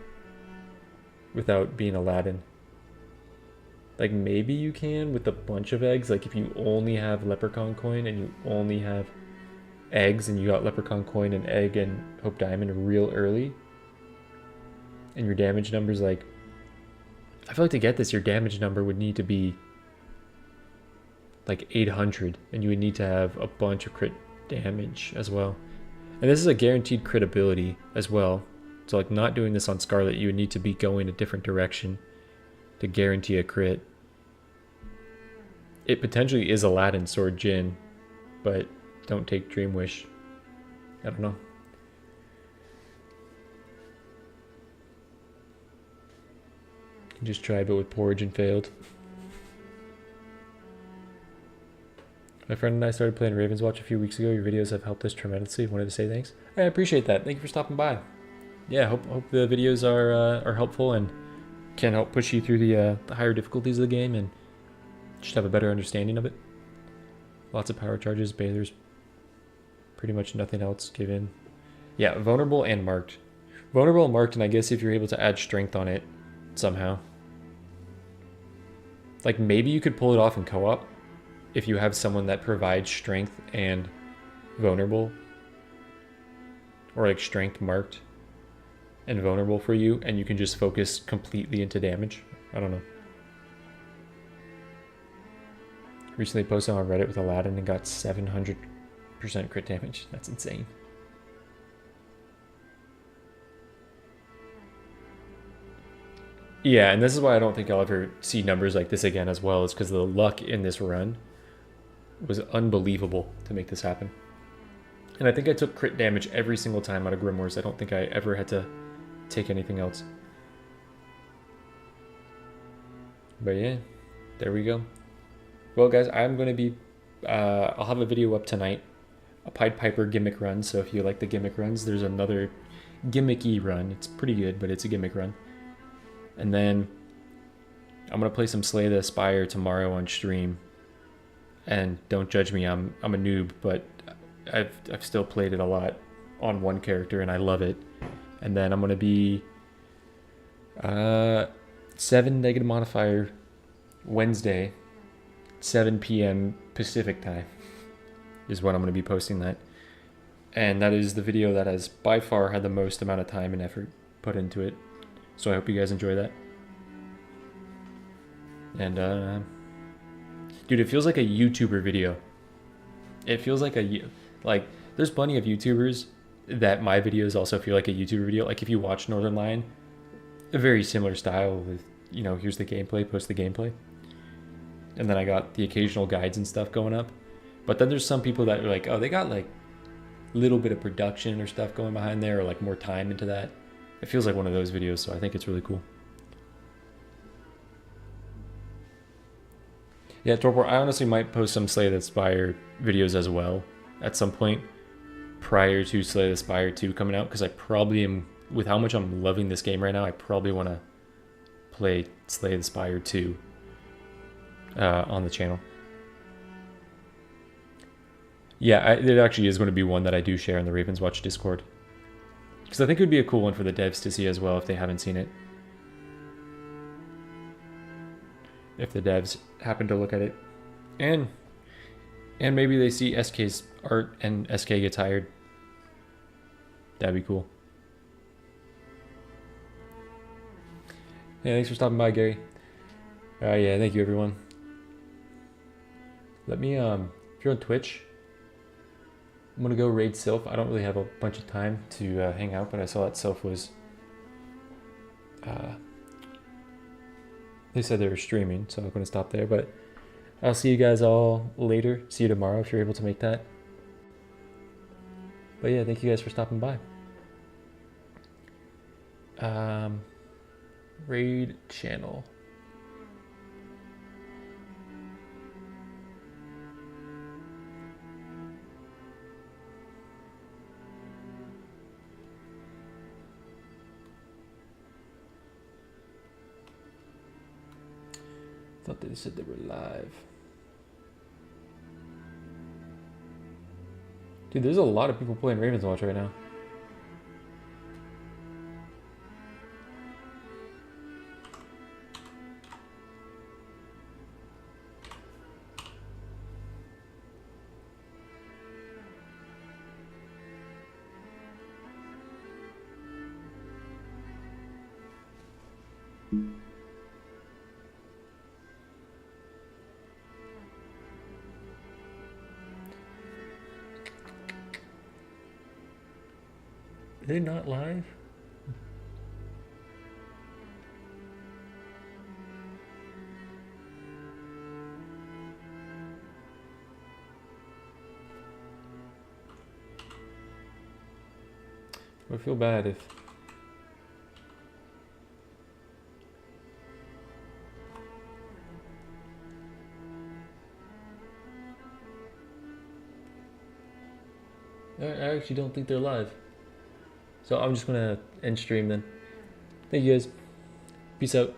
without being Aladdin. Like maybe you can with a bunch of eggs, like if you only have Leprechaun Coin and you only have eggs and you got Leprechaun Coin and egg and Hope Diamond real early, and your damage number's like, I feel like to get this your damage number would need to be like 800 and you would need to have a bunch of crit damage as well. And this is a guaranteed crit ability as well, so like not doing this on Scarlet, you would need to be going a different direction to guarantee a crit. It potentially is Aladdin Sword Jin, but don't take Dream Wish. I don't know. You just tried but with porridge and failed. My friend and I started playing Ravenswatch a few weeks ago. Your videos have helped us tremendously. Wanted to say thanks. I appreciate that. Thank you for stopping by. Yeah, hope the videos are helpful and can help push you through the higher difficulties of the game and just have a better understanding of it. Lots of power charges, Baylor's, pretty much nothing else given. Yeah, vulnerable and marked. Vulnerable and marked, and I guess if you're able to add strength on it somehow. Like maybe you could pull it off in co-op if you have someone that provides strength and vulnerable, or like strength marked and vulnerable for you, and you can just focus completely into damage. I don't know. Recently posted on Reddit with Aladdin and got 700% crit damage. That's insane. Yeah, and this is why I don't think I'll ever see numbers like this again as well, is because the luck in this run was unbelievable to make this happen. And I think I took crit damage every single time out of Grimoires. I don't think I ever had to take anything else. But yeah, there we go. Well guys, I'm going to be, I'll have a video up tonight, a Pied Piper gimmick run, so if you like the gimmick runs, there's another gimmicky run. It's pretty good, but it's a gimmick run. And then I'm going to play some Slay the Spire tomorrow on stream. And don't judge me, I'm a noob, but I've still played it a lot on one character and I love it. And then I'm going to be 7 negative modifier Wednesday, 7 p.m. Pacific time is when I'm going to be posting that. And that is the video that has by far had the most amount of time and effort put into it. So I hope you guys enjoy that. And, dude, it feels like a YouTuber video. It feels like there's plenty of YouTubers that my videos also feel like a YouTuber video. Like if you watch Northern Lion, a very similar style with, you know, here's the gameplay, post the gameplay. And then I got the occasional guides and stuff going up. But then there's some people that are like, oh, they got like a little bit of production or stuff going behind there, or like more time into that. It feels like one of those videos, so I think it's really cool. Yeah, Torpor, I honestly might post some Slay the Spire videos as well at some point prior to Slay the Spire 2 coming out, because I probably am, with how much I'm loving this game right now, I probably want to play Slay the Spire 2 on the channel. Yeah, it actually is going to be one that I do share in the Ravenswatch Discord, because I think it would be a cool one for the devs to see as well if they haven't seen it. If the devs happen to look at it. And maybe they see SK's art and SK gets hired. That'd be cool. Yeah, thanks for stopping by, Gary. Yeah, thank you, everyone. Let me, if you're on Twitch, I'm gonna go raid Sylph. I don't really have a bunch of time to hang out, but I saw that Sylph was, they said they were streaming, so I'm gonna stop there, but I'll see you guys all later. See you tomorrow if you're able to make that. But yeah, thank you guys for stopping by. Raid channel. Thought they said they were live. Dude, there's a lot of people playing Ravenswatch right now. Are they not live? I feel bad if... I actually don't think they're live. So I'm just gonna end stream then. Thank you guys. Peace out.